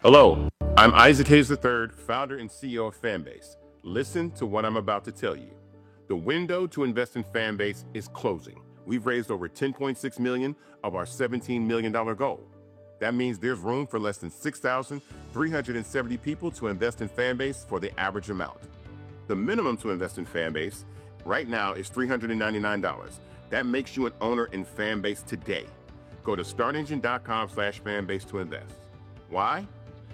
Hello, I'm Isaac Hayes III, founder and CEO of Fanbase. Listen to what I'm about to tell you. The window to invest in Fanbase is closing. We've raised over $10.6 million of our $17 million goal. That means there's room for less than 6,370 people to invest in Fanbase for the average amount. The minimum to invest in Fanbase right now is $399. That makes you an owner in Fanbase today. Go to startengine.com/fanbase to invest. Why?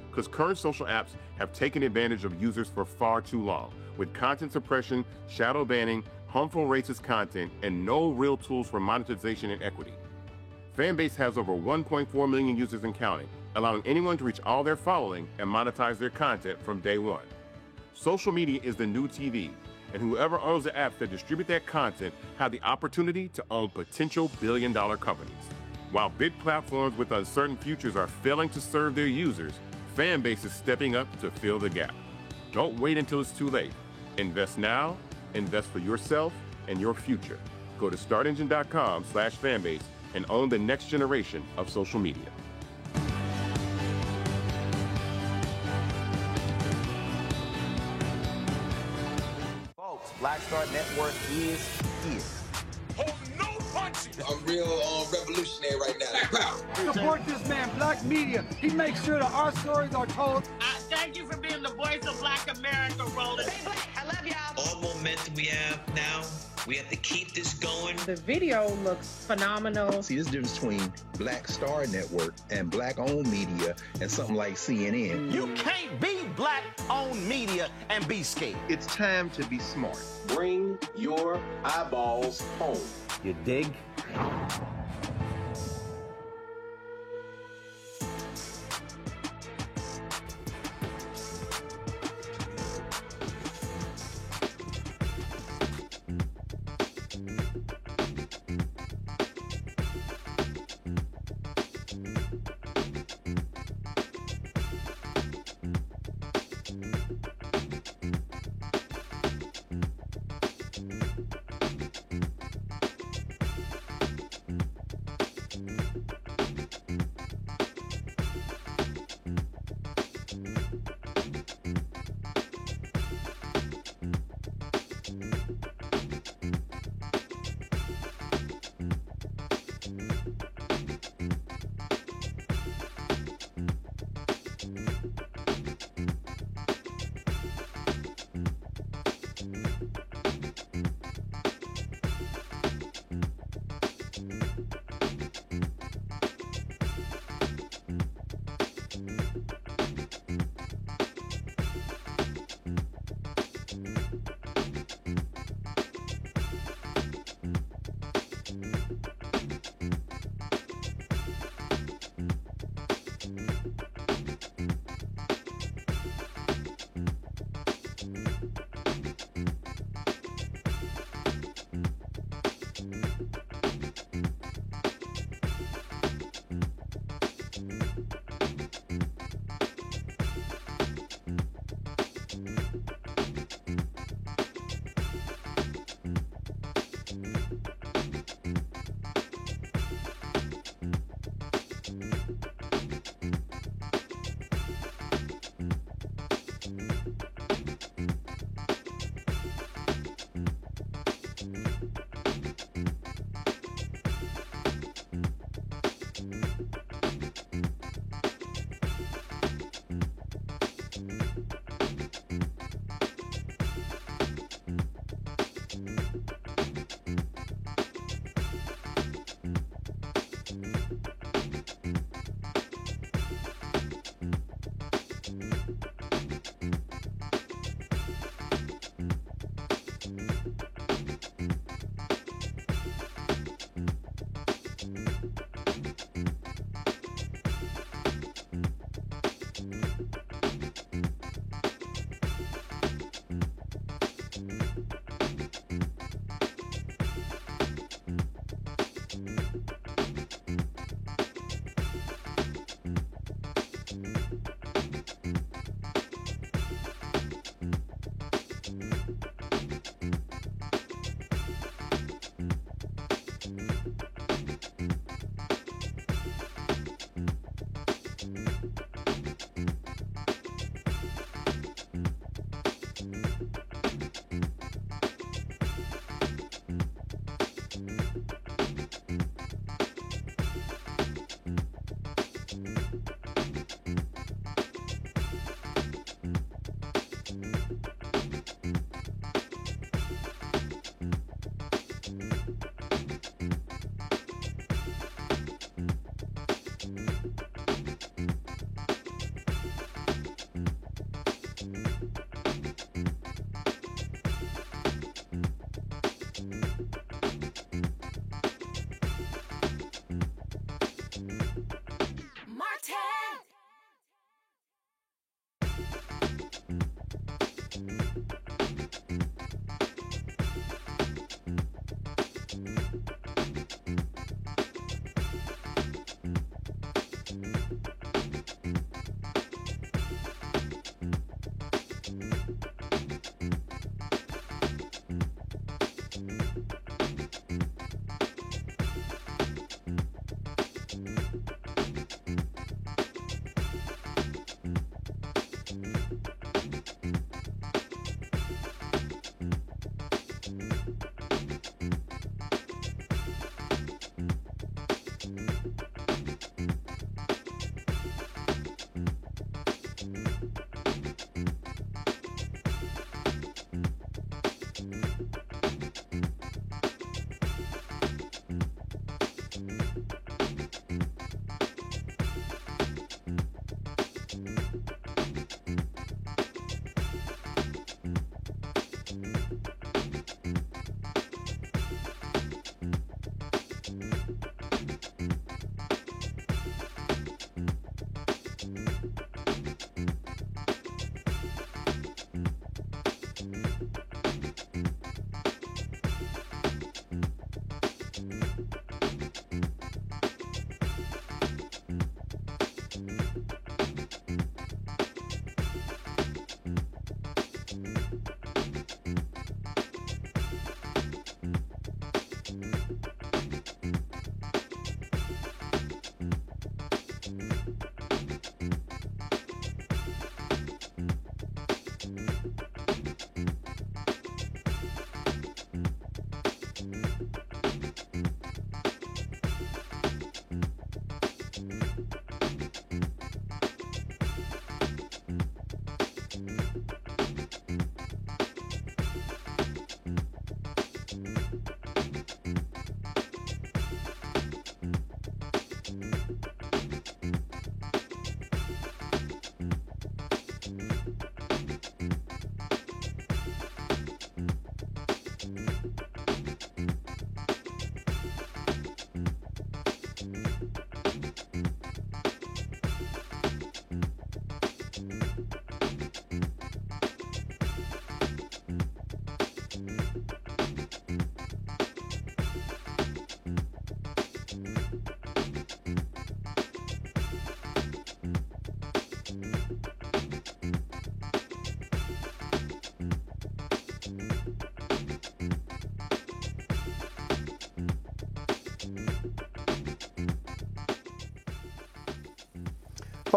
Because current social apps have taken advantage of users for far too long, with content suppression, shadow banning, harmful racist content, and no real tools for monetization and equity. Fanbase has over 1.4 million users and counting, allowing anyone to reach all their following and monetize their content from day one. Social media is the new TV, and whoever owns the apps that distribute that content have the opportunity to own potential billion-dollar companies. While big platforms with uncertain futures are failing to serve their users, Fanbase is stepping up to fill the gap. Don't wait until it's too late. Invest now, invest for yourself and your future. Go to startengine.com/fanbase and own the next generation of social media. Folks, Black Star Network is here. Hold no punches. I'm real revolutionary right now. Pow. Support this man, Black Media. He makes sure that our stories are told. Thank you for being the voice of Black America, Roland. Stay black. I love y'all. All momentum we have now, we have to keep this going. The video looks phenomenal. See, this difference between Black Star Network and Black-owned media and something like CNN. You can't be Black-owned media and be scared. It's time to be smart. Bring your eyeballs home. You dig?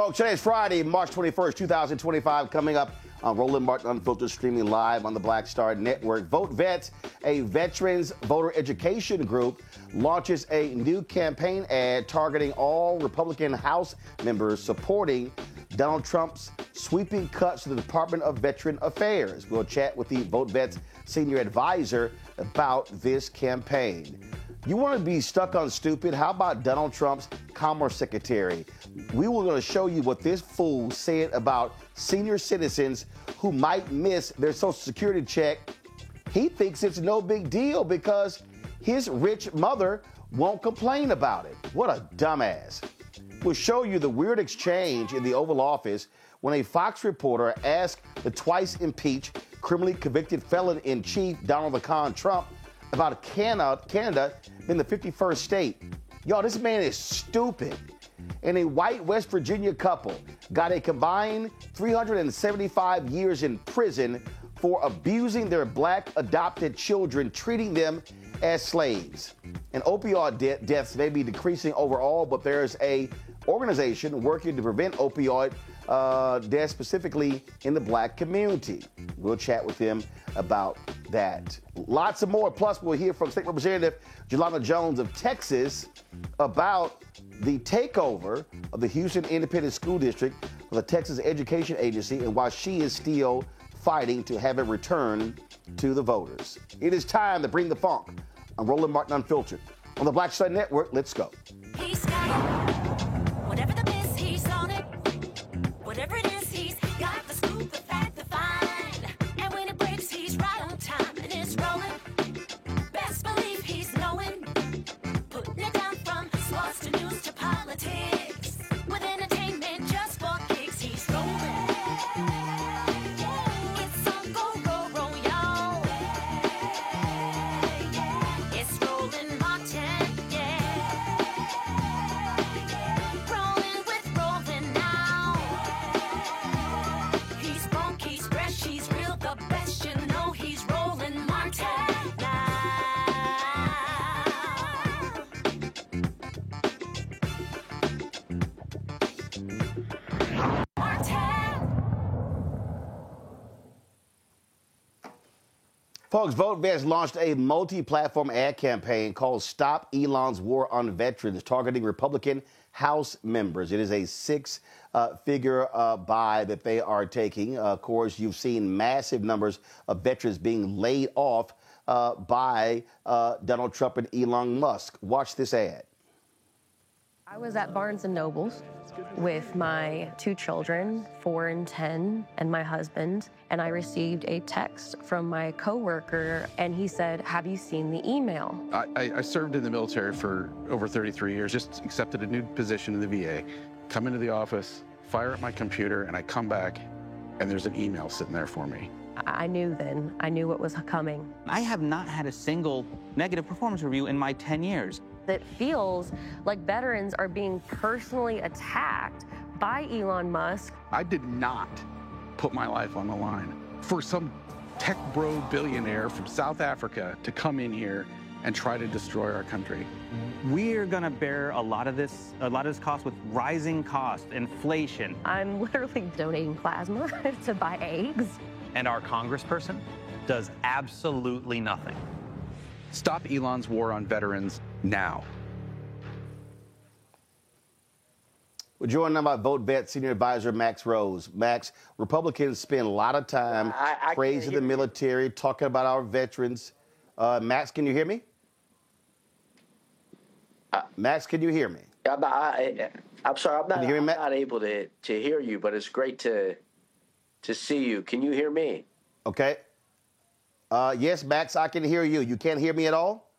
Folks, today is Friday, March 21st, 2025. Coming up on Roland Martin Unfiltered, streaming live on the Black Star Network. Vote Vets, a veterans voter education group, launches a new campaign ad targeting all Republican House members supporting Donald Trump's sweeping cuts to the Department of Veteran Affairs. We'll chat with the Vote Vets senior advisor about this campaign. You want to be stuck on stupid? How about Donald Trump's Commerce Secretary? We were going to show you what this fool said about senior citizens who might miss their Social Security check. He thinks it's no big deal because his rich mother won't complain about it. What a dumbass. We'll show you the weird exchange in the Oval Office when a Fox reporter asked the twice impeached, criminally convicted felon-in-chief Donald the Con Trump about Canada being the 51st state. Y'all, this man is stupid. And a white West Virginia couple got a combined 375 years in prison for abusing their black adopted children, treating them as slaves. And opioid deaths may be decreasing overall, but there's a organization working to prevent opioid deaths, specifically in the black community. We'll chat with them about that. Lots of more. Plus, we'll hear from State Representative Jelana Jones of Texas about the takeover of the Houston Independent School District for the Texas Education Agency and why she is still fighting to have it returned to the voters. It is time to bring the funk. I'm Roland Martin Unfiltered. On the Black Star Network, let's go. He's got it. Whatever the miss, he's on it. Whatever it is, he's got the scoop, the fact, the find. And when it breaks, he's right on time and it's rolling. Best believe he's knowing. Putting it down from sports to news to politics. With entertainment just for kicks, he's rolling. It's on go, roll, roll, y'all. It's Roland Martin, yeah. Rolling with Roland now. He's funky, he's fresh, he's real, the best, you know he's Roland Martin now. Folks, Vote Vets launched a multi-platform ad campaign called Stop Elon's War on Veterans, targeting Republican House members. It is a six-figure buy that they are taking. Of course, you've seen massive numbers of veterans being laid off by Donald Trump and Elon Musk. Watch this ad. I was at Barnes & Noble's with my two children, 4 and 10, and my husband, and I received a text from my coworker, and he said, "Have you seen the email?" I served in the military for over 33 years, just accepted a new position in the VA, come into the office, fire up my computer, and I come back, and there's an email sitting there for me. I knew then. I knew what was coming. I have not had a single negative performance review in my 10 years. It feels like veterans are being personally attacked by Elon Musk. I did not put my life on the line for some tech bro billionaire from South Africa to come in here and try to destroy our country. We're going to bear a lot of this cost with rising costs, inflation. I'm literally donating plasma to buy eggs. And our congressperson does absolutely nothing. Stop Elon's war on veterans now. We're joined now by Vote Vet Senior Advisor Max Rose. Max, Republicans spend a lot of time praising the military, talking about our veterans. Max, can you hear me? Max, can you hear me? I'm sorry, I'm not able to hear you, but it's great to see you. Can you hear me? Okay. Yes, Max, I can hear you. You can't hear me at all?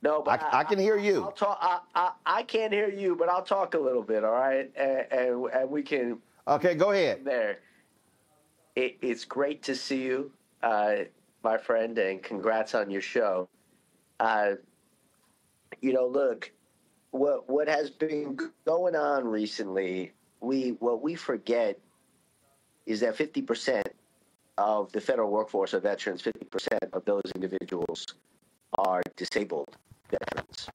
No, but I can hear you. I'll talk. I can't hear you, but I'll talk a little bit, all right? And we can. Okay, go ahead. There. It's great to see you, my friend, and congrats on your show. Look, what has been going on recently, what we forget is that 50% of the federal workforce of veterans, 50% of those individuals are disabled veterans.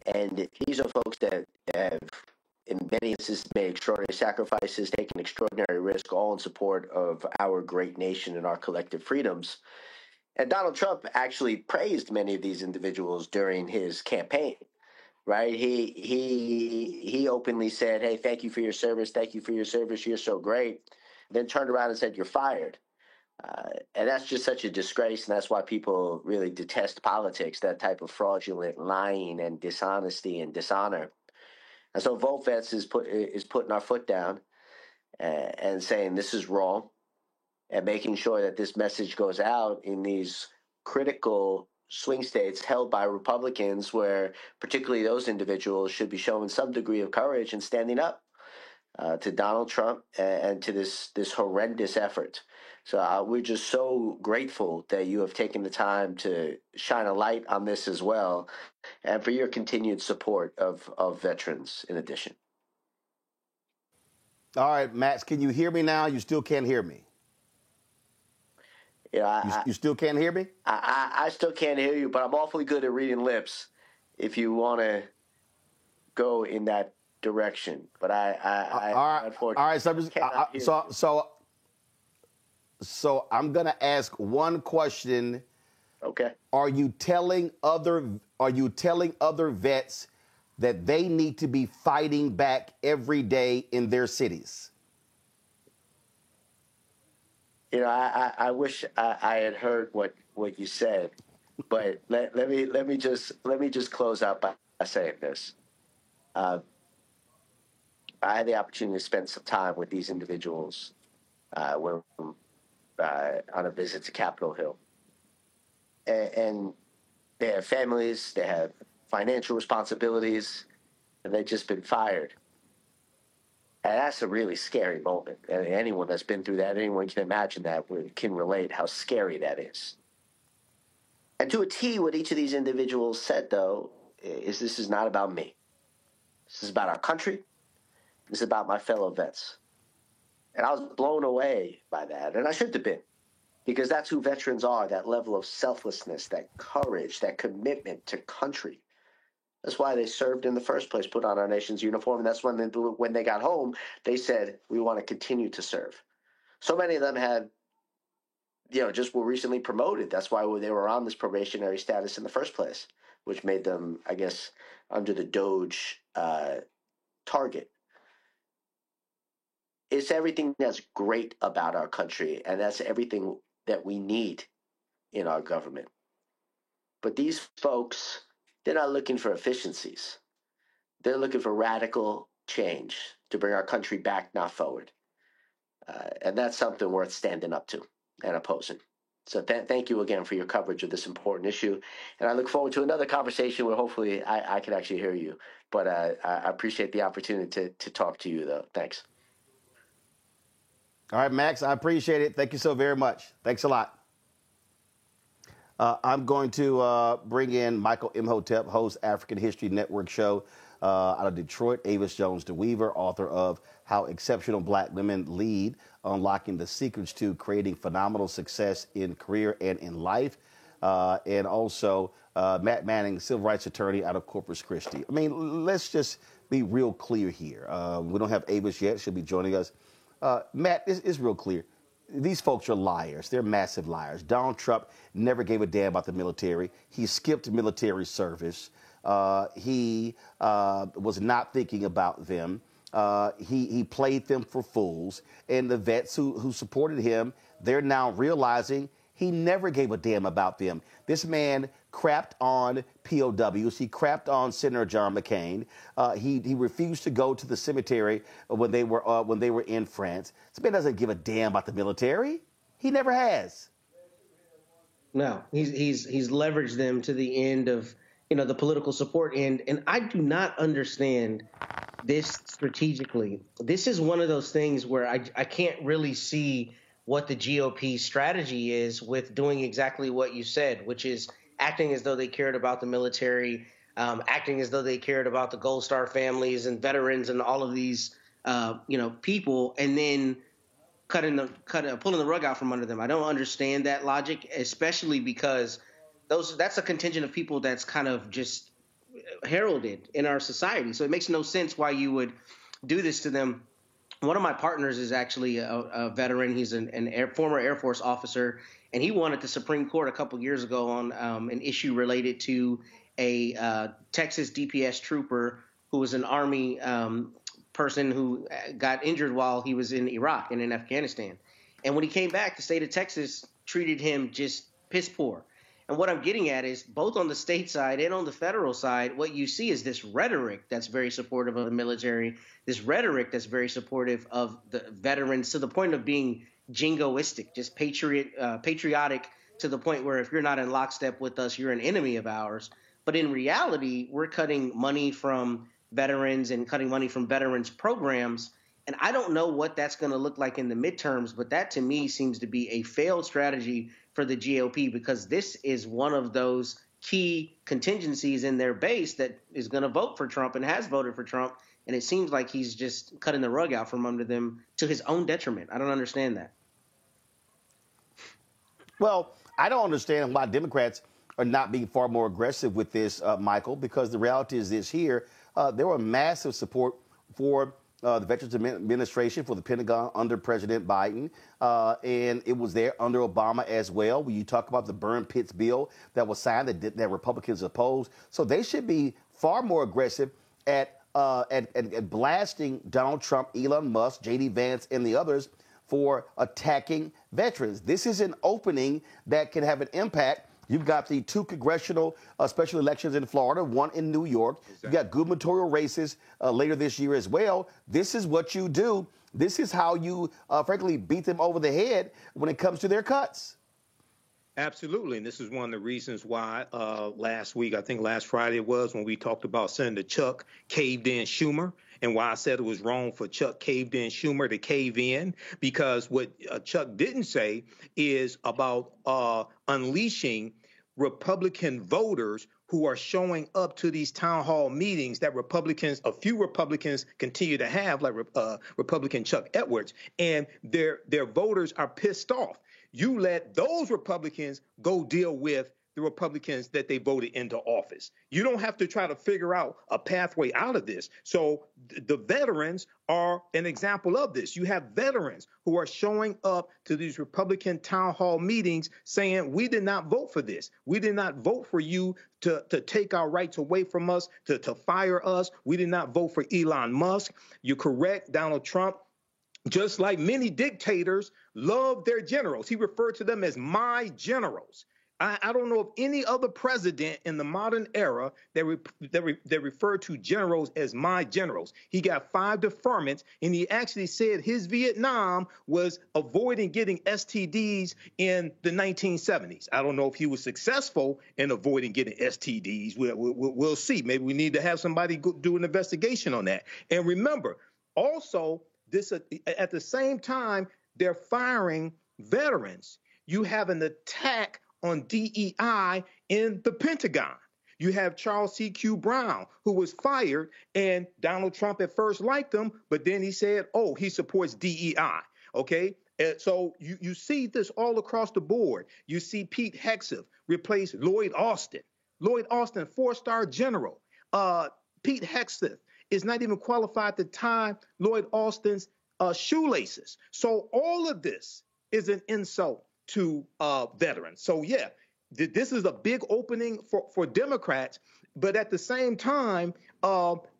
And these are folks that have in many instances made extraordinary sacrifices, taken extraordinary risk, all in support of our great nation and our collective freedoms. And Donald Trump actually praised many of these individuals during his campaign, right? He openly said, hey, thank you for your service. Thank you for your service. You're so great. Then turned around and said, you're fired. And that's just such a disgrace, and that's why people really detest politics, that type of fraudulent lying and dishonesty and dishonor. And so Vote Vets is putting our foot down and saying this is wrong, and making sure that this message goes out in these critical swing states held by Republicans, where particularly those individuals should be showing some degree of courage and standing up to Donald Trump and to this horrendous effort. So we're just so grateful that you have taken the time to shine a light on this as well, and for your continued support of veterans in addition. All right, Max, can you hear me now? You still can't hear me. Yeah, you still can't hear me? I still can't hear you, but I'm awfully good at reading lips if you want to go in that direction. But I unfortunately, all right. So I'm just, so I'm gonna ask one question. Okay. Are you telling other vets that they need to be fighting back every day in their cities? You know, I wish I had heard what you said, but let me just close out by saying this. I had the opportunity to spend some time with these individuals on a visit to Capitol Hill, and they have families, they have financial responsibilities, and they've just been fired. And that's a really scary moment. And anyone that's been through that, anyone can imagine that, can relate how scary that is. And to a T, what each of these individuals said, though, is this is not about me. This is about our country. This is about my fellow vets. And I was blown away by that. And I should have been, because that's who veterans are, that level of selflessness, that courage, that commitment to country. That's why they served in the first place, put on our nation's uniform. And that's when they got home, they said, we want to continue to serve. So many of them had, just were recently promoted. That's why they were on this probationary status in the first place, which made them, I guess, under the Doge target. It's everything that's great about our country, and that's everything that we need in our government. But these folks, they're not looking for efficiencies. They're looking for radical change to bring our country back, not forward. And that's something worth standing up to and opposing. So thank you again for your coverage of this important issue. And I look forward to another conversation where hopefully I can actually hear you. But I appreciate the opportunity to talk to you, though. Thanks. All right, Max, I appreciate it. Thank you so very much. Thanks a lot. I'm going to bring in Michael Imhotep, host African History Network show out of Detroit. Avis Jones DeWeaver, author of How Exceptional Black Women Lead, Unlocking the Secrets to Creating Phenomenal Success in Career and in Life. And also Matt Manning, civil rights attorney out of Corpus Christi. I mean, let's just be real clear here. We don't have Avis yet. She'll be joining us. Matt, it's real clear. These folks are liars. They're massive liars. Donald Trump never gave a damn about the military. He skipped military service. He was not thinking about them. He played them for fools. And the vets who supported him, they're now realizing he never gave a damn about them. This man crapped on POWs. He crapped on Senator John McCain. He refused to go to the cemetery when they were in France. This man doesn't give a damn about the military. He never has. No, he's leveraged them to the end of the political support end, and I do not understand this strategically. This is one of those things where I can't really see what the GOP strategy is with doing exactly what you said, which is acting as though they cared about the military, acting as though they cared about the Gold Star families and veterans and all of these, people, and then pulling the rug out from under them. I don't understand that logic, especially because that's a contingent of people that's kind of just heralded in our society. So it makes no sense why you would do this to them. One of my partners is actually a veteran. He's former Air Force officer, and he won at the Supreme Court a couple years ago on an issue related to a Texas DPS trooper who was an Army person who got injured while he was in Iraq and in Afghanistan. And when he came back, the state of Texas treated him just piss poor. And what I'm getting at is both on the state side and on the federal side, what you see is this rhetoric that's very supportive of the military, this rhetoric that's very supportive of the veterans to the point of being jingoistic, just patriotic to the point where if you're not in lockstep with us, you're an enemy of ours. But in reality, we're cutting money from veterans and cutting money from veterans programs. And I don't know what that's going to look like in the midterms, but that to me seems to be a failed strategy for the GOP, because this is one of those key contingencies in their base that is going to vote for Trump and has voted for Trump. And it seems like he's just cutting the rug out from under them to his own detriment. I don't understand that. Well, I don't understand why Democrats are not being far more aggressive with this, Michael, because the reality is this here. There were massive support for the Veterans Administration, for the Pentagon under President Biden, and it was there under Obama as well. When you talk about the burn pits bill that was signed that Republicans opposed, so they should be far more aggressive at blasting Donald Trump, Elon Musk, J.D. Vance, and the others for attacking veterans. This is an opening that can have an impact. You've got the 2 congressional special elections in Florida, 1 in New York. Exactly. You've got gubernatorial races later this year as well. This is what you do. This is how you, frankly, beat them over the head when it comes to their cuts. Absolutely. And this is one of the reasons why last week, I think last Friday it was, when we talked about Senator Chuck caved in Schumer, and why I said it was wrong for Chuck caved in Schumer to cave in, because what Chuck didn't say is about unleashing Republican voters who are showing up to these town hall meetings that a few Republicans continue to have, like Republican Chuck Edwards, and their voters are pissed off. You let those Republicans go deal with the Republicans that they voted into office. You don't have to try to figure out a pathway out of this. So the veterans are an example of this. You have veterans who are showing up to these Republican town hall meetings saying, we did not vote for this. We did not vote for you to take our rights away from us, to fire us. We did not vote for Elon Musk. You're correct, Donald Trump, just like many dictators, love their generals. He referred to them as my generals. I don't know of any other president in the modern era that referred to generals as my generals. He got 5 deferments, and he actually said his Vietnam was avoiding getting STDs in the 1970s. I don't know if he was successful in avoiding getting STDs. We'll see. Maybe we need to have somebody do an investigation on that. And remember, also, this at the same time they're firing veterans, you have an attack on DEI in the Pentagon. You have Charles C.Q. Brown, who was fired, and Donald Trump at first liked him, but then he said, oh, he supports DEI, okay? So you see this all across the board. You see Pete Hegseth replace Lloyd Austin. Lloyd Austin, 4-star general. Pete Hegseth is not even qualified to tie Lloyd Austin's shoelaces. So all of this is an insult to veterans. So yeah, this is a big opening for Democrats, but at the same time,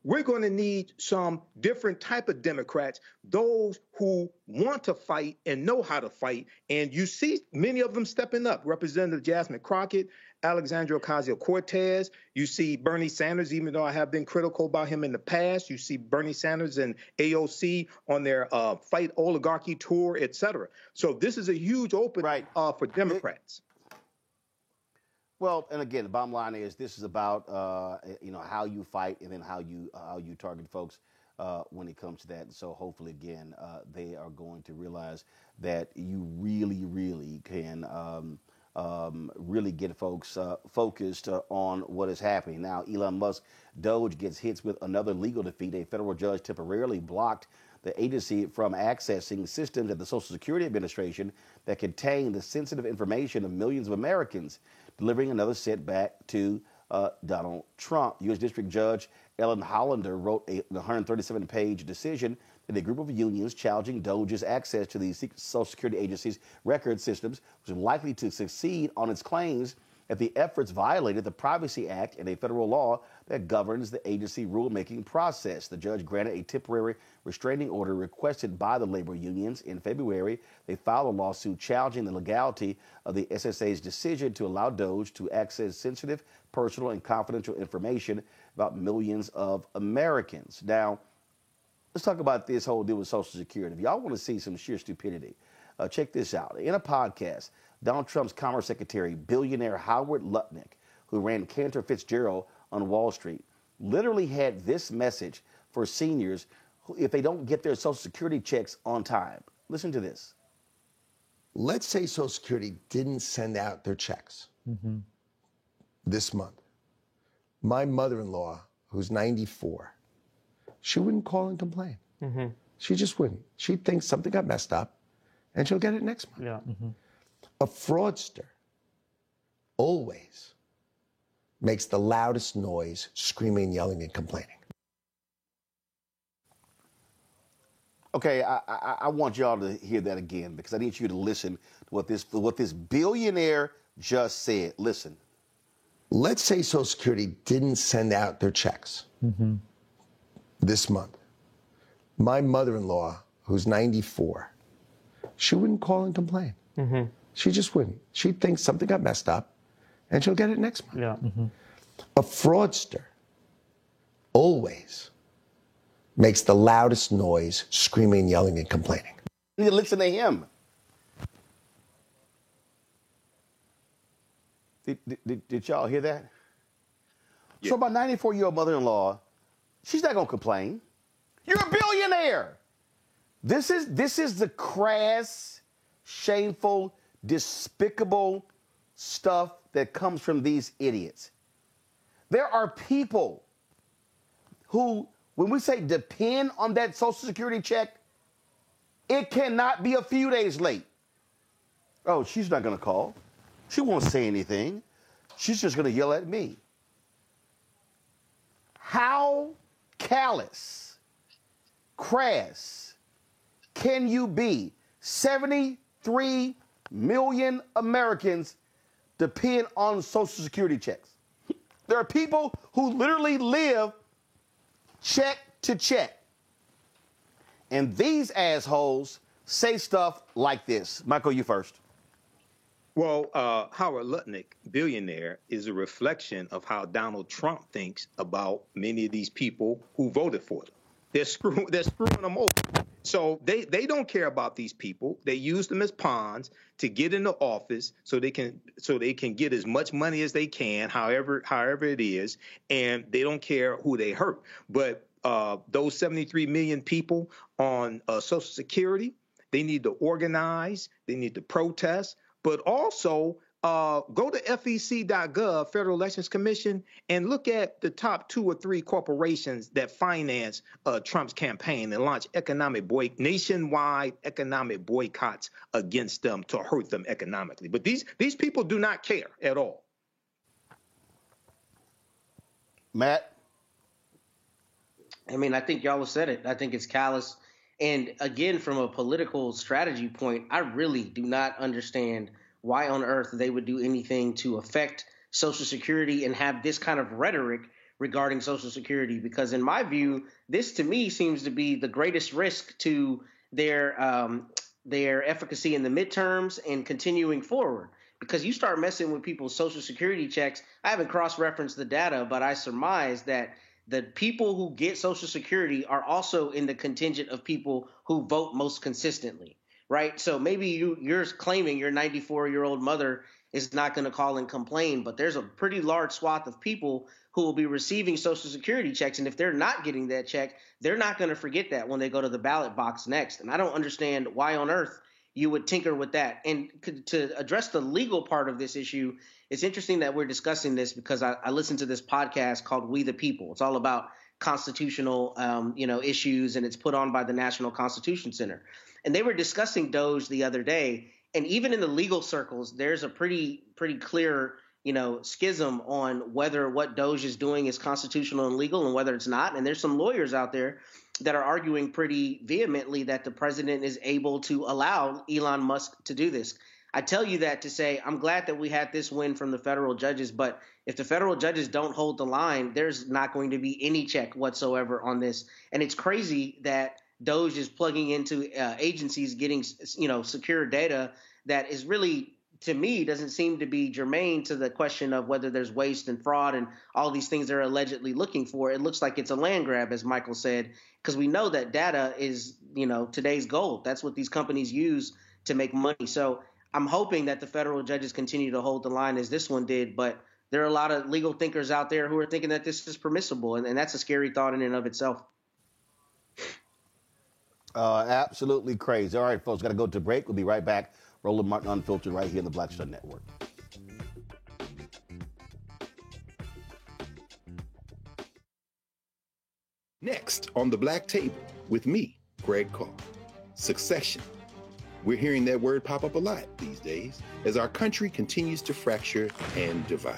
we're going to need some different type of Democrats, those who want to fight and know how to fight. And you see many of them stepping up. Representative Jasmine Crockett, Alexandria Ocasio-Cortez. You see Bernie Sanders, even though I have been critical about him in the past. You see Bernie Sanders and AOC on their fight oligarchy tour, et cetera. So this is a huge opening for Democrats. Well, and again, the bottom line is this is about how you fight and then how you target folks when it comes to that. And so hopefully, again, they are going to realize that you really, really can really get folks focused on what is happening. Now, Elon Musk, Doge, gets hit with another legal defeat. A federal judge temporarily blocked the agency from accessing systems at the Social Security Administration that contain the sensitive information of millions of Americans, delivering another setback to Donald Trump. U.S. District Judge Ellen Hollander wrote a 137-page decision that a group of unions challenging Doge's access to the Social Security Agency's record systems was likely to succeed on its claims that the efforts violated the Privacy Act and a federal law that governs the agency rulemaking process. The judge granted a temporary restraining order requested by the labor unions. In February, they filed a lawsuit challenging the legality of the SSA's decision to allow Doge to access sensitive, personal, and confidential information about millions of Americans. Now, let's talk about this whole deal with Social Security. If y'all want to see some sheer stupidity, check this out. In a podcast, Donald Trump's Commerce Secretary, billionaire Howard Lutnick, who ran Cantor Fitzgerald on Wall Street, literally had this message for seniors if they don't get their Social Security checks on time. Listen to this. Let's say Social Security didn't send out their checks this month. My mother-in-law, who's 94, she wouldn't call and complain. She just wouldn't. She'd think something got messed up, and she'll get it next month. Yeah. A fraudster always makes the loudest noise, screaming, yelling, and complaining. Okay, I want y'all to hear that again because I need you to listen to what this billionaire just said. Listen. Let's say Social Security didn't send out their checks this month. My mother-in-law, who's 94, she wouldn't call and complain. She just wouldn't. She'd think something got messed up, and she'll get it next month. Yeah. A fraudster always makes the loudest noise, screaming, yelling, and complaining. You listen to him. Did y'all hear that? Yeah. So my 94-year-old mother-in-law, she's not going to complain. You're a billionaire. This is the crass, shameful, despicable stuff that comes from these idiots. There are people who, when we say depend on that Social Security check, it cannot be a few days late. Oh, she's not going to call. She won't say anything. She's just going to yell at me. How callous, crass can you be? 73 million Americans depend on Social Security checks. There are people who literally live check to check. And these assholes say stuff like this. Michael, you first. Well, Howard Lutnick, billionaire, is a reflection of how Donald Trump thinks about many of these people who voted for them. They're screwing them over. So they don't care about these people. They use them as pawns to get into office so they can get as much money as they can, however it is, and they don't care who they hurt. But those 73 million people on Social Security, they need to organize, they need to protest, but also go to FEC.gov, Federal Elections Commission, and look at the top 2 or 3 corporations that finance Trump's campaign and launch nationwide economic boycotts against them to hurt them economically. But these people do not care at all. Matt? I mean, I think y'all have said it. I think it's callous. And again, from a political strategy point, I really do not understand why on earth they would do anything to affect Social Security and have this kind of rhetoric regarding Social Security. Because in my view, this to me seems to be the greatest risk to their efficacy in the midterms and continuing forward. Because you start messing with people's Social Security checks. I haven't cross-referenced the data, but I surmise that the people who get Social Security are also in the contingent of people who vote most consistently, right? So maybe you're claiming your 94-year-old mother is not going to call and complain, but there's a pretty large swath of people who will be receiving Social Security checks, and if they're not getting that check, they're not going to forget that when they go to the ballot box next. And I don't understand why on earth you would tinker with that. And to address the legal part of this issue, it's interesting that we're discussing this because I listened to this podcast called We the People. It's all about constitutional, issues, and it's put on by the National Constitution Center. And they were discussing Doge the other day, and even in the legal circles, there's a pretty clear schism on whether what Doge is doing is constitutional and legal and whether it's not. And there's some lawyers out there that are arguing pretty vehemently that the president is able to allow Elon Musk to do this. I tell you that to say I'm glad that we had this win from the federal judges, but if the federal judges don't hold the line, there's not going to be any check whatsoever on this. And it's crazy that Doge is plugging into agencies getting, secure data that is really, to me, doesn't seem to be germane to the question of whether there's waste and fraud and all these things they're allegedly looking for. It looks like it's a land grab, as Michael said, because we know that data is, today's gold. That's what these companies use to make money. So I'm hoping that the federal judges continue to hold the line as this one did, but there are a lot of legal thinkers out there who are thinking that this is permissible, and that's a scary thought in and of itself. Absolutely crazy. All right, folks, got to go to break. We'll be right back. Roland Martin Unfiltered right here in the Black Star Network. Next on the Black Table with me, Greg Carr. Succession. We're hearing that word pop up a lot these days as our country continues to fracture and divide.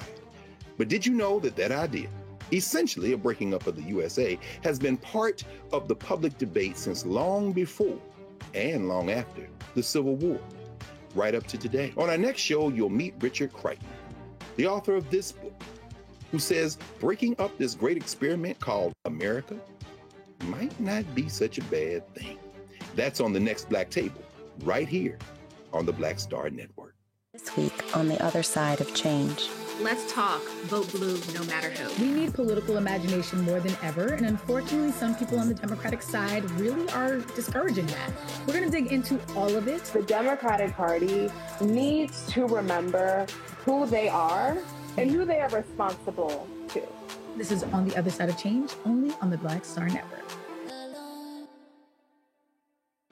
But did you know that that idea, essentially a breaking up of the USA, has been part of the public debate since long before and long after the Civil War, right up to today? On our next show, you'll meet Richard Crichton, the author of this book, who says breaking up this great experiment called America might not be such a bad thing. That's on the next Black Table, right here on the Black Star Network. This week on The Other Side of Change. Let's talk. Vote blue no matter who. We need political imagination more than ever, and unfortunately, some people on the Democratic side really are discouraging that. We're going to dig into all of it. The Democratic Party needs to remember who they are and who they are responsible to. This is On the Other Side of Change, only on the Black Star Network.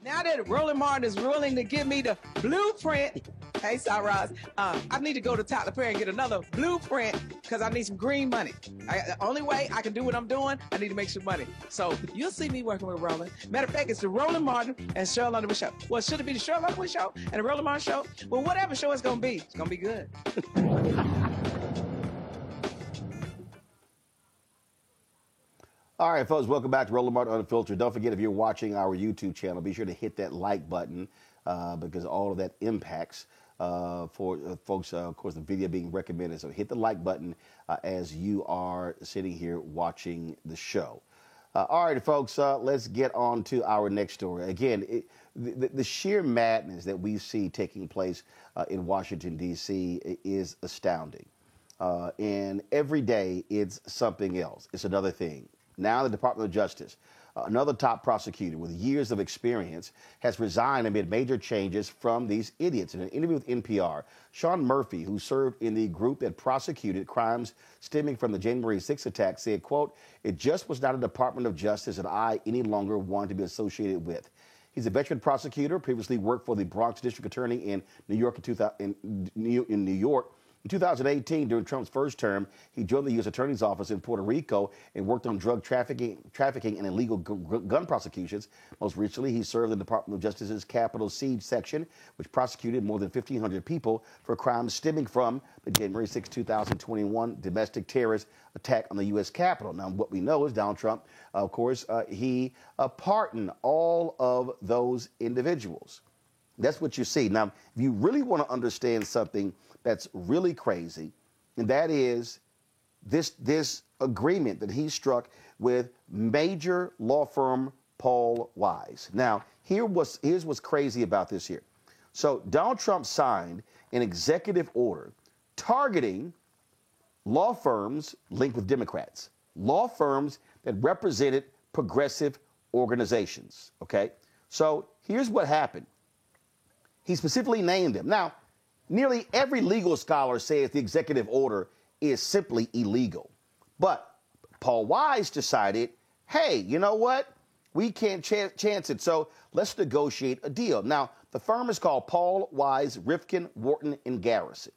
Now that Roland Martin is willing to give me the blueprint, hey, Cyrus, I need to go to Tyler Perry and get another blueprint because I need some green money. The only way I can do what I'm doing, I need to make some money. So you'll see me working with Roland. Matter of fact, it's the Roland Martin and Cheryl Underwood show. Well, should it be the Cheryl Underwood show and the Roland Martin show? Well, whatever show it's going to be good. All right, folks, welcome back to Roland Martin Unfiltered. Don't forget, if you're watching our YouTube channel, be sure to hit that like button because all of that impacts for folks, of course, the video being recommended. So hit the like button as you are sitting here watching the show. All right, folks, let's get on to our next story. Again, the sheer madness that we see taking place in Washington, D.C. is astounding. And every day it's something else. It's another thing. Now the Department of Justice, another top prosecutor with years of experience, has resigned amid major changes from these idiots. In an interview with NPR, Sean Murphy, who served in the group that prosecuted crimes stemming from the January 6th attack, said, quote, "It just was not a Department of Justice that I any longer wanted to be associated with." He's a veteran prosecutor, previously worked for the Bronx District Attorney in New York in New York. In 2018, during Trump's first term, he joined the U.S. Attorney's Office in Puerto Rico and worked on drug trafficking and illegal gun prosecutions. Most recently, he served in the Department of Justice's Capitol Siege Section, which prosecuted more than 1,500 people for crimes stemming from the January 6, 2021 domestic terrorist attack on the U.S. Capitol. Now, what we know is Donald Trump, of course, he pardoned all of those individuals. That's what you see. Now, if you really want to understand something that's really crazy, and that is this agreement that he struck with major law firm Paul Weiss. Now, here's what's crazy about this here. So Donald Trump signed an executive order targeting law firms linked with Democrats, law firms that represented progressive organizations, okay? So here's what happened. He specifically named them. Now, nearly every legal scholar says the executive order is simply illegal. But Paul Weiss decided, hey, you know what? We can't chance it, so let's negotiate a deal. Now, the firm is called Paul Weiss, Rifkin, Wharton, and Garrison.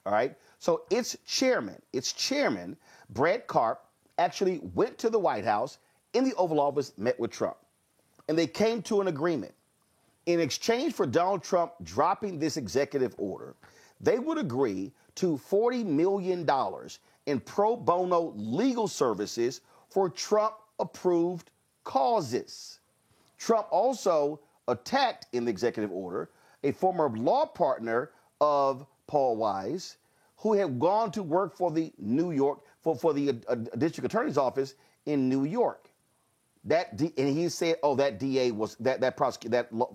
All right? So its chairman, Brad Karp, actually went to the White House in the Oval Office, met with Trump. And they came to an agreement. In exchange for Donald Trump dropping this executive order, they would agree to $40 million in pro bono legal services for Trump-approved causes. Trump also attacked in the executive order a former law partner of Paul Weiss who had gone to work for the for the district attorney's office in New York. And he said, "Oh, that DA was that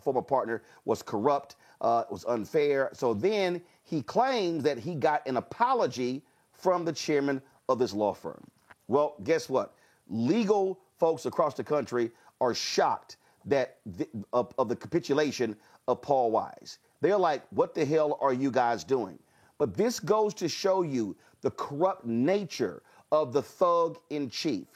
former partner was corrupt, was unfair." So then he claims that he got an apology from the chairman of this law firm. Well, guess what? Legal folks across the country are shocked of the capitulation of Paul Weiss. They're like, "What the hell are you guys doing?" But this goes to show you the corrupt nature of the thug in chief.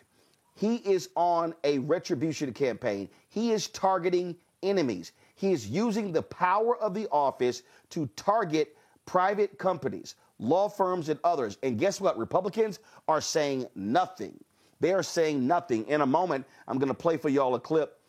He is on a retribution campaign. He is targeting enemies. He is using the power of the office to target private companies, law firms, and others. And guess what? Republicans are saying nothing. They are saying nothing. In a moment, I'm going to play for y'all a clip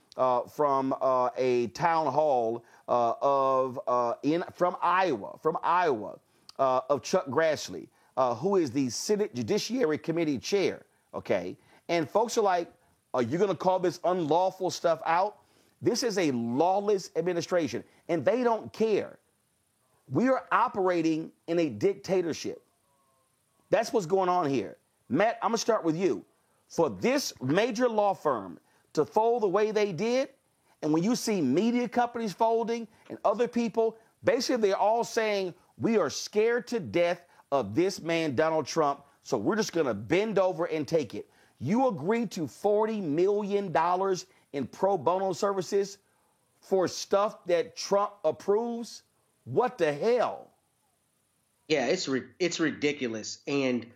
from a town hall from Iowa, of Chuck Grassley, who is the Senate Judiciary Committee chair. Okay. And folks are like, are you going to call this unlawful stuff out? This is a lawless administration, and they don't care. We are operating in a dictatorship. That's what's going on here. Matt, I'm going to start with you. For this major law firm to fold the way they did, and when you see media companies folding and other people, basically they're all saying, we are scared to death of this man, Donald Trump, so we're just going to bend over and take it. You agreed to $40 million in pro bono services for stuff that Trump approves? What the hell? Yeah, it's ridiculous. And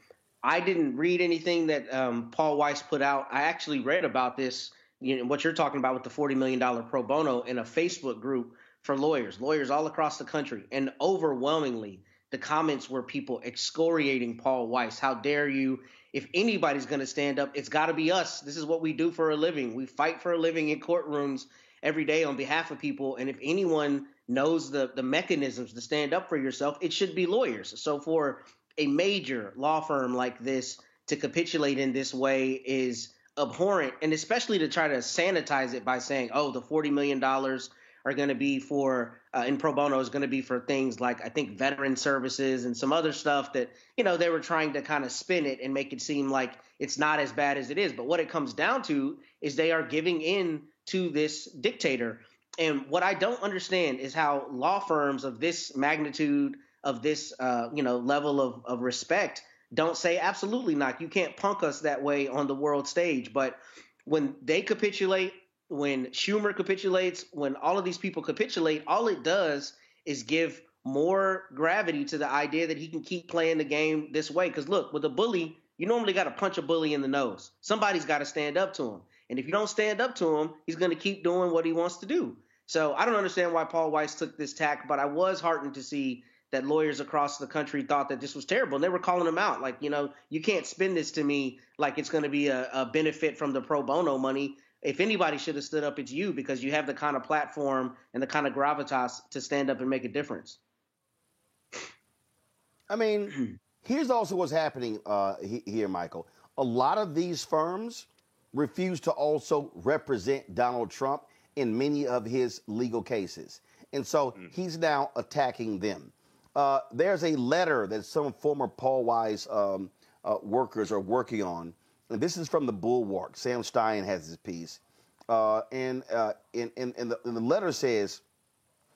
I didn't read anything that Paul Weiss put out. I actually read about this, what you're talking about with the $40 million pro bono in a Facebook group for lawyers all across the country. And overwhelmingly, the comments were people excoriating Paul Weiss. How dare you? If anybody's going to stand up, it's got to be us. This is what we do for a living. We fight for a living in courtrooms every day on behalf of people. And if anyone knows the mechanisms to stand up for yourself, it should be lawyers. So for a major law firm like this to capitulate in this way is abhorrent, and especially to try to sanitize it by saying, oh, the $40 million are going to be for in pro bono is going to be for things like, I think, veteran services and some other stuff that, they were trying to kind of spin it and make it seem like it's not as bad as it is. But what it comes down to is they are giving in to this dictator. And what I don't understand is how law firms of this magnitude, of this, level of respect don't say absolutely not. You can't punk us that way on the world stage. But when they capitulate, when Schumer capitulates, when all of these people capitulate, all it does is give more gravity to the idea that he can keep playing the game this way. Because look, with a bully, you normally got to punch a bully in the nose. Somebody's got to stand up to him. And if you don't stand up to him, he's going to keep doing what he wants to do. So I don't understand why Paul Weiss took this tack, but I was heartened to see that lawyers across the country thought that this was terrible. And they were calling him out like, you can't spin this to me like it's going to be a benefit from the pro bono money. If anybody should have stood up, it's you, because you have the kind of platform and the kind of gravitas to stand up and make a difference. I mean, here's also what's happening here, Michael. A lot of these firms refuse to also represent Donald Trump in many of his legal cases. And so he's now attacking them. There's a letter that some former Paul Weiss workers are working on. And this is from the Bulwark. Sam Stein has this piece. And the letter says,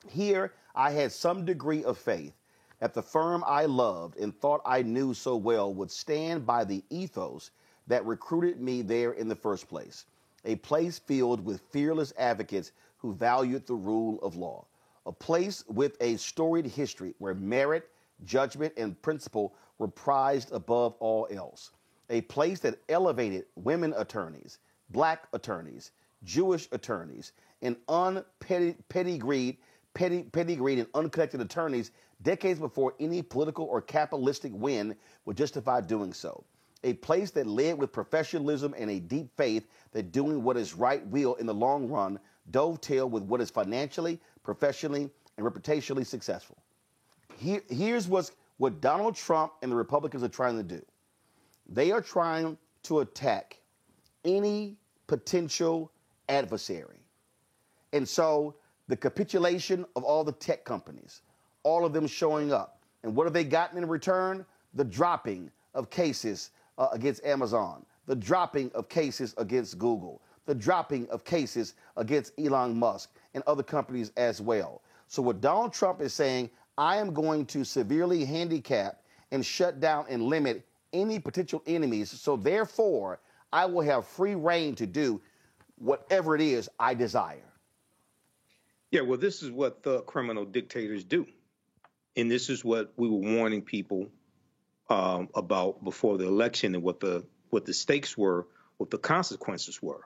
here I had some degree of faith that the firm I loved and thought I knew so well would stand by the ethos that recruited me there in the first place, a place filled with fearless advocates who valued the rule of law, a place with a storied history where merit, judgment, and principle were prized above all else, a place that elevated women attorneys, black attorneys, Jewish attorneys, and pedigreed and unconnected attorneys decades before any political or capitalistic win would justify doing so. A place that led with professionalism and a deep faith that doing what is right will, in the long run, dovetail with what is financially, professionally, and reputationally successful. Here's what's what Donald Trump and the Republicans are trying to do. They are trying to attack any potential adversary. And so the capitulation of all the tech companies, all of them showing up. And what have they gotten in return? The dropping of cases against Amazon, the dropping of cases against Google, the dropping of cases against Elon Musk and other companies as well. So what Donald Trump is saying, I am going to severely handicap and shut down and limit any potential enemies. So therefore, I will have free reign to do whatever it is I desire. Yeah, well, this is what the criminal dictators do. And this is what we were warning people about before the election and what the stakes were, what the consequences were.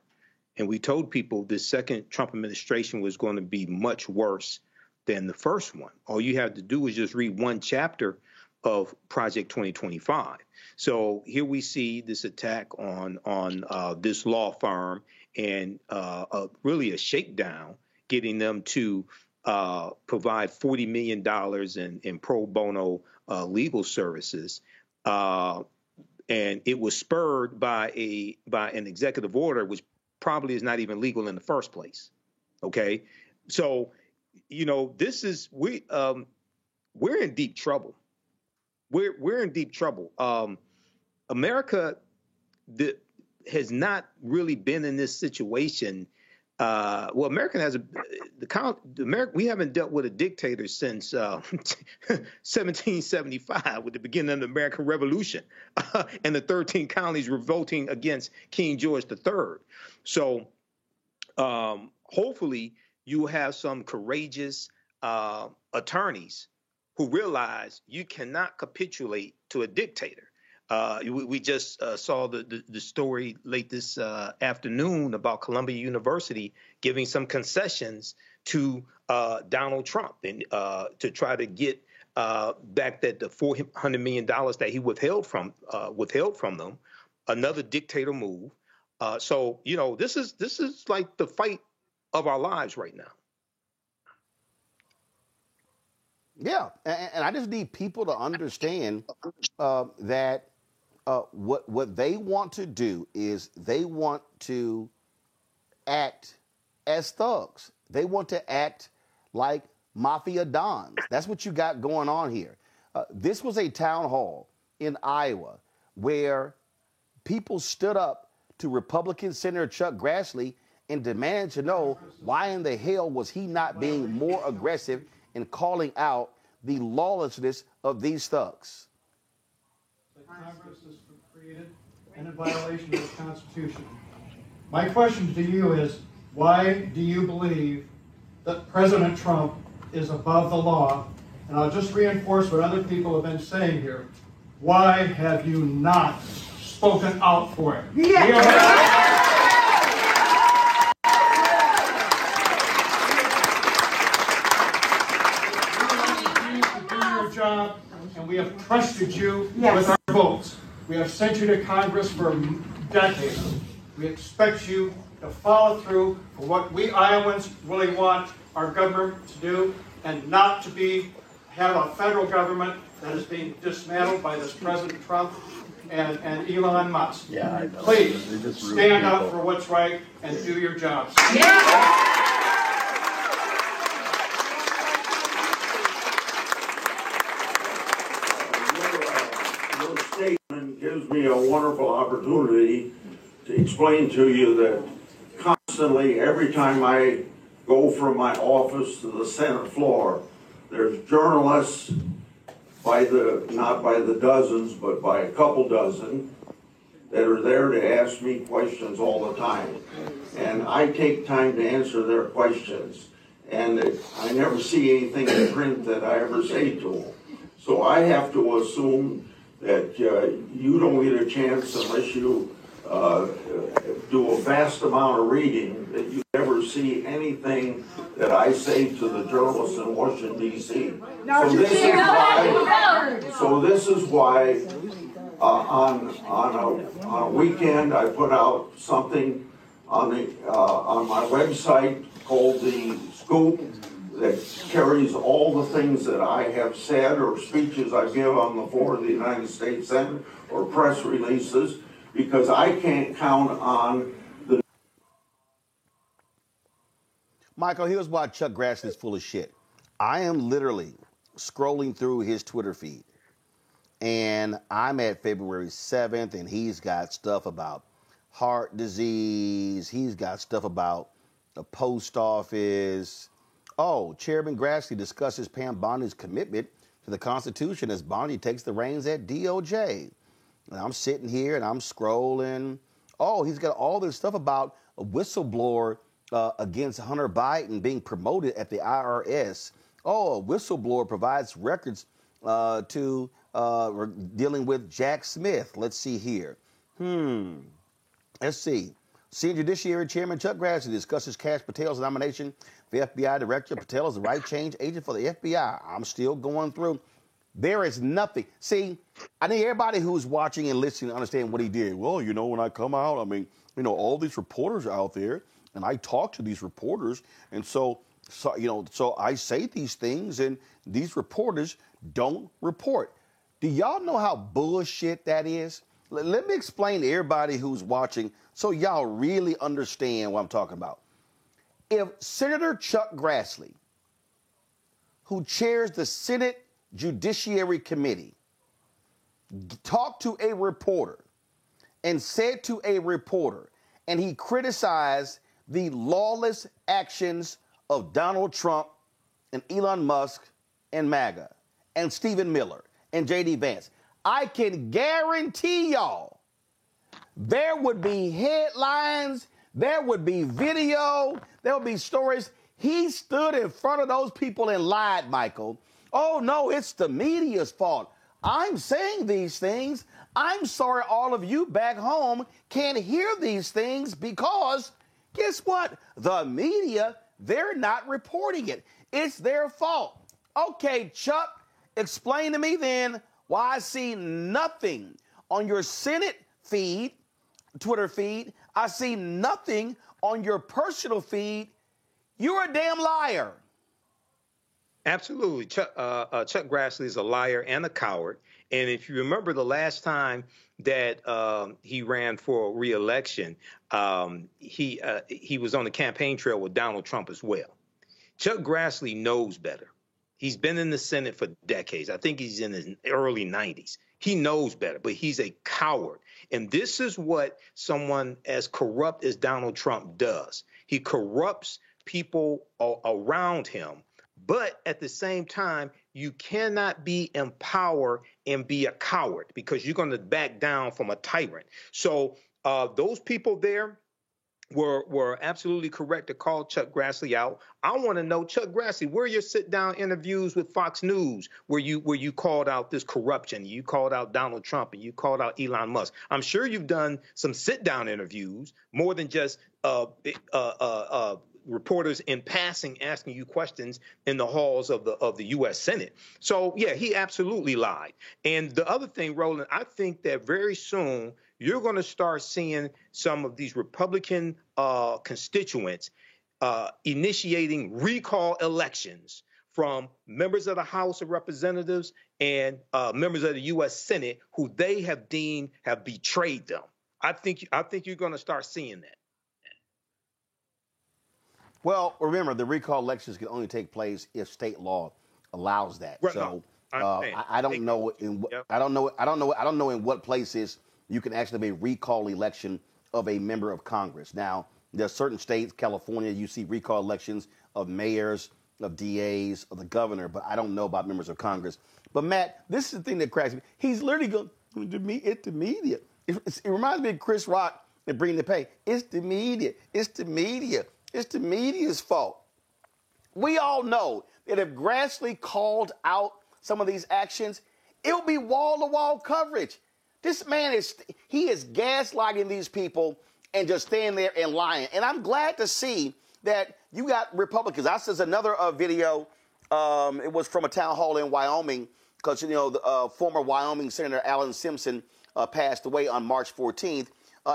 And we told people the second Trump administration was going to be much worse than the first one. All you have to do is just read one chapter of Project 2025. So here we see this attack on this law firm and really a shakedown, getting them to provide $40 million in pro bono legal services. And it was spurred by an executive order, which probably is not even legal in the first place. Okay. So, you know, this is, we're in deep trouble. We're in deep trouble. America has not really been in this situation. America has we haven't dealt with a dictator since 1775, with the beginning of the American Revolution, and the 13 colonies revolting against King George III. So hopefully you have some courageous attorneys who realize you cannot capitulate to a dictator. We just saw the story late this afternoon about Columbia University giving some concessions to Donald Trump and to try to get back the $400 million that he withheld from them. Another dictator move. So you know, this is like the fight of our lives right now. Yeah, and I just need people to understand that what they want to do is they want to act as thugs. They want to act like mafia dons. That's what you got going on here. This was a town hall in Iowa where people stood up to Republican Senator Chuck Grassley and demanded to know why in the hell was he not being more aggressive in calling out the lawlessness of these thugs. Congress is created and in violation of the Constitution. My question to you is, why do you believe that President Trump is above the law? And I'll just reinforce what other people have been saying here. Why have you not spoken out for it? Yeah. Job, and we have trusted you with our votes. We have sent you to Congress for decades. We expect you to follow through for what we Iowans really want our government to do, and not to have a federal government that is being dismantled by this President Trump and Elon Musk. Yeah, please stand up for what's right and do your jobs. Yeah. Gives me a wonderful opportunity to explain to you that constantly, every time I go from my office to the Senate floor, there's journalists not by the dozens, but by a couple dozen, that are there to ask me questions all the time. And I take time to answer their questions. And I never see anything in print that I ever say to them. So I have to assume that you don't get a chance unless you do a vast amount of reading, that you never see anything that I say to the journalists in Washington, D.C. So this is why on a weekend I put out something on my website called The Scoop that carries all the things that I have said or speeches I give on the floor of the United States Senate or press releases, because I can't count on the... Michael, here's why Chuck Grassley is full of shit. I am literally scrolling through his Twitter feed, and I'm at February 7th, and he's got stuff about heart disease. He's got stuff about the post office. Oh, Chairman Grassley discusses Pam Bondi's commitment to the Constitution as Bondi takes the reins at DOJ. And I'm sitting here and I'm scrolling. Oh, he's got all this stuff about a whistleblower against Hunter Biden being promoted at the IRS. Oh, a whistleblower provides records to dealing with Jack Smith. Let's see here. Let's see. Senior Judiciary Chairman Chuck Grassley discusses Kash Patel's nomination for FBI Director. Patel is the right change agent for the FBI. I'm still going through. There is nothing. See, I need everybody who's watching and listening to understand what he did. Well, you know, when I come out, I mean, you know, all these reporters are out there, and I talk to these reporters, and so I say these things, and these reporters don't report. Do y'all know how bullshit that is? Let me explain to everybody who's watching so y'all really understand what I'm talking about. If Senator Chuck Grassley, who chairs the Senate Judiciary Committee, talked to a reporter and said to a reporter, and he criticized the lawless actions of Donald Trump and Elon Musk and MAGA and Stephen Miller and J.D. Vance, I can guarantee y'all there would be headlines, there would be video, there would be stories. He stood in front of those people and lied, Michael. Oh, no, it's the media's fault. I'm saying these things. I'm sorry all of you back home can't hear these things because, guess what? The media, they're not reporting it. It's their fault. Okay, Chuck, explain to me then why I see nothing on your Senate feed, Twitter feed. I see nothing on your personal feed. You're a damn liar. Absolutely. Chuck Grassley is a liar and a coward. And if you remember the last time that he ran for re-election, he was on the campaign trail with Donald Trump as well. Chuck Grassley knows better. He's been in the Senate for decades. I think he's in his early 90s. He knows better, but he's a coward. And this is what someone as corrupt as Donald Trump does. He corrupts people around him. But at the same time, you cannot be in power and be a coward because you're going to back down from a tyrant. So those people there were absolutely correct to call Chuck Grassley out. I want to know, Chuck Grassley, where are your sit-down interviews with Fox News where you called out this corruption, you called out Donald Trump, and you called out Elon Musk? I'm sure you've done some sit-down interviews more than just reporters in passing asking you questions in the halls of the U.S. Senate. So, yeah, he absolutely lied. And the other thing, Roland, I think that very soon you're going to start seeing some of these Republican constituents initiating recall elections from members of the House of Representatives and members of the U.S. Senate who they have deemed have betrayed them. I think you're going to start seeing that. Well, remember, the recall elections can only take place if state law allows that. Right, so I don't know in what places you can actually be recall election of a member of Congress. Now, there are certain states, California, you see recall elections of mayors, of DAs, of the governor, but I don't know about members of Congress. But Matt, this is the thing that cracks me. He's literally going to me. It's the media. It reminds me of Chris Rock and Bring the Pain. It's the media. It's the media. It's the media's fault. We all know that if Grassley called out some of these actions, it would be wall-to-wall coverage. This man is gaslighting these people and just standing there and lying. And I'm glad to see that you got Republicans. I saw another video. It was from a town hall in Wyoming because, the former Wyoming Senator Alan Simpson passed away on March 14th.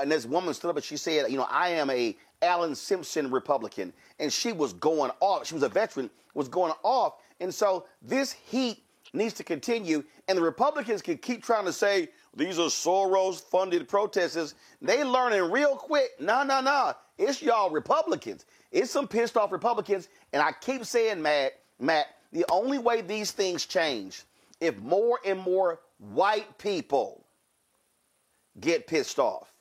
and this woman stood up and she said, I am a Alan Simpson Republican. And she was going off. She was a veteran, was going off. And so this heat needs to continue. And the Republicans can keep trying to say, these are Soros-funded protesters. They learning real quick. No. It's y'all Republicans. It's some pissed off Republicans. And I keep saying, Matt, the only way these things change, if more and more white people get pissed off.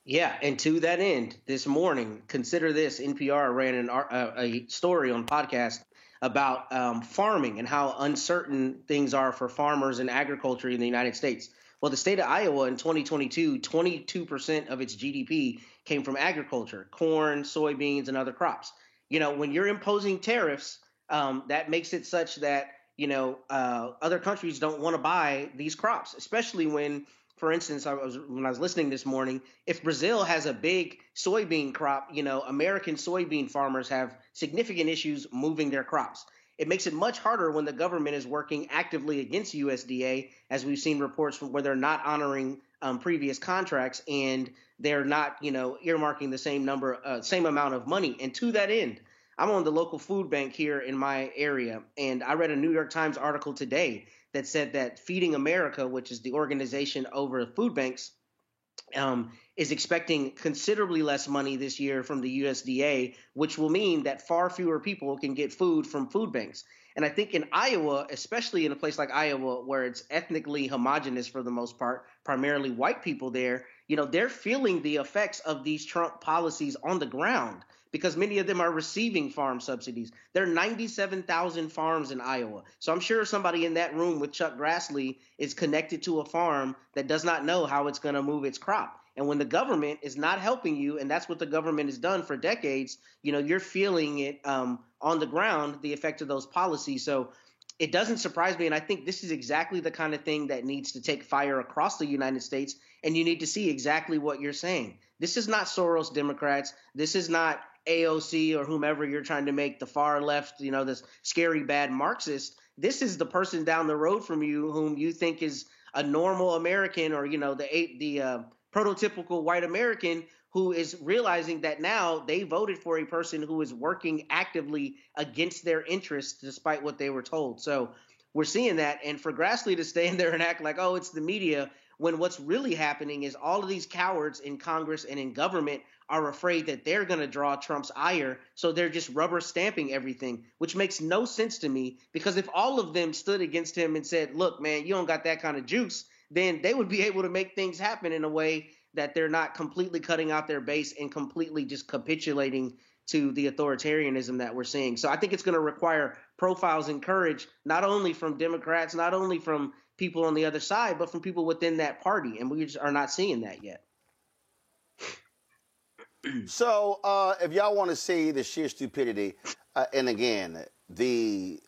Yeah, and to that end, this morning, consider this, NPR ran a story on podcast about farming and how uncertain things are for farmers and agriculture in the United States. Well, the state of Iowa in 2022, 22% of its GDP came from agriculture, corn, soybeans, and other crops. When you're imposing tariffs, that makes it such that, other countries don't want to buy these crops, especially when, for instance, when I was listening this morning, if Brazil has a big soybean crop, American soybean farmers have significant issues moving their crops. It makes it much harder when the government is working actively against USDA, as we've seen reports from where they're not honoring previous contracts and they're not, earmarking the same amount of money. And to that end, I'm on the local food bank here in my area, and I read a New York Times article today that said that Feeding America, which is the organization over food banks, is expecting considerably less money this year from the USDA, which will mean that far fewer people can get food from food banks. And I think in Iowa, especially in a place like Iowa, where it's ethnically homogenous for the most part, primarily white people there, they're feeling the effects of these Trump policies on the ground because many of them are receiving farm subsidies. There are 97,000 farms in Iowa. So I'm sure somebody in that room with Chuck Grassley is connected to a farm that does not know how it's going to move its crop. And when the government is not helping you, and that's what the government has done for decades, you're feeling it on the ground, the effect of those policies. So it doesn't surprise me. And I think this is exactly the kind of thing that needs to take fire across the United States. And you need to see exactly what you're saying. This is not Soros Democrats. This is not AOC or whomever you're trying to make the far left, this scary bad Marxist. This is the person down the road from you whom you think is a normal American or, the prototypical white American who is realizing that now they voted for a person who is working actively against their interests despite what they were told. So we're seeing that. And for Grassley to stand there and act like, oh, it's the media, when what's really happening is all of these cowards in Congress and in government are afraid that they're going to draw Trump's ire. So they're just rubber stamping everything, which makes no sense to me, because if all of them stood against him and said, look, man, you don't got that kind of juice, then they would be able to make things happen in a way that they're not completely cutting out their base and completely just capitulating to the authoritarianism that we're seeing. So I think it's going to require profiles and courage, not only from Democrats, not only from people on the other side, but from people within that party. And we just are not seeing that yet. So if y'all want to see the sheer stupidity, and again, the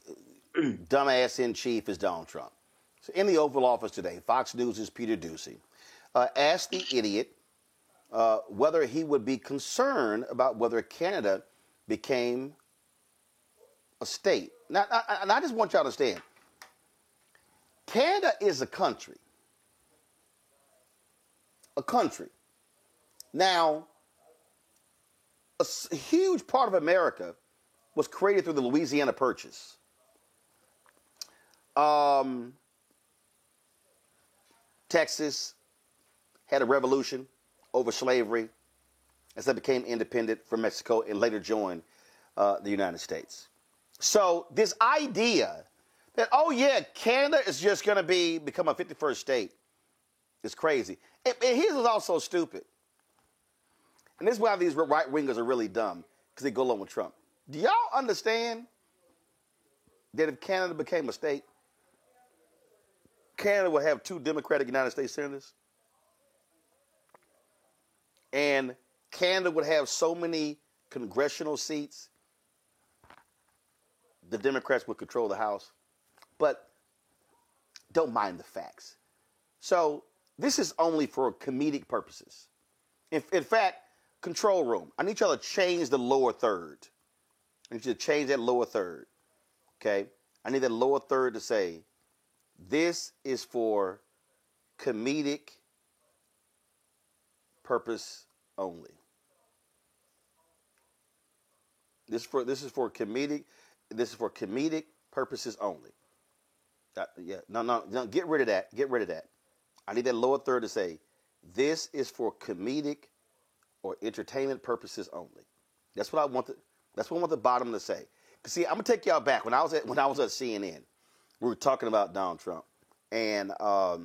dumbass in chief is Donald Trump. So in the Oval Office today, Fox News' Peter Doocy asked the idiot whether he would be concerned about whether Canada became a state. Now, I just want y'all to understand, Canada is a country. A country. Now, a huge part of America was created through the Louisiana Purchase. Texas had a revolution over slavery as they became independent from Mexico and later joined the United States. So this idea that, oh yeah, Canada is just going to become a 51st state is crazy. And his is also stupid. And this is why these right-wingers are really dumb, because they go along with Trump. Do y'all understand that if Canada became a state, Canada would have 2 Democratic United States senators? And Canada would have so many congressional seats, the Democrats would control the House. But don't mind the facts. So this is only for comedic purposes. In fact, control room, I need y'all to change the lower third. I need you to change that lower third. Okay? I need that lower third to say, this is for comedic purpose only. This is for comedic purposes only. No, get rid of that. Get rid of that. I need that lower third to say, this is for comedic or entertainment purposes only. That's what I want. That's what I want the bottom to say. Cause see, I'm gonna take y'all back when I was at CNN. We were talking about Donald Trump, and I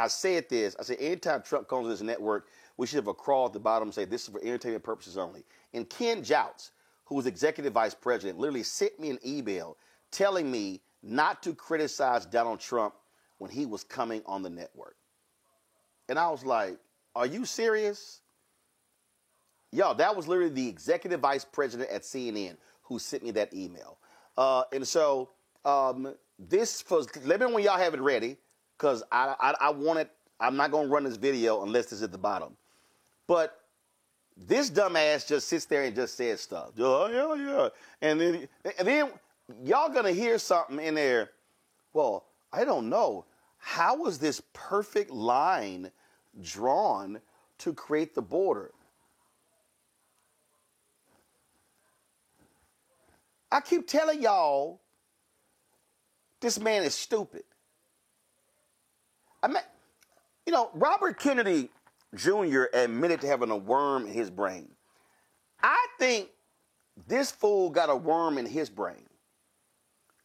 said this. I said anytime Trump comes to this network, we should have a crawl at the bottom and say this is for entertainment purposes only. And Ken Jouts, who was executive vice president, literally sent me an email telling me not to criticize Donald Trump when he was coming on the network. And I was like, are you serious? Yo, that was literally the executive vice president at CNN who sent me that email. And so this, let me know when y'all have it ready, because I want it. I'm not going to run this video unless it's at the bottom. But this dumbass just sits there and just says stuff. Yeah. And then y'all going to hear something in there. Well, I don't know. How was this perfect line drawn to create the border? I keep telling y'all, this man is stupid. I mean, you know, Robert Kennedy Jr. admitted to having a worm in his brain. I think this fool got a worm in his brain.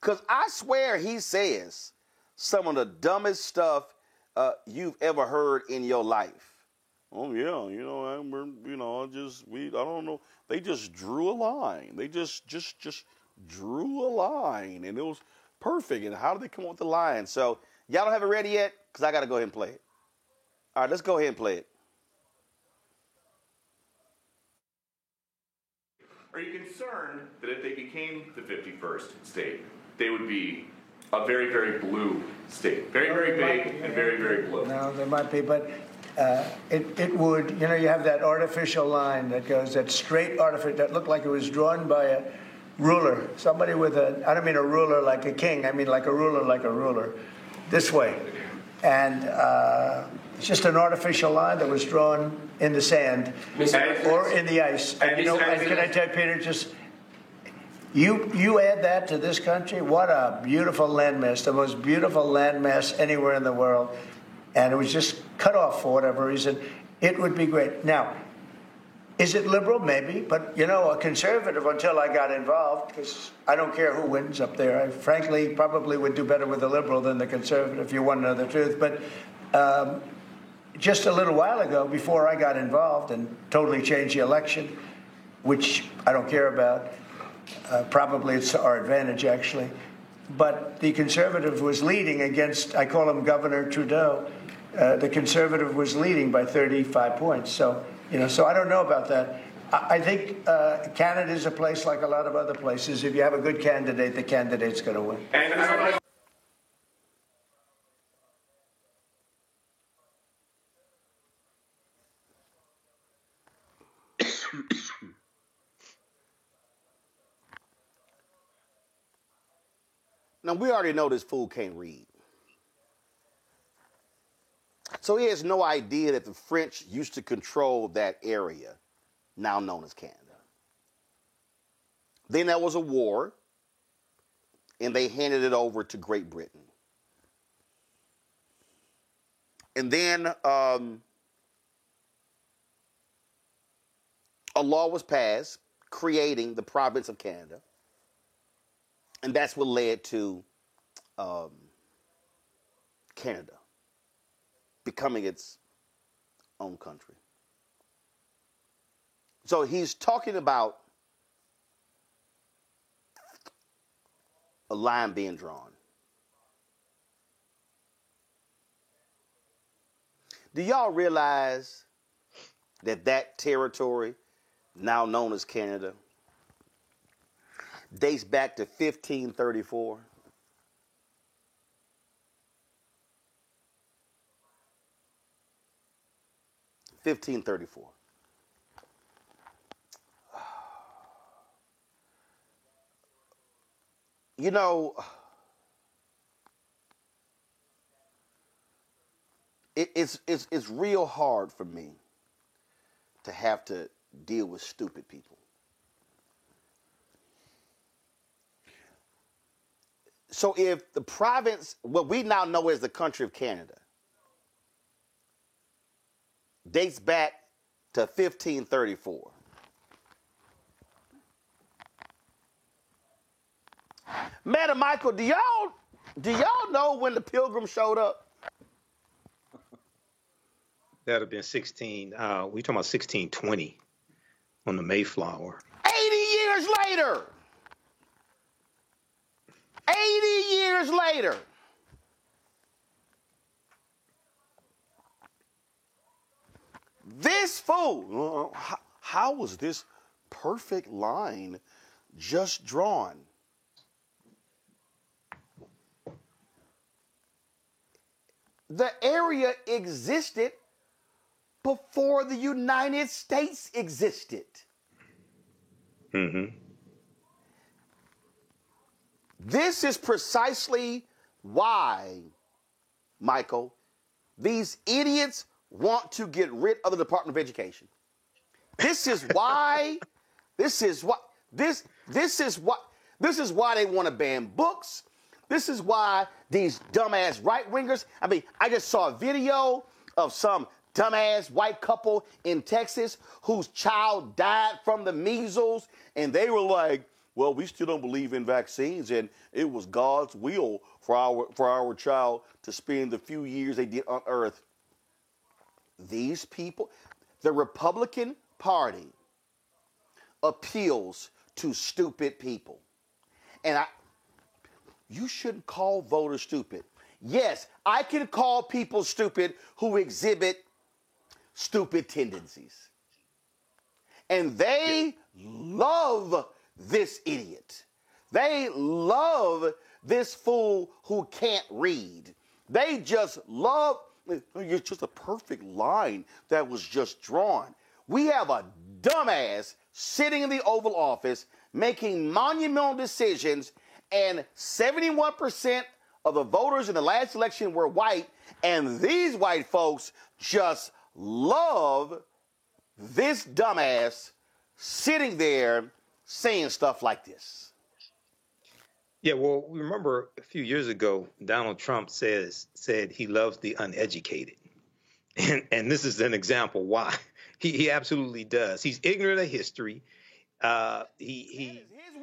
Because I swear he says some of the dumbest stuff you've ever heard in your life. Oh, yeah, you know, I don't know. They just drew a line. They just drew a line, and it was perfect. And how did they come up with the line? So, y'all don't have it ready yet? Because I got to go ahead and play it. All right, let's go ahead and play it. Are you concerned that if they became the 51st state, they would be a very, very blue state? Very, very big and very, very blue. No, there might be, but it would, you know, you have that artificial line that goes, that straight artificial, that looked like it was drawn by a ruler. Somebody with a, I don't mean a ruler like a king, I mean like a ruler, this way. And it's just an artificial line that was drawn in the sand or in the ice. And you know, and can I tell you, Peter, just you add that to this country, what a beautiful landmass, the most beautiful landmass anywhere in the world. And it was just cut off for whatever reason. It would be great. Now, is it liberal? Maybe. But, you know, a conservative until I got involved, because I don't care who wins up there. I frankly probably would do better with the liberal than the conservative, if you want to know the truth. But just a little while ago, before I got involved and totally changed the election, which I don't care about, probably it's to our advantage, actually. But the conservative was leading against, I call him Governor Trudeau. The conservative was leading by 35 points. So, you know, so I don't know about that. I think Canada is a place like a lot of other places. If you have a good candidate, the candidate's going to win. Now, we already know this fool can't read. So he has no idea that the French used to control that area, now known as Canada. Then there was a war, and they handed it over to Great Britain. And then a law was passed creating the province of Canada. And that's what led to Canada becoming its own country. So he's talking about a line being drawn. Do y'all realize that that territory, now known as Canada, dates back to 1534? You know, it's real hard for me to have to deal with stupid people. So if the province, what we now know as the country of Canada, dates back to 1534. Madam Michael, do y'all know when the Pilgrims showed up? That'd have been 16. We talking about 1620 on the Mayflower. 80 years later. 80 years later. This fool, how was this perfect line just drawn? The area existed before the United States existed. Mm-hmm. This is precisely why, Michael, these idiots want to get rid of the Department of Education. This is why, this is why they want to ban books. This is why these dumbass right-wingers, I mean, I just saw a video of some dumbass white couple in Texas whose child died from the measles, and they were like, well, we still don't believe in vaccines, and it was God's will for our child to spend the few years they did on earth. These people, the Republican Party appeals to stupid people. And you shouldn't call voters stupid. Yes, I can call people stupid who exhibit stupid tendencies. And they love this idiot. They love this fool who can't read. They just love, it's just a perfect line that was just drawn. We have a dumbass sitting in the Oval Office making monumental decisions, and 71% of the voters in the last election were white, and these white folks just love this dumbass sitting there saying stuff like this. Yeah, well, remember a few years ago, Donald Trump said he loves the uneducated. And this is an example why. He absolutely does. He's ignorant of history. His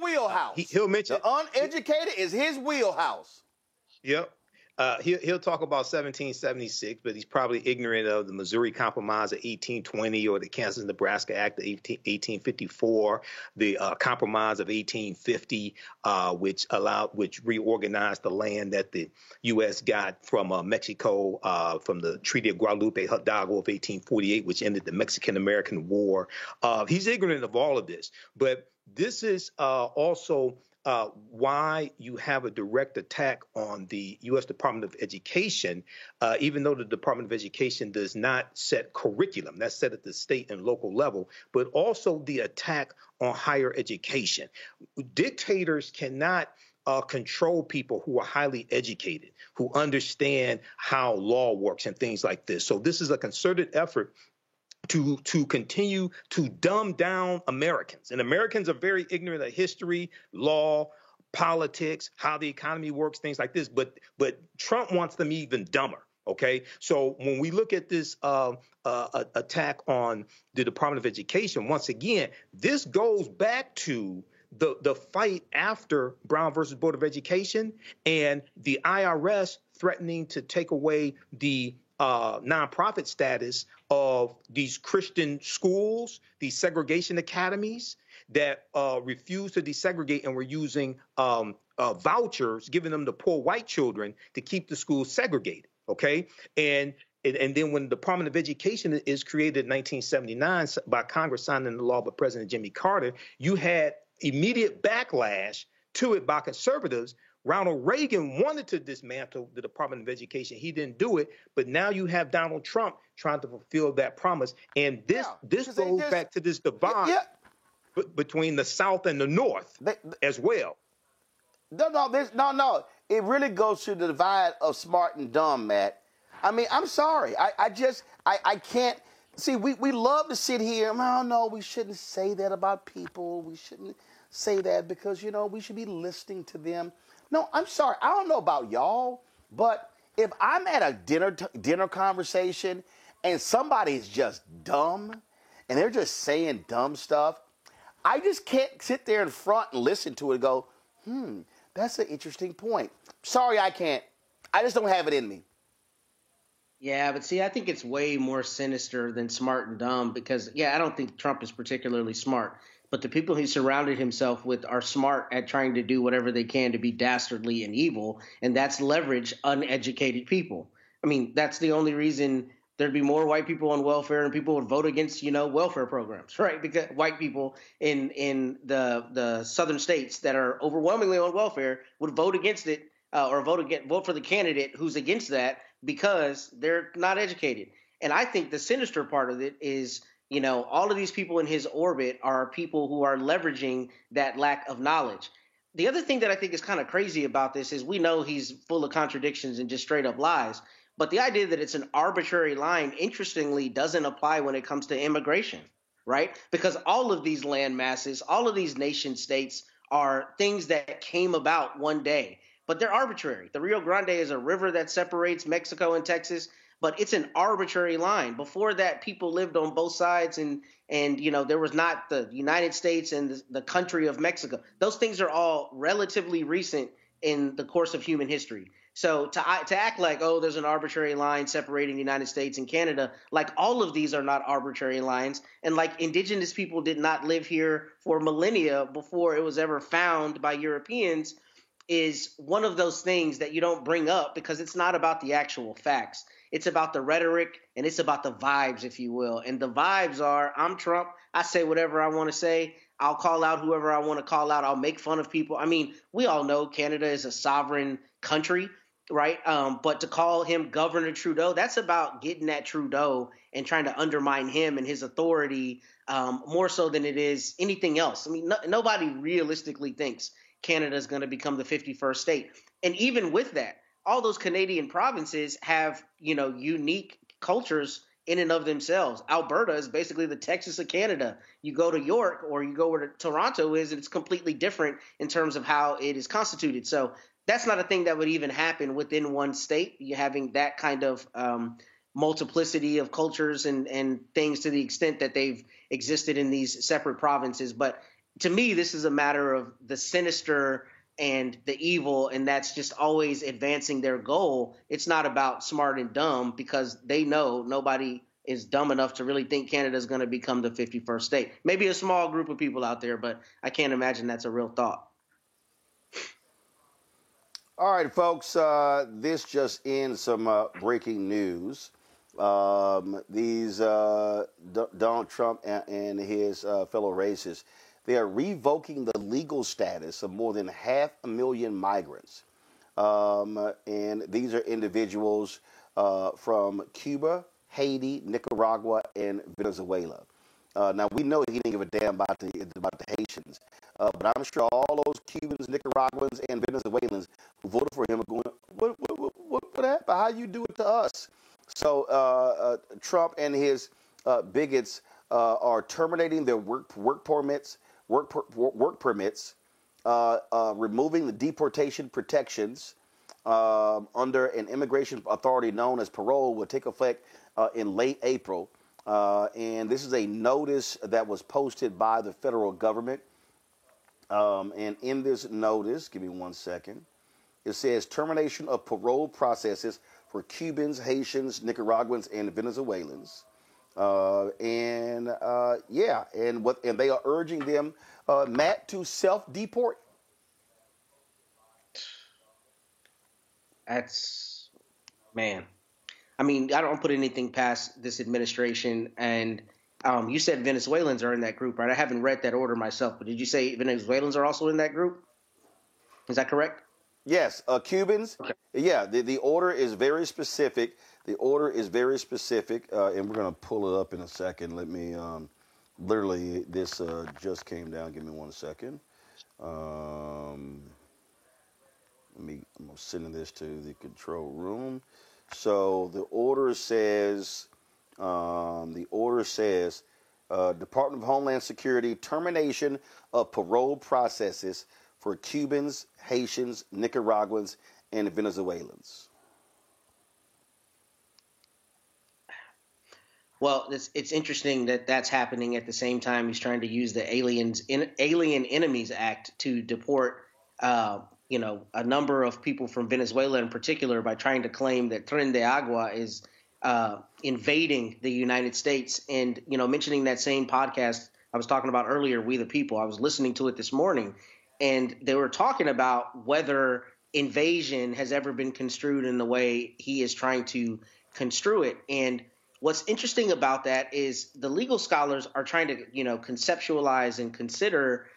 wheelhouse. He'll mention the uneducated is his wheelhouse. Yep. He'll talk about 1776, but he's probably ignorant of the Missouri Compromise of 1820 or the Kansas-Nebraska Act of 1854, the Compromise of 1850, which reorganized the land that the U.S. got from Mexico from the Treaty of Guadalupe Hidalgo of 1848, which ended the Mexican-American War. He's ignorant of all of this, but this is also why you have a direct attack on the U.S. Department of Education, even though the Department of Education does not set curriculum. That's set at the state and local level, but also the attack on higher education. Dictators cannot control people who are highly educated, who understand how law works and things like this. So this is a concerted effort to continue to dumb down Americans. And Americans are very ignorant of history, law, politics, how the economy works, things like this. But Trump wants them even dumber. OK, so when we look at this attack on the Department of Education, once again, this goes back to the fight after Brown versus Board of Education and the IRS threatening to take away the nonprofit status of these Christian schools, these segregation academies that refuse to desegregate and were using vouchers, giving them to poor white children to keep the schools segregated. OK, and then when the Department of Education is created in 1979 by Congress signing the law by President Jimmy Carter, you had immediate backlash to it by conservatives. Ronald Reagan wanted to dismantle the Department of Education. He didn't do it. But now you have Donald Trump trying to fulfill that promise. And this goes back to this divide between the South and the North as well. No. It really goes to the divide of smart and dumb, Matt. I mean, I'm sorry. I can't. See, we love to sit here. Oh, no, we shouldn't say that about people. We shouldn't say that because, we should be listening to them. No, I'm sorry. I don't know about y'all, but if I'm at a dinner conversation and somebody's just dumb and they're just saying dumb stuff, I just can't sit there in front and listen to it and go, that's an interesting point. Sorry, I can't. I just don't have it in me. Yeah, but see, I think it's way more sinister than smart and dumb because, I don't think Trump is particularly smart. But the people he surrounded himself with are smart at trying to do whatever they can to be dastardly and evil, and that's leverage uneducated people. I mean, that's the only reason there'd be more white people on welfare and people would vote against, welfare programs, right? Because white people in the southern states that are overwhelmingly on welfare would vote against it or vote for the candidate who's against that because they're not educated. And I think the sinister part of it is, all of these people in his orbit are people who are leveraging that lack of knowledge. The other thing that I think is kind of crazy about this is we know he's full of contradictions and just straight up lies. But the idea that it's an arbitrary line, interestingly, doesn't apply when it comes to immigration, right? Because all of these land masses, all of these nation states are things that came about one day, but they're arbitrary. The Rio Grande is a river that separates Mexico and Texas, but it's an arbitrary line. Before that, people lived on both sides, and there was not the United States and the country of Mexico. Those things are all relatively recent in the course of human history. So to act like, there's an arbitrary line separating the United States and Canada, like all of these are not arbitrary lines. And like indigenous people did not live here for millennia before it was ever found by Europeans is one of those things that you don't bring up because it's not about the actual facts. It's about the rhetoric and it's about the vibes, if you will. And the vibes are, I'm Trump. I say whatever I want to say. I'll call out whoever I want to call out. I'll make fun of people. I mean, we all know Canada is a sovereign country, right? But to call him Governor Trudeau, that's about getting at Trudeau and trying to undermine him and his authority more so than it is anything else. I mean, nobody realistically thinks Canada is going to become the 51st state. And even with that, all those Canadian provinces have, unique cultures in and of themselves. Alberta is basically the Texas of Canada. You go to York or you go where Toronto is, and it's completely different in terms of how it is constituted. So that's not a thing that would even happen within one state. You're having that kind of multiplicity of cultures and things to the extent that they've existed in these separate provinces. But to me, this is a matter of the sinister and the evil, and that's just always advancing their goal. It's not about smart and dumb because they know nobody is dumb enough to really think Canada is going to become the 51st state. Maybe a small group of people out there, but I can't imagine that's a real thought. All right, folks, this just in some breaking news. These Donald Trump and his fellow racists, they are revoking the legal status of more than 500,000 migrants. And these are individuals from Cuba, Haiti, Nicaragua, and Venezuela. Now, we know he didn't give a damn about the Haitians, but I'm sure all those Cubans, Nicaraguans, and Venezuelans who voted for him are going, what happened? How you do it to us? So Trump and his bigots are terminating their work permits, removing the deportation protections under an immigration authority known as parole will take effect in late April. And this is a notice that was posted by the federal government. And in this notice, give me 1 second, it says termination of parole processes for Cubans, Haitians, Nicaraguans, and Venezuelans. And they are urging them, Matt, to self-deport. That's, man. I mean, I don't put anything past this administration. And you said Venezuelans are in that group, right? I haven't read that order myself, but did you say Venezuelans are also in that group? Is that correct? Yes, Cubans. Okay. Yeah, the order is very specific. The order is very specific, and we're going to pull it up in a second. Let me, literally, this just came down. Give me 1 second. I'm sending this to the control room. So the order says, Department of Homeland Security, termination of parole processes for Cubans, Haitians, Nicaraguans, and Venezuelans. Well, it's interesting that that's happening at the same time he's trying to use the Alien Enemies Act to deport, a number of people from Venezuela in particular by trying to claim that Tren de Agua is invading the United States. And, mentioning that same podcast I was talking about earlier, We the People, I was listening to it this morning, and they were talking about whether invasion has ever been construed in the way he is trying to construe it. And what's interesting about that is the legal scholars are trying to, conceptualize and consider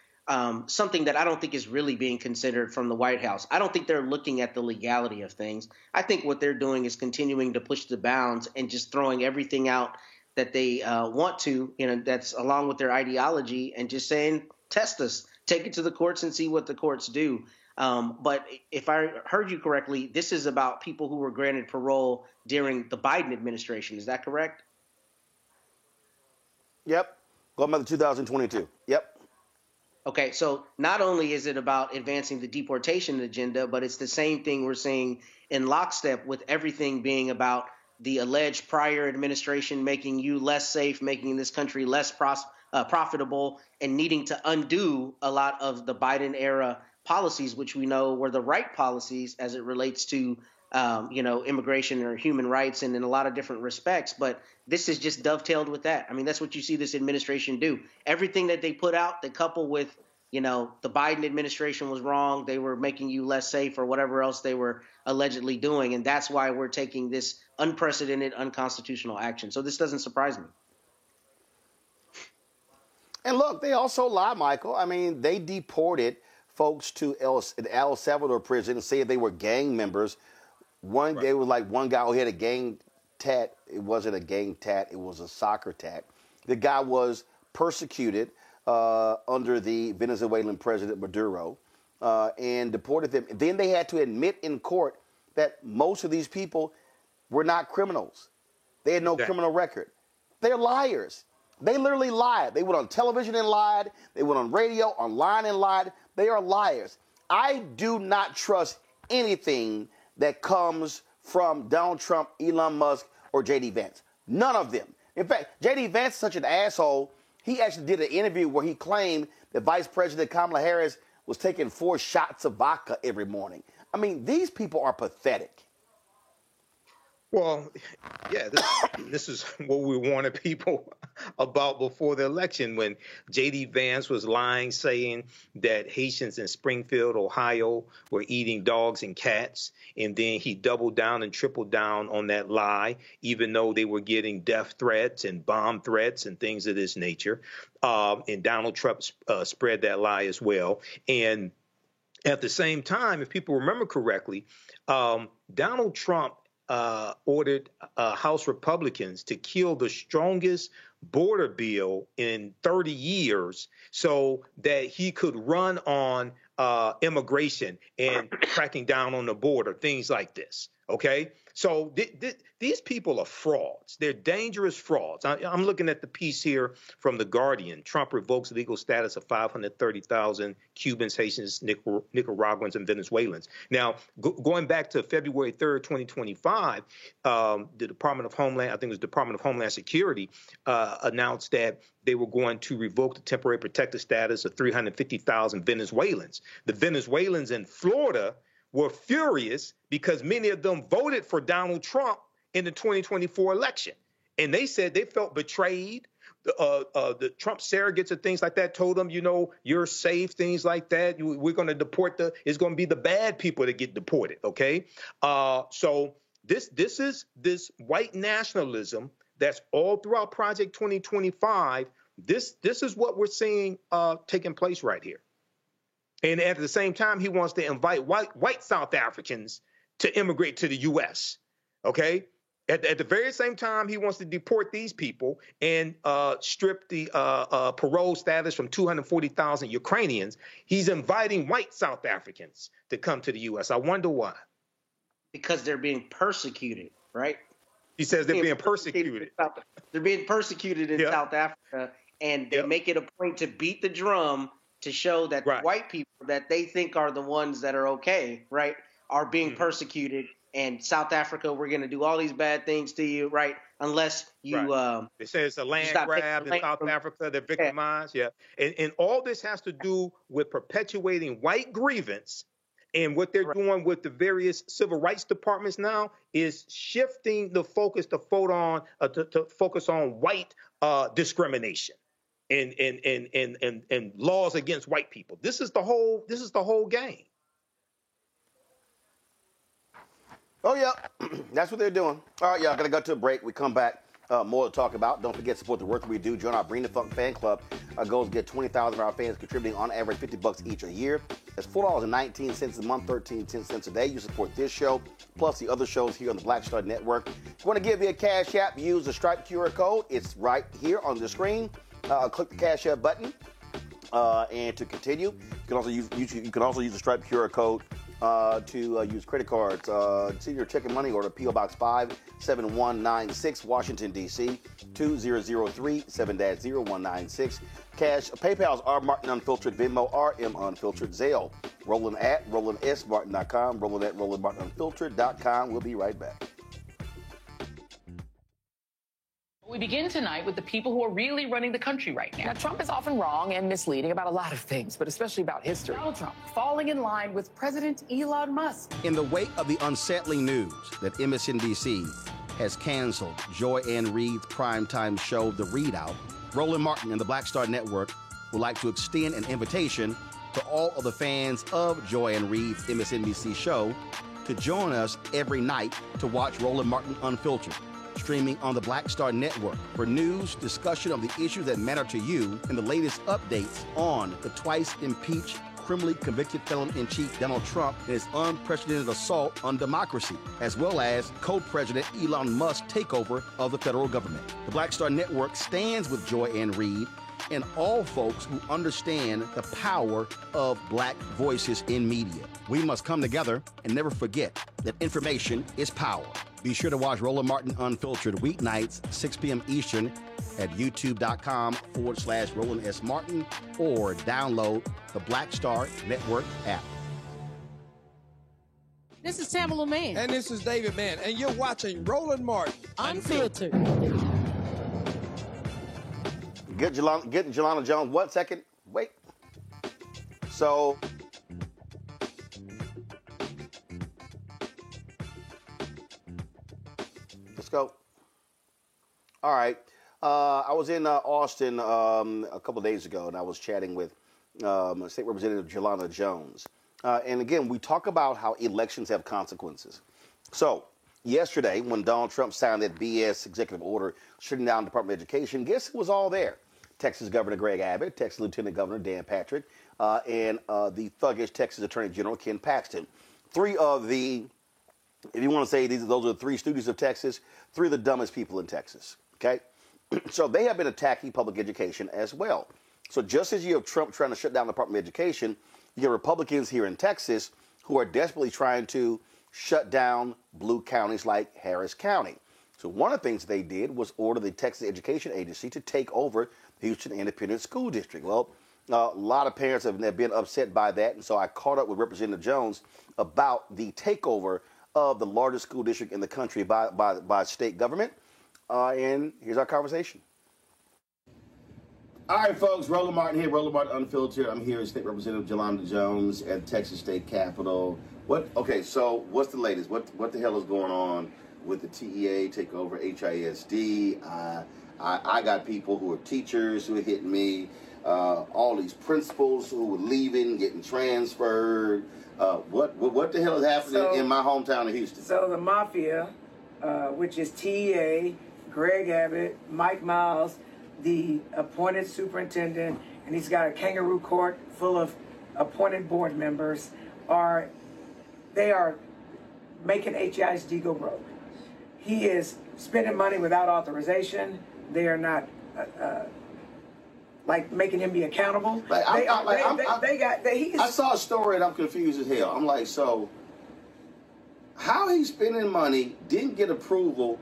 something that I don't think is really being considered from the White House. I don't think they're looking at the legality of things. I think what they're doing is continuing to push the bounds and just throwing everything out that they want to, that's along with their ideology, and just saying, test us, take it to the courts and see what the courts do. But if I heard you correctly, this is about people who were granted parole during the Biden administration. Is that correct? Yep. Going back to 2022. Yep. Okay, so not only is it about advancing the deportation agenda, but it's the same thing we're seeing in lockstep with everything being about the alleged prior administration making you less safe, making this country less profitable, and needing to undo a lot of the Biden era policies, which we know were the right policies as it relates to, immigration or human rights and in a lot of different respects. But this is just dovetailed with that. I mean, that's what you see this administration do. Everything that they put out, they couple with, the Biden administration was wrong. They were making you less safe or whatever else they were allegedly doing. And that's why we're taking this unprecedented, unconstitutional action. So this doesn't surprise me. And look, they also lie, Michael. I mean, they deported folks to El Salvador prison and said they were gang members. They were like one guy who had a gang tat. It wasn't a gang tat. It was a soccer tat. The guy was persecuted under the Venezuelan president Maduro and deported them. Then they had to admit in court that most of these people were not criminals. They had no criminal record. They're liars. They literally lied. They went on television and lied. They went on radio, online and lied. They are liars. I do not trust anything that comes from Donald Trump, Elon Musk, or J.D. Vance. None of them. In fact, J.D. Vance is such an asshole. He actually did an interview where he claimed that Vice President Kamala Harris was taking 4 shots of vodka every morning. I mean, these people are pathetic. Well, yeah, this is what we warned people about before the election when J.D. Vance was lying, saying that Haitians in Springfield, Ohio, were eating dogs and cats. And then he doubled down and tripled down on that lie, even though they were getting death threats and bomb threats and things of this nature. And Donald Trump spread that lie as well. And at the same time, if people remember correctly, Donald Trump ordered House Republicans to kill the strongest border bill in 30 years so that he could run on immigration and cracking down on the border, things like this. OK, so these people are frauds. They're dangerous frauds. I'm looking at the piece here from The Guardian. Trump revokes legal status of 530,000 Cubans, Haitians, Nicaraguans, and Venezuelans. Now, going back to February 3rd, 2025, the Department of Homeland, I think it was Department of Homeland Security, announced that they were going to revoke the temporary protected status of 350,000 Venezuelans. The Venezuelans in Florida were furious because many of them voted for Donald Trump in the 2024 election. And they said they felt betrayed. The Trump surrogates and things like that told them, you're safe, things like that. We're going to deport it's going to be the bad people that get deported. OK, so this is this white nationalism that's all throughout Project 2025. This is what we're seeing taking place right here. And at the same time, he wants to invite white South Africans to immigrate to the U.S., okay? At the very same time, he wants to deport these people and strip the parole status from 240,000 Ukrainians. He's inviting white South Africans to come to the U.S. I wonder why. Because they're being persecuted. right? He says they're being persecuted. They're being persecuted in South Africa, and they make it a point to beat the drum to show that the white people that they think are the ones that are okay, right, are being persecuted. And South Africa, we're going to do all these bad things to you, right, unless you They say it's a land grab in South Africa. They're victimized. And all this has to do with perpetuating white grievance. And what they're doing with the various civil rights departments now is shifting the focus to focus on white discrimination and laws against white people. This is the whole game. Oh, yeah, that's what they're doing. All right, y'all, gonna go to a break. We come back, more to talk about. Don't forget to support the work that we do. Join our Bring the Funk fan club. Our goal is to get 20,000 of our fans contributing on average $50 each a year. That's $4.19 a month, 13 cents a day. You support this show, plus the other shows here on the Black Star Network. If you want to give me a Cash App, use the Stripe QR code. It's right here on the screen. Click the Cash App button. And to continue, you can also use the Stripe QR code to use credit cards. See your check and money order, P.O. Box 57196, Washington, D.C. 2003 7-0196. Cash, PayPal's R Martin Unfiltered, Venmo RM Unfiltered, Zelle. Roland at RolandSMartin.com, Roland at RolandMartinUnfiltered.com. We'll be right back. We begin tonight with the people who are really running the country right now. Now, Trump is often wrong and misleading about a lot of things, but especially about history. Donald Trump falling in line with President Elon Musk. In the wake of the unsettling news that MSNBC has canceled Joy Ann Reid's primetime show, The Readout, Roland Martin and the Black Star Network would like to extend an invitation to all of the fans of Joy Ann Reid's MSNBC show to join us every night to watch Roland Martin Unfiltered, streaming on the Black Star Network for news, discussion of the issues that matter to you, and the latest updates on the twice impeached, criminally convicted felon-in-chief Donald Trump and his unprecedented assault on democracy, as well as co-president Elon Musk's takeover of the federal government. The Black Star Network stands with Joy Ann Reid and all folks who understand the power of black voices in media. We must come together and never forget that information is power. Be sure to watch Roland Martin Unfiltered weeknights, 6 p.m. Eastern at youtube.com/Roland S. Martin or download the Black Star Network app. This is Tamala Mann. And this is David Mann. And you're watching Roland Martin Unfiltered. Getting Jelana Jones. 1 second. Wait. So, let's go. All right. I was in Austin a couple of days ago, and I was chatting with State Representative Jelana Jones. And again, we talk about how elections have consequences. So, yesterday, when Donald Trump signed that BS executive order shutting down the Department of Education, guess who was all there? Texas Governor Greg Abbott, Texas Lieutenant Governor Dan Patrick, and the thuggish Texas Attorney General Ken Paxton. Three of the, if you want to say those are the three stooges of Texas, three of the dumbest people in Texas, okay? So they have been attacking public education as well. So just as you have Trump trying to shut down the Department of Education, you have Republicans here in Texas who are desperately trying to shut down blue counties like Harris County. So one of the things they did was order the Texas Education Agency to take over the Houston Independent School District. Well, a lot of parents have been upset by that, and so I caught up with Representative Jones about the takeover of the largest school district in the country by state government, and here's our conversation. All right, folks, Roland Martin here, Roland Martin Unfiltered. I'm here with State Representative Jelana Jones at Texas State Capitol. Okay, so what's the latest? What the hell is going on with the TEA takeover, HISD? I got people who are teachers who are hitting me, all these principals who were leaving, getting transferred. What the hell is happening in my hometown of Houston? So the mafia, which is TEA, Greg Abbott, Mike Miles, the appointed superintendent, and he's got a kangaroo court full of appointed board members, they are making HISD go broke. He is spending money without authorization. They are not making him be accountable. I saw a story and I'm confused as hell. I'm like, so how he's spending money, didn't get approval,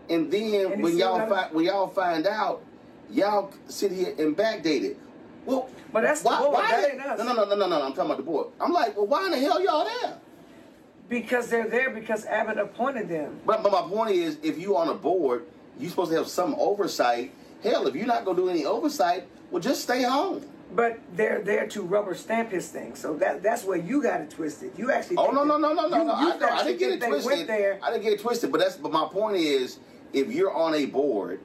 and then when y'all find out, y'all sit here and backdate it. Well, but that's the board. That ain't us. No. I'm talking about the board. I'm like, well, why in the hell y'all there? Because they're there because Abbott appointed them. But my point is, if you're on a board, you're supposed to have some oversight. Hell, if you're not going to do any oversight, well, just stay home. But they're there to rubber stamp his thing. So that's where you got it twisted. You actually. Oh, no. I didn't get it twisted. I didn't get it twisted. But my point is, if you're on a board,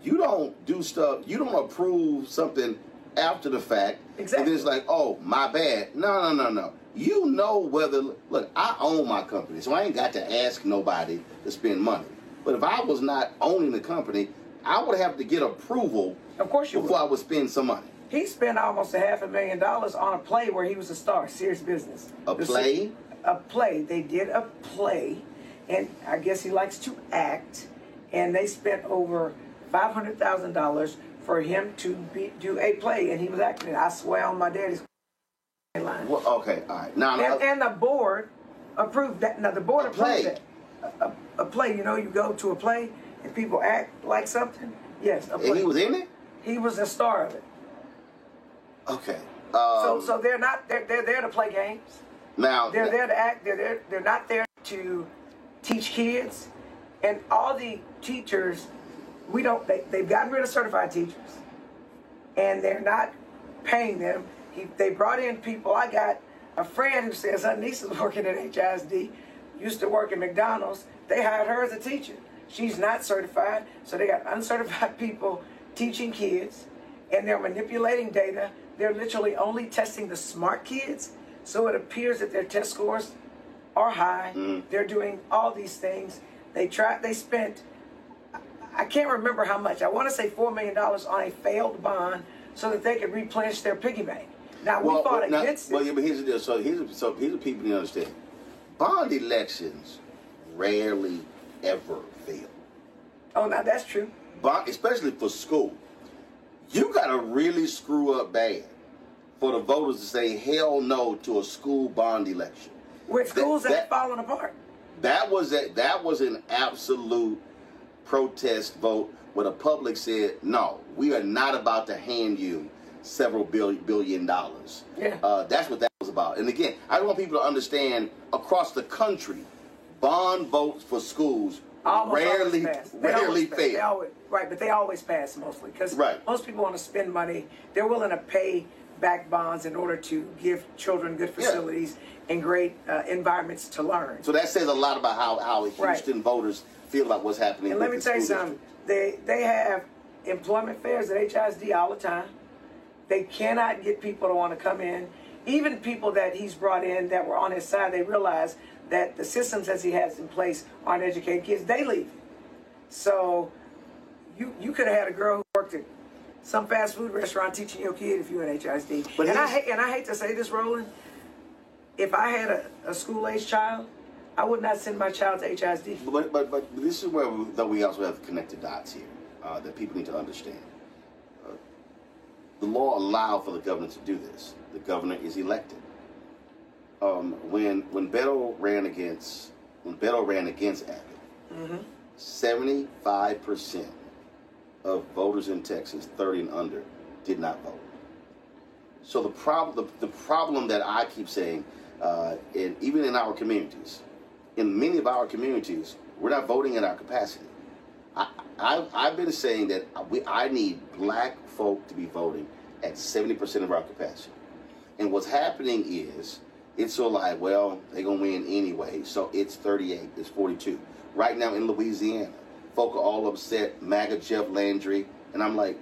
you don't do stuff. You don't approve something after the fact. Exactly. And then it's like, oh, my bad. No. You know whether, look, I own my company, so I ain't got to ask nobody to spend money. But if I was not owning the company, I would have to get approval before I would spend some money. He spent almost $500,000 on a play where he was a star, Serious Business. A play? A play. They did a play, and I guess he likes to act, and they spent over $500,000 for him to do a play, and he was acting. I swear on my daddy's line. Well, okay, all right. Now, and the board approved that. Now, the board approved that. A play, you know, you go to a play and people act like something. Yes, a play. And he was in it? He was a star of it. Okay. So they're not. They're there to play games. Now they're there to act. They're not there to teach kids. And all the teachers, they've gotten rid of certified teachers, and they're not paying them. They brought in people. I got a friend who says her niece is working at HISD, used to work at McDonald's. They hired her as a teacher. She's not certified, so they got uncertified people teaching kids, and they're manipulating data. They're literally only testing the smart kids, so it appears that their test scores are high. They're doing all these things. They spent, I can't remember how much. I want to say $4 million on a failed bond so that they could replenish their piggy bank. Now, we fought against it. Well, yeah, but here's the deal. So here's the people you understand. Bond elections rarely ever fail. Oh, now that's true. Especially for school. You got to really screw up bad for the voters to say hell no to a school bond election. With schools that falling apart. That was an absolute protest vote where the public said, no, we are not about to hand you several billion dollars. Yeah. That's what that was about. And again, I want people to understand across the country, bond votes for schools rarely fail. Right, but they always pass mostly because most people want to spend money. They're willing to pay back bonds in order to give children good facilities and great environments to learn. So that says a lot about how Houston voters feel about what's happening. And let me tell you something. They have employment fairs at HISD all the time. They cannot get people to want to come in. Even people that he's brought in that were on his side, they realize that the systems as he has in place aren't educated kids. They leave. So you could have had a girl who worked at some fast food restaurant teaching your kid if you were in HISD. And I hate to say this, Roland. If I had a school-age child, I would not send my child to HISD. But this is where we also have to connect the dots here that people need to understand. The law allowed for the governor to do this. The governor is elected. When Beto ran against Abbott, 75% of voters in Texas, 30 and under, did not vote. So the problem that I keep saying, even in our communities, in many of our communities, we're not voting in our capacity. I've been saying that I need black folk to be voting at 70% of our capacity. And what's happening is, it's so like, well, they're going to win anyway, so it's 38, it's 42. Right now in Louisiana, folk are all upset, MAGA Jeff Landry, and I'm like,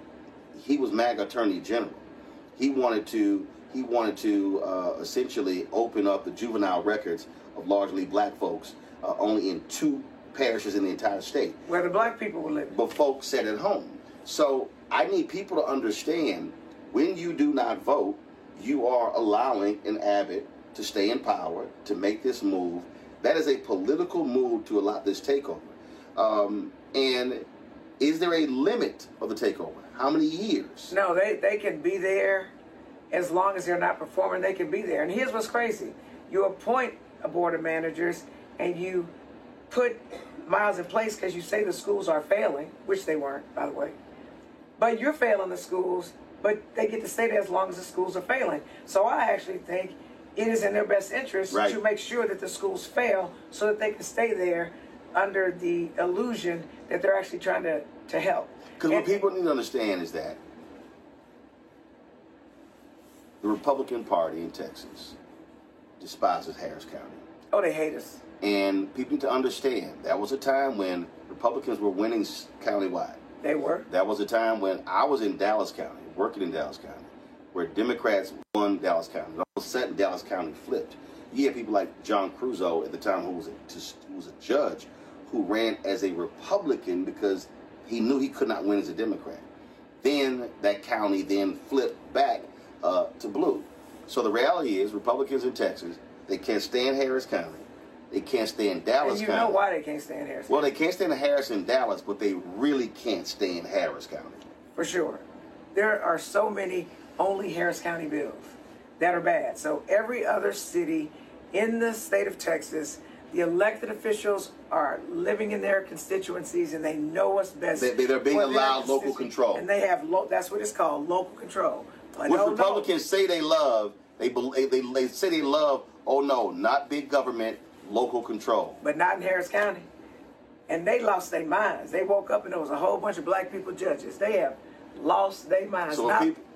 he was MAGA Attorney General. He wanted to essentially open up the juvenile records of largely black folks only in 2 parishes in the entire state. Where the black people were living. But folks sat at home. So I need people to understand, when you do not vote, you are allowing an Abbott to stay in power, to make this move. That is a political move to allow this takeover. And is there a limit of the takeover? How many years? No, they can be there as long as they're not performing. They can be there. And here's what's crazy. You appoint a board of managers, and you put Miles in place because you say the schools are failing, which they weren't, by the way. But you're failing the schools, but they get to stay there as long as the schools are failing. So I actually think it is in their best interest to make sure that the schools fail so that they can stay there under the illusion that they're actually trying to help. Because what people need to understand is that the Republican Party in Texas despises Harris County. Oh, they hate us. And people need to understand that was a time when Republicans were winning countywide. They were. That was a time when I was in Dallas County, working in Dallas County, where Democrats won Dallas County. All of a sudden, Dallas County flipped. You had people like John Crusoe at the time, who was a judge, who ran as a Republican because he knew he could not win as a Democrat. Then that county then flipped back to blue. So the reality is, Republicans in Texas, they can't stand Harris County. They can't stand Dallas County. And you know why they can't stand Harris County. Well, they can't stand Harris and Dallas, but they really can't stand Harris County. For sure. There are so many only Harris County bills that are bad. So every other city in the state of Texas, the elected officials are living in their constituencies and they know what's best. They're being allowed local control. And they have, that's what it's called, local control. What Republicans say they love, they say they love, oh no, not big government, local control. But not in Harris County. And they lost their minds. They woke up and there was a whole bunch of black people judges. They have lost their minds.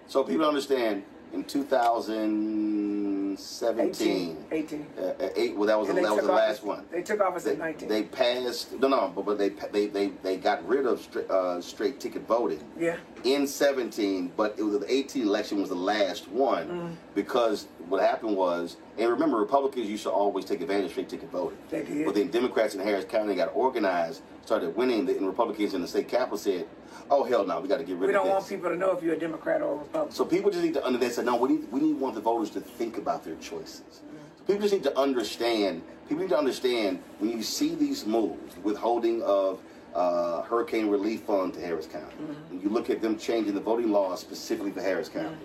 So people understand, in 2017, 18. Well, that was the last one. They took office at 19. They passed but they got rid of straight ticket voting. Yeah. In 17, but it was the 18 election was the last one because what happened was, and remember, Republicans used to always take advantage of straight ticket voting. They did. But then Democrats in Harris County got organized, started winning, and Republicans in the state capital said, "Oh hell no, we got to get rid of this." We don't want people to know if you're a Democrat or a Republican. So people just need to understand. Say, no, we want the voters to think about their choices. So people just need to understand. People need to understand when you see these moves, withholding of hurricane relief fund to Harris County. When you look at them changing the voting laws specifically for Harris County,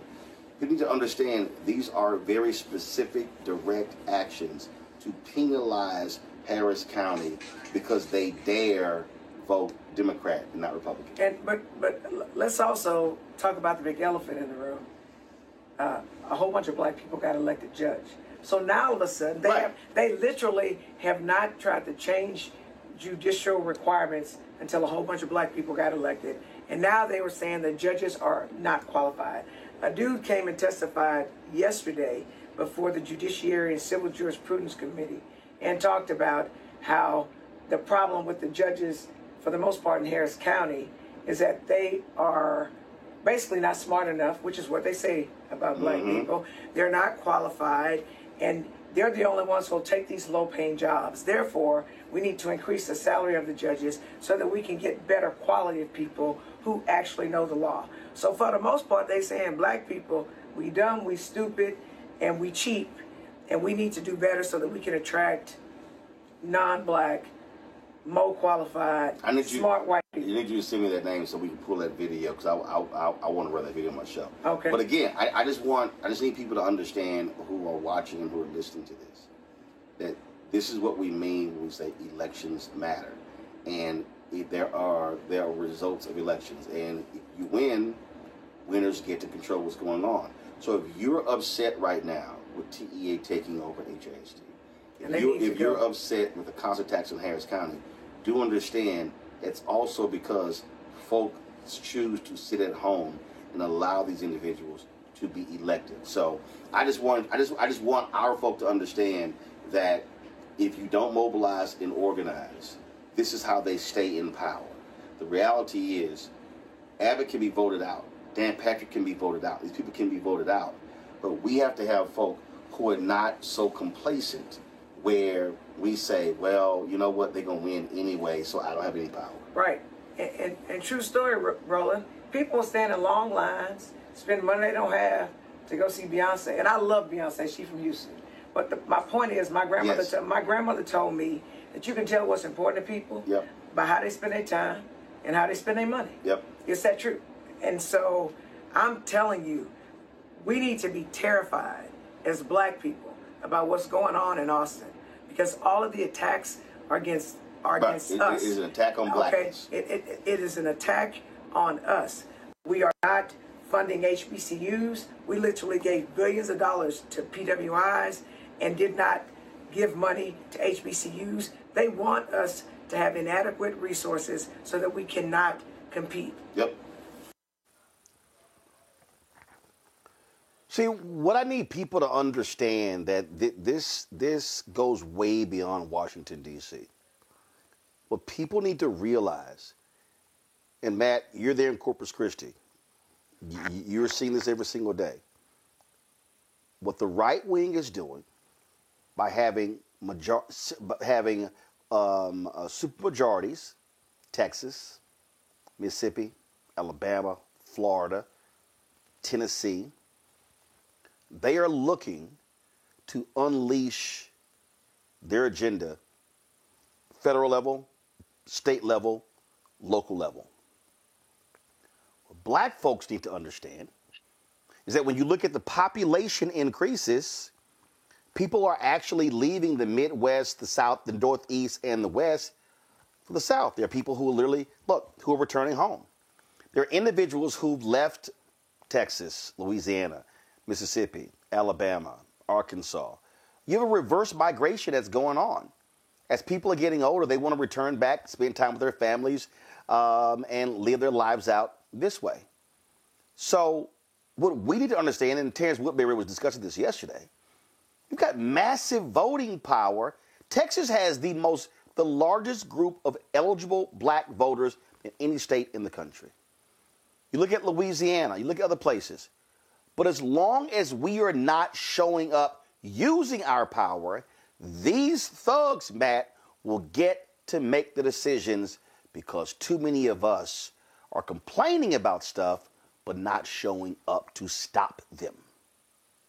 you need to understand these are very specific, direct actions to penalize Harris County because they dare vote Democrat and not Republican. But let's also talk about the big elephant in the room. A whole bunch of black people got elected judge. So now all of a sudden they literally have not tried to change judicial requirements until a whole bunch of black people got elected. And now they were saying that judges are not qualified. A dude came and testified yesterday before the Judiciary and Civil Jurisprudence Committee and talked about how the problem with the judges, for the most part in Harris County, is that they are basically not smart enough, which is what they say about black people. They're not qualified, and they're the only ones who will take these low-paying jobs. Therefore, we need to increase the salary of the judges so that we can get better quality of people who actually know the law. So for the most part, they saying black people, we dumb, we stupid, and we cheap, and we need to do better so that we can attract non-black, more qualified, smart white people. You need you to send me that name so we can pull that video because I want to run that video on my show. Okay. But again, I just need people to understand who are watching and who are listening to this, that this is what we mean when we say elections matter, and there are results of elections, and if you win, winners get to control what's going on. So if you're upset right now with TEA taking over HRST, if you're upset with the concert tax in Harris County, do understand it's also because folks choose to sit at home and allow these individuals to be elected. So I just want our folk to understand that if you don't mobilize and organize, this is how they stay in power. The reality is, Abbott can be voted out. Dan Patrick can be voted out. These people can be voted out. But we have to have folk who are not so complacent where we say, well, you know what, they're going to win anyway, so I don't have any power. Right. And true story, Roland, people stand in long lines, spend money they don't have to go see Beyonce. And I love Beyonce. She's from Houston. But my point is, my grandmother told me that you can tell what's important to people by how they spend their time and how they spend their money. Yep. Is that true? And so I'm telling you, we need to be terrified as black people about what's going on in Austin. because all of the attacks are against us. It is an attack on blackness. Okay, it is an attack on us. We are not funding HBCUs. We literally gave billions of dollars to PWIs and did not give money to HBCUs. They want us to have inadequate resources so that we cannot compete. Yep. See, what I need people to understand that this goes way beyond Washington, D.C. What people need to realize, and Matt, you're there in Corpus Christi. You're seeing this every single day. What the right wing is doing by having supermajorities, Texas, Mississippi, Alabama, Florida, Tennessee, they are looking to unleash their agenda, federal level, state level, local level. What black folks need to understand is that when you look at the population increases, people are actually leaving the Midwest, the South, the Northeast, and the West for the South. There are people who literally, who are returning home. There are individuals who've left Texas, Louisiana, Mississippi, Alabama, Arkansas. You have a reverse migration that's going on. As people are getting older, they want to return back, spend time with their families, and live their lives out this way. So what we need to understand, and Terrence Woodbury was discussing this yesterday, you've got massive voting power. Texas has the largest group of eligible black voters in any state in the country. You look at Louisiana, you look at other places. But as long as we are not showing up using our power, these thugs, Matt, will get to make the decisions because too many of us are complaining about stuff but not showing up to stop them.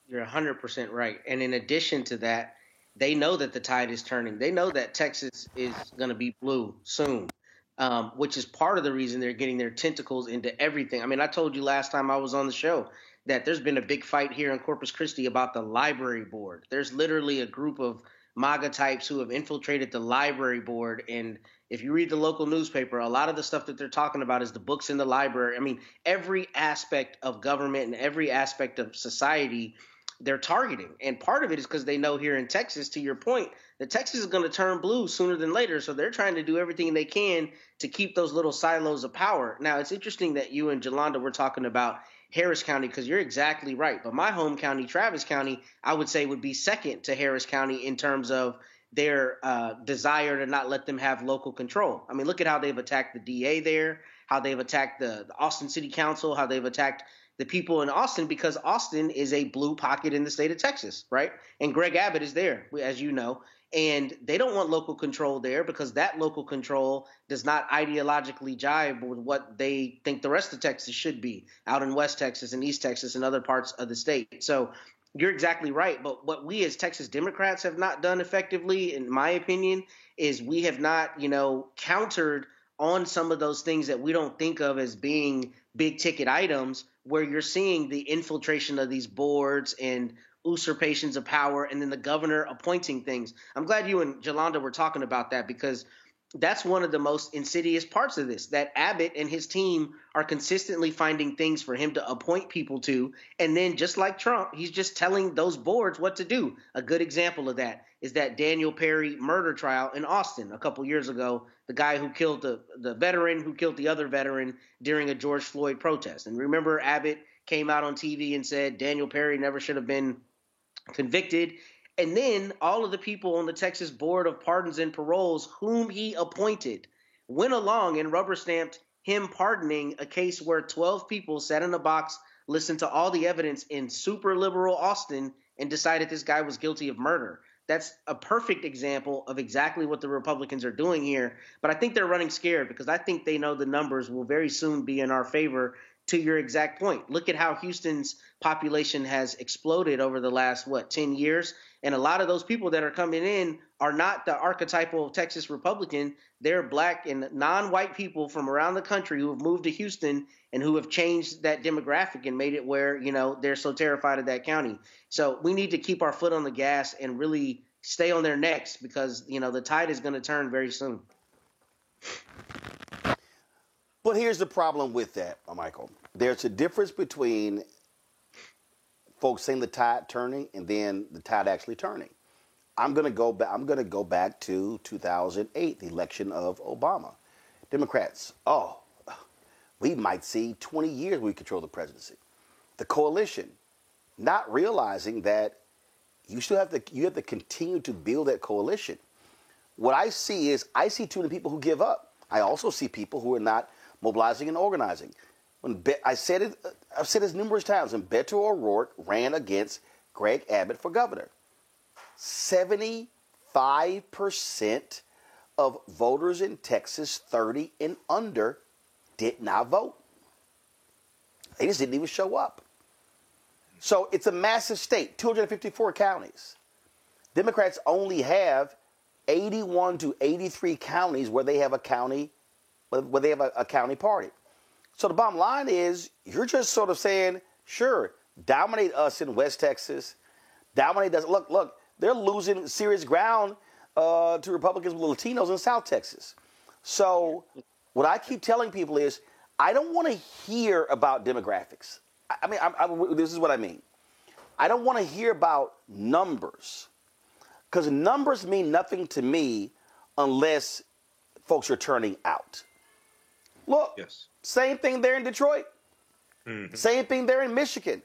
You're 100% right. And in addition to that, they know that the tide is turning. They know that Texas is going to be blue soon, which is part of the reason they're getting their tentacles into everything. I mean, I told you last time I was on the show that there's been a big fight here in Corpus Christi about the library board. There's literally a group of MAGA types who have infiltrated the library board. And if you read the local newspaper, a lot of the stuff that they're talking about is the books in the library. I mean, every aspect of government and every aspect of society they're targeting. And part of it is because they know here in Texas, to your point, that Texas is going to turn blue sooner than later. So they're trying to do everything they can to keep those little silos of power. Now, it's interesting that you and Jolanda were talking about Harris County, because you're exactly right. But my home county, Travis County, I would say would be second to Harris County in terms of their desire to not let them have local control. I mean, look at how they've attacked the DA there, how they've attacked the Austin City Council, how they've attacked the people in Austin, because Austin is a blue pocket in the state of Texas, right? And Greg Abbott is there, as you know. And they don't want local control there because that local control does not ideologically jive with what they think the rest of Texas should be out in West Texas and East Texas and other parts of the state. So you're exactly right. But what we as Texas Democrats have not done effectively, in my opinion, is we have not, countered on some of those things that we don't think of as being big ticket items, where you're seeing the infiltration of these boards and usurpations of power, and then the governor appointing things. I'm glad you and Jolanda were talking about that, because that's one of the most insidious parts of this, that Abbott and his team are consistently finding things for him to appoint people to. And then just like Trump, he's just telling those boards what to do. A good example of that is that Daniel Perry murder trial in Austin a couple years ago, the guy who killed the veteran who killed the other veteran during a George Floyd protest. And remember, Abbott came out on TV and said Daniel Perry never should have been convicted. And then all of the people on the Texas Board of Pardons and Paroles, whom he appointed, went along and rubber stamped him pardoning a case where 12 people sat in a box, listened to all the evidence in super liberal Austin, and decided this guy was guilty of murder. That's a perfect example of exactly what the Republicans are doing here. But I think they're running scared, because I think they know the numbers will very soon be in our favor. To your exact point, look at how Houston's population has exploded over the last, 10 years? And a lot of those people that are coming in are not the archetypal Texas Republican. They're black and non-white people from around the country who have moved to Houston and who have changed that demographic and made it where, they're so terrified of that county. So we need to keep our foot on the gas and really stay on their necks because, the tide is going to turn very soon. But here's the problem with that, Michael. There's a difference between folks saying the tide turning and then the tide actually turning. I'm going to go back to 2008, the election of Obama. Democrats, we might see 20 years we control the presidency. The coalition, not realizing that you have to continue to build that coalition. What I see too many people who give up. I also see people who are not mobilizing and organizing. I've said this numerous times. When Beto O'Rourke ran against Greg Abbott for governor, 75% of voters in Texas 30 and under did not vote. They just didn't even show up. So it's a massive state, 254 counties. Democrats only have 81 to 83 counties where they have a county party. So the bottom line is you're just sort of saying, sure, dominate us in West Texas, dominate us. Look, they're losing serious ground to Republicans with Latinos in South Texas. So what I keep telling people is I don't want to hear about demographics. This is what I mean. I don't want to hear about numbers because numbers mean nothing to me unless folks are turning out. Look, Same thing there in Detroit. Mm-hmm. Same thing there in Michigan.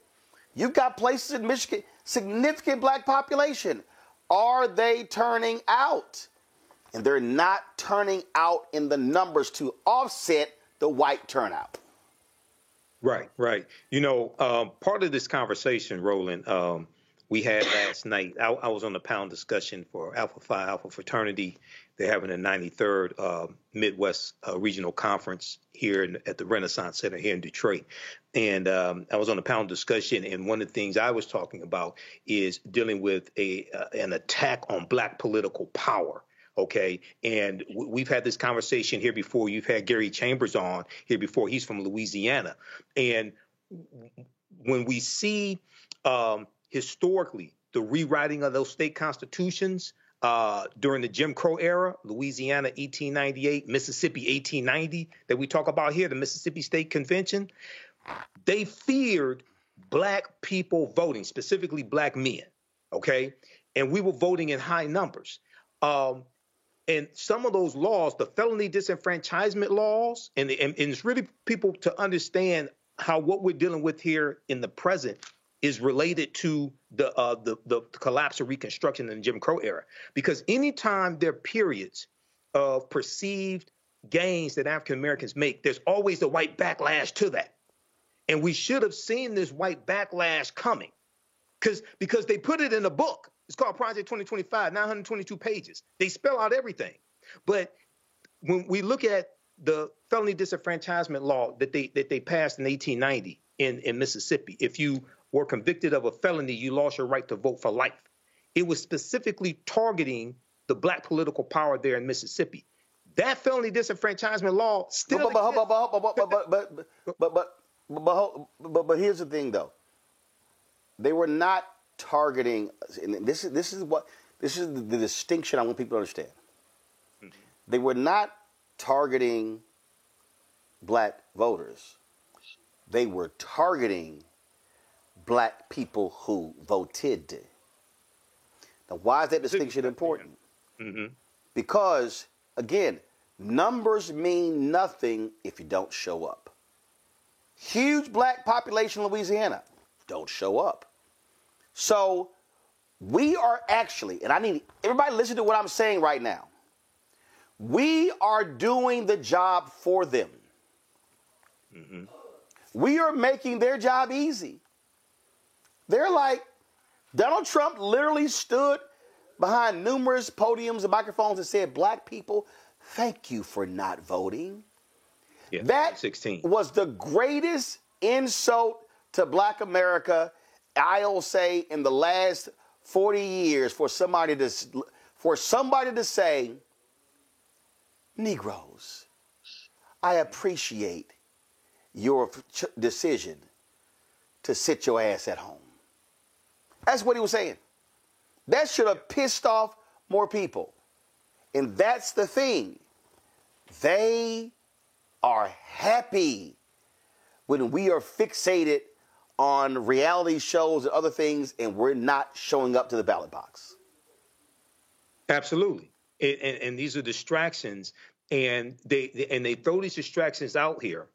You've got places in Michigan, significant black population. Are they turning out? And they're not turning out in the numbers to offset the white turnout. Right. Part of this conversation, Roland, we had last night. I was on the panel discussion for Alpha Phi Alpha Fraternity. They're having a 93rd Midwest Regional Conference here at the Renaissance Center here in Detroit. And I was on the panel discussion, and one of the things I was talking about is dealing with an attack on black political power. Okay. And we've had this conversation here before. You've had Gary Chambers on here before. He's from Louisiana. And when we see historically the rewriting of those state constitutions during the Jim Crow era, Louisiana 1898, Mississippi 1890, that we talk about here, the Mississippi State Convention, they feared black people voting, specifically black men. Okay. And we were voting in high numbers. And some of those laws, the felony disenfranchisement laws, and it's really people to understand how what we're dealing with here in the present is related to the collapse of Reconstruction in the Jim Crow era. Because anytime there are periods of perceived gains that African Americans make, there's always the white backlash to that. And we should have seen this white backlash coming because they put it in a book. It's called Project 2025, 922 pages. They spell out everything. But when we look at the felony disenfranchisement law that they passed in 1890 in Mississippi, if you were convicted of a felony, you lost your right to vote for life. It was specifically targeting the black political power there in Mississippi. That felony disenfranchisement law still But here's the thing, though. They were not targeting, and this is the distinction I want people to understand. They were not targeting black voters. They were targeting black people who voted. Now, why is that distinction important? Mm-hmm. Because, again, numbers mean nothing if you don't show up. Huge black population in Louisiana, don't show up. So we are actually, and I need everybody to listen to what I'm saying right now. We are doing the job for them. Mm-hmm. We are making their job easy. They're like, Donald Trump literally stood behind numerous podiums and microphones and said, black people, thank you for not voting. Yeah, that 16 was the greatest insult to black America, I'll say, in the last 40 years for somebody to say, Negroes, I appreciate your decision to sit your ass at home. That's what he was saying. That should have pissed off more people. And that's the thing. They are happy when we are fixated on reality shows and other things and we're not showing up to the ballot box. Absolutely. And these are distractions, and they throw these distractions out here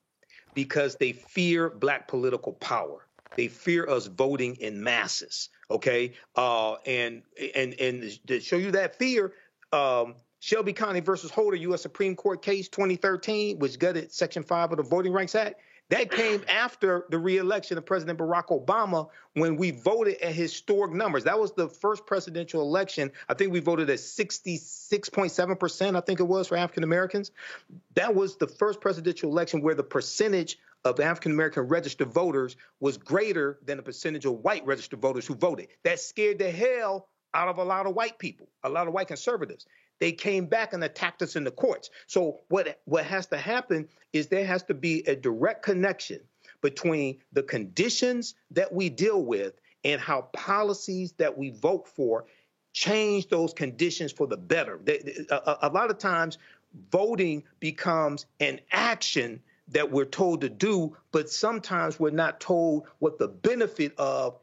because they fear black political power. They fear us voting in masses. Okay, and to show you that fear, Shelby County versus Holder, U.S. Supreme Court case 2013, which gutted Section 5 of the Voting Rights Act. That came after the re-election of President Barack Obama when we voted at historic numbers. That was the first presidential election. I think we voted at 66.7%, I think it was, for African Americans. That was the first presidential election where the percentage of African American registered voters was greater than the percentage of white registered voters who voted. That scared the hell out of a lot of white people, a lot of white conservatives. They came back and attacked us in the courts. So what has to happen is there has to be a direct connection between the conditions that we deal with and how policies that we vote for change those conditions for the better. A lot of times voting becomes an action that we're told to do, but sometimes we're not told what the benefit of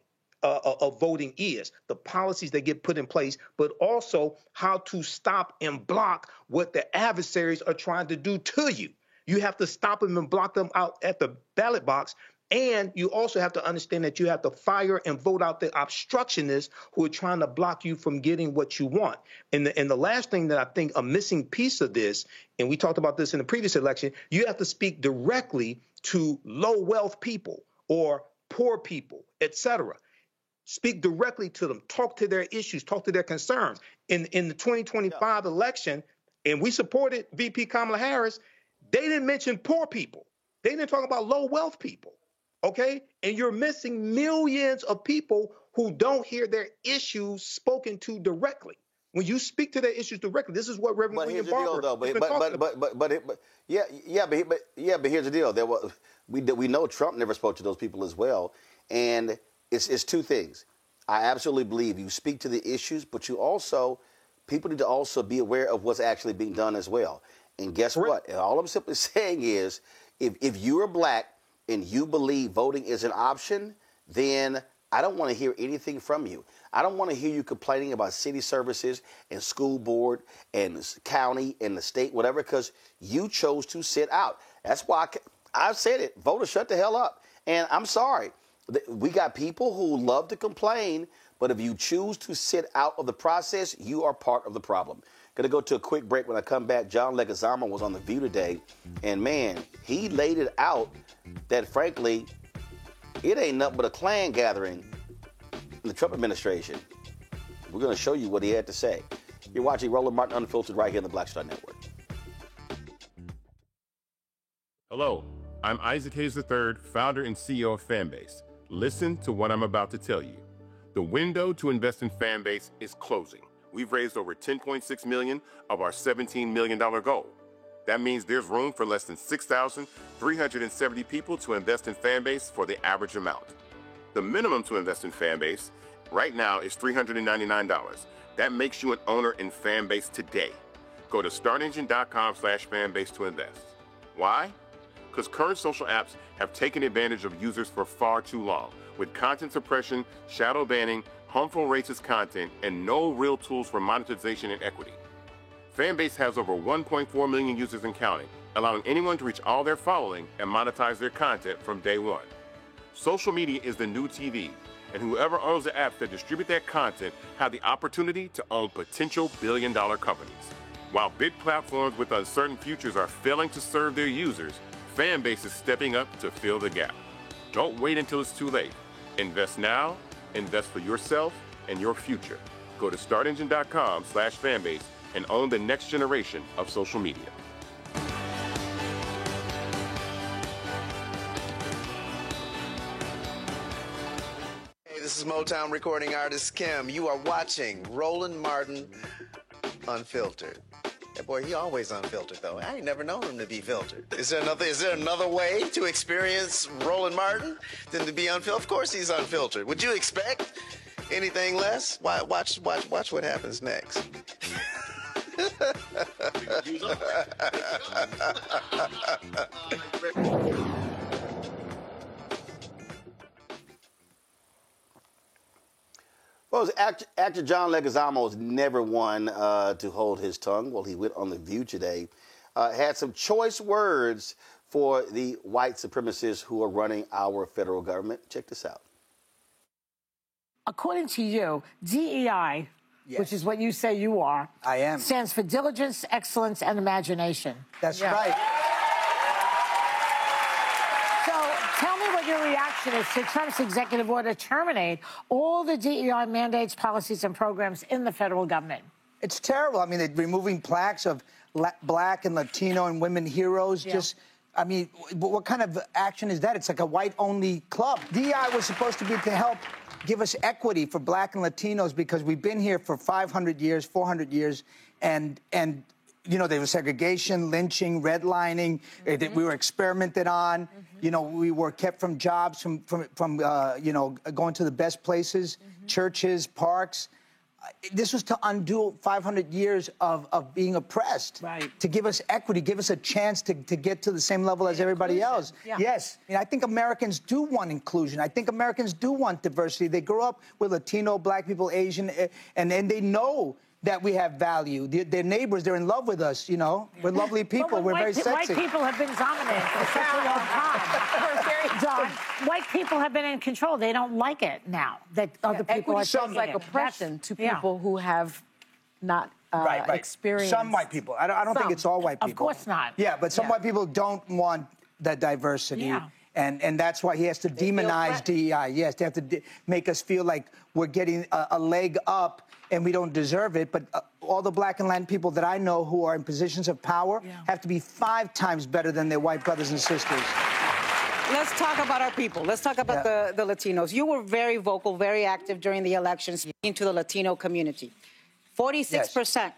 voting is, the policies that get put in place, but also how to stop and block what the adversaries are trying to do to you. You have to stop them and block them out at the ballot box. And you also have to understand that you have to fire and vote out the obstructionists who are trying to block you from getting what you want. And the last thing that I think a missing piece of this, and we talked about this in the previous election, you have to speak directly to low wealth people or poor people, et cetera. Speak directly to them, talk to their issues, talk to their concerns. In the 2025 election, and we supported VP Kamala Harris, they didn't mention poor people. They didn't talk about low wealth people, okay? And you're missing millions of people who don't hear their issues spoken to directly. When you speak to their issues directly, this is what Reverend William Barber has been talking about. But here's the deal. We know Trump never spoke to those people as well, and it's two things. I absolutely believe you speak to the issues, but people need to also be aware of what's actually being done as well. And guess what? And all I'm simply saying is, if you are black and you believe voting is an option, then I don't want to hear anything from you. I don't want to hear you complaining about city services and school board and county and the state, whatever, because you chose to sit out. That's why I've said it. Voters, shut the hell up. And I'm sorry. We got people who love to complain, but if you choose to sit out of the process, you are part of the problem. Going to go to a quick break. When I come back, John Leguizamo was on The View today, and man, he laid it out that, frankly, it ain't nothing but a Klan gathering in the Trump administration. We're going to show you what he had to say. You're watching Roland Martin Unfiltered right here on the Black Star Network. Hello, I'm Isaac Hayes III, founder and CEO of Fanbase. Listen to what I'm about to tell you. The window to invest in Fanbase is closing. We've raised over $10.6 million of our $17 million goal. That means there's room for less than 6,370 people to invest in Fanbase for the average amount. The minimum to invest in Fanbase right now is $399. That makes you an owner in Fanbase today. Go to startengine.com/fanbase to invest. Why? Because current social apps have taken advantage of users for far too long, with content suppression, shadow banning, harmful racist content, and no real tools for monetization and equity. Fanbase has over 1.4 million users and counting, allowing anyone to reach all their following and monetize their content from day one. Social media is the new TV, and whoever owns the apps that distribute that content have the opportunity to own potential billion-dollar companies. While big platforms with uncertain futures are failing to serve their users, Fanbase is stepping up to fill the gap. Don't wait until it's too late. Invest now, invest for yourself and your future. Go to startengine.com/fanbase and own the next generation of social media. Hey, this is Motown recording artist Kim. You are watching Roland Martin Unfiltered. That boy, he always unfiltered, though. I ain't never known him to be filtered. Is there another way to experience Roland Martin than to be unfiltered? Of course he's unfiltered. Would you expect Anything less? Watch what happens next. Well, actor John Leguizamo has never one to hold his tongue. Well, he went on The View today, had some choice words for the white supremacists who are running our federal government. Check this out. According to you, DEI, which is what you say you are, I am, stands for diligence, excellence, and imagination. That's right. Tell me what your reaction is to Trump's executive order to terminate all the DEI mandates, policies, and programs in the federal government. It's terrible. I mean, they're removing plaques of Black and Latino and women heroes. I mean, what kind of action is that? It's like a white-only club. DEI was supposed to be to help give us equity for Black and Latinos because we've been here for 500 years, 400 years, and you know, there was segregation, lynching, redlining. We were experimented on. You know, we were kept from jobs, from you know, going to the best places, churches, parks. This was to undo 500 years of being oppressed, to give us equity, give us a chance to get to the same level as everybody else. Yes, I mean, I think Americans do want inclusion. I think Americans do want diversity. They grew up with Latino, Black people, Asian, and they know that we have value. Their neighbors, they're in love with us, you know. We're lovely people. We're very sexy. White people have been dominant for such a long time. John, white people have been in control. They don't like it now that other people are sounds taking like it. oppression to people who have not experienced. Some white people. I don't think it's all white people. Of course not. Yeah, but some white people don't want that diversity. Yeah. And that's why he has to demonize DEI. Yes, they have to make us feel like we're getting a leg up and we don't deserve it. But all the Black and Latin people that I know who are in positions of power have to be 5 times better than their white brothers and sisters. Let's talk about our people. Let's talk about the Latinos. You were very vocal, very active during the elections speaking to the Latino community. 46%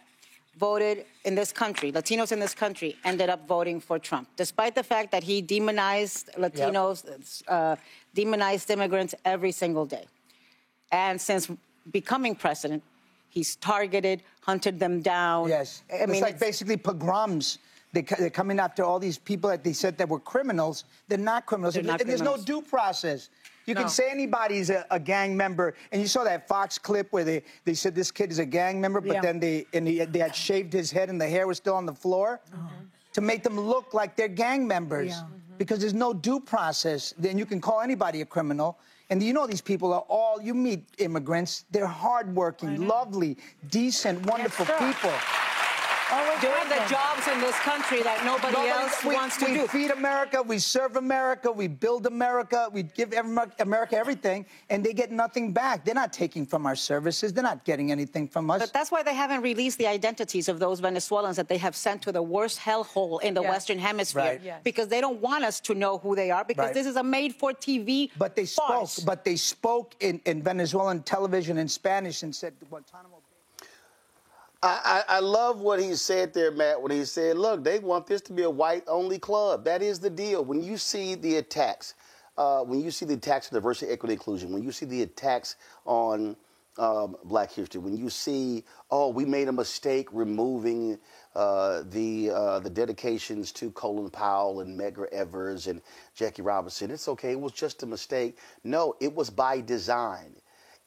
voted in this country, Latinos in this country, ended up voting for Trump, despite the fact that he demonized Latinos, demonized immigrants every single day. And since becoming president, he's targeted, hunted them down. Yes. I mean, it's like basically pogroms. They're coming after all these people that they said that were criminals. They're not criminals. And there's no due process. You can say anybody's a gang member. And you saw that Fox clip where they said this kid is a gang member, but then they had shaved his head and the hair was still on the floor to make them look like they're gang members. Because there's no due process. Then you can call anybody a criminal. And you know these people are all, you meet immigrants, they're hardworking, lovely, decent, wonderful people. Doing the jobs in this country that nobody else wants to do. We feed America, we serve America, we build America, we give America everything, and they get nothing back. They're not taking from our services. They're not getting anything from us. But that's why they haven't released the identities of those Venezuelans that they have sent to the worst hellhole in the Western Hemisphere. Because they don't want us to know who they are, because this is a made-for-TV farce. But they spoke in Venezuelan television in Spanish and said Guantanamo. I love what he said there, Matt, when he said, look, they want this to be a white-only club. That is the deal. When you see the attacks, on diversity, equity, inclusion, when you see the attacks on Black history, when you see, oh, we made a mistake removing the dedications to Colin Powell and Medgar Evers and Jackie Robinson, it's okay, it was just a mistake. No, it was by design.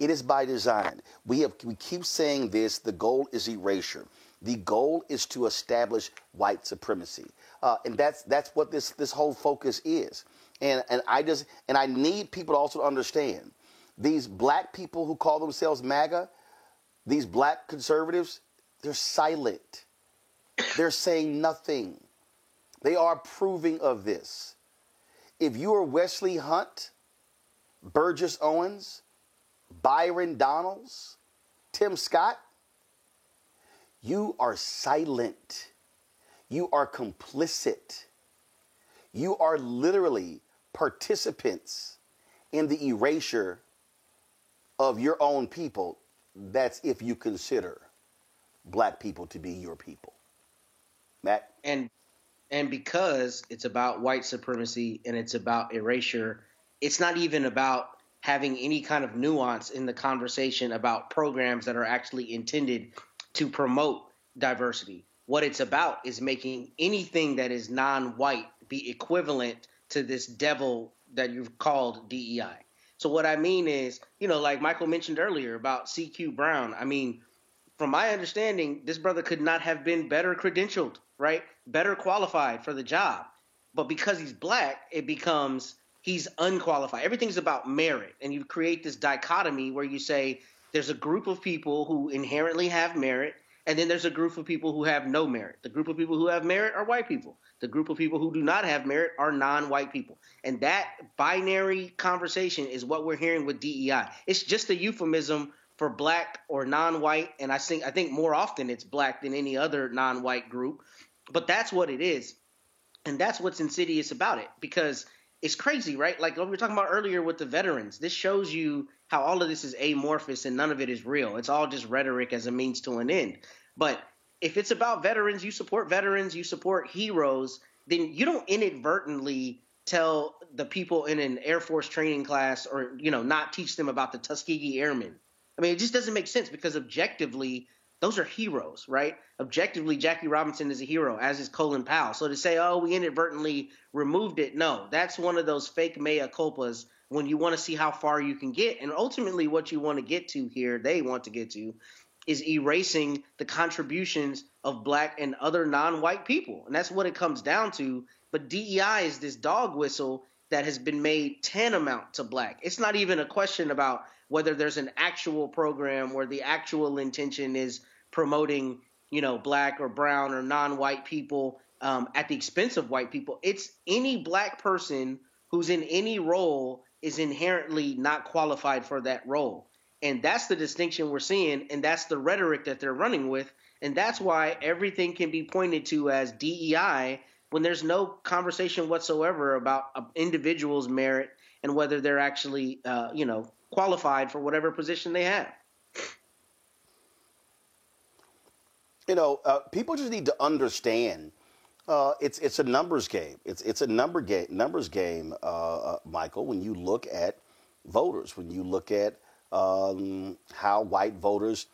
It is by design. We keep saying this, the goal is erasure. The goal is to establish white supremacy. And that's what this whole focus is. And I need people to also understand, these black people who call themselves MAGA, these black conservatives, they're silent. They're saying nothing. They are approving of this. If you are Wesley Hunt, Burgess Owens, Byron Donalds, Tim Scott, you are silent. You are complicit. You are literally participants in the erasure of your own people. That's if you consider black people to be your people. Matt? And because it's about white supremacy and it's about erasure, it's not even about having any kind of nuance in the conversation about programs that are actually intended to promote diversity. What it's about is making anything that is non-white be equivalent to this devil that you've called DEI. So what I mean is, like Michael mentioned earlier about CQ Brown, I mean, from my understanding, this brother could not have been better credentialed, right? Better qualified for the job. But because he's black, it becomes he's unqualified. Everything's about merit. And you create this dichotomy where you say there's a group of people who inherently have merit, and then there's a group of people who have no merit. The group of people who have merit are white people. The group of people who do not have merit are non-white people. And that binary conversation is what we're hearing with DEI. It's just a euphemism for black or non-white, and I think more often it's black than any other non-white group. But that's what it is. And that's what's insidious about it, because it's crazy, right? Like what we were talking about earlier with the veterans. This shows you how all of this is amorphous and none of it is real. It's all just rhetoric as a means to an end. But if it's about veterans, you support heroes, then you don't inadvertently tell the people in an Air Force training class or, not teach them about the Tuskegee Airmen. I mean, it just doesn't make sense because objectively, those are heroes, right? Objectively, Jackie Robinson is a hero, as is Colin Powell. So to say, oh, we inadvertently removed it, no, that's one of those fake mea culpas when you want to see how far you can get. And ultimately what you want to get to here, they want to get to, is erasing the contributions of black and other non-white people. And that's what it comes down to. But DEI is this dog whistle that has been made tantamount to black. It's not even a question about whether there's an actual program where the actual intention is promoting, black or brown or non-white people at the expense of white people. It's any black person who's in any role is inherently not qualified for that role. And that's the distinction we're seeing, and that's the rhetoric that they're running with. And that's why everything can be pointed to as DEI when there's no conversation whatsoever about individuals' merit and whether they're actually, qualified for whatever position they have. People just need to understand it's a numbers game. It's a numbers game, Michael, when you look at voters, when you look at how white voters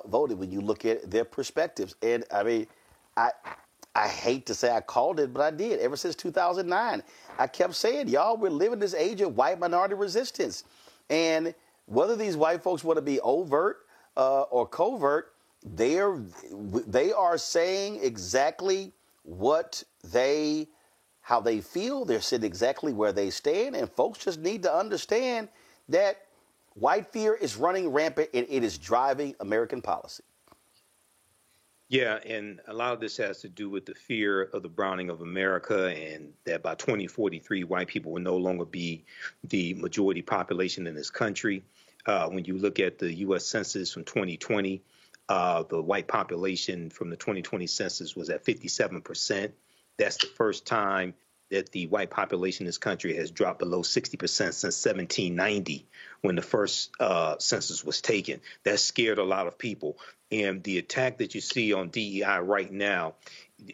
voted, when you look at their perspectives. And I mean, I hate to say I called it, but I did. Ever since 2009, I kept saying, y'all, we're living this age of white minority resistance. And whether these white folks want to be overt or covert, they are saying exactly how they feel. They're saying exactly where they stand. And folks just need to understand that white fear is running rampant and it is driving American policy. Yeah, and a lot of this has to do with the fear of the browning of America, and that by 2043, white people will no longer be the majority population in this country. When you look at the U.S. Census from 2020, the white population from the 2020 census was at 57%. That's the first time that the white population in this country has dropped below 60% since 1790, when the first census was taken. That scared a lot of people. And the attack that you see on DEI right now,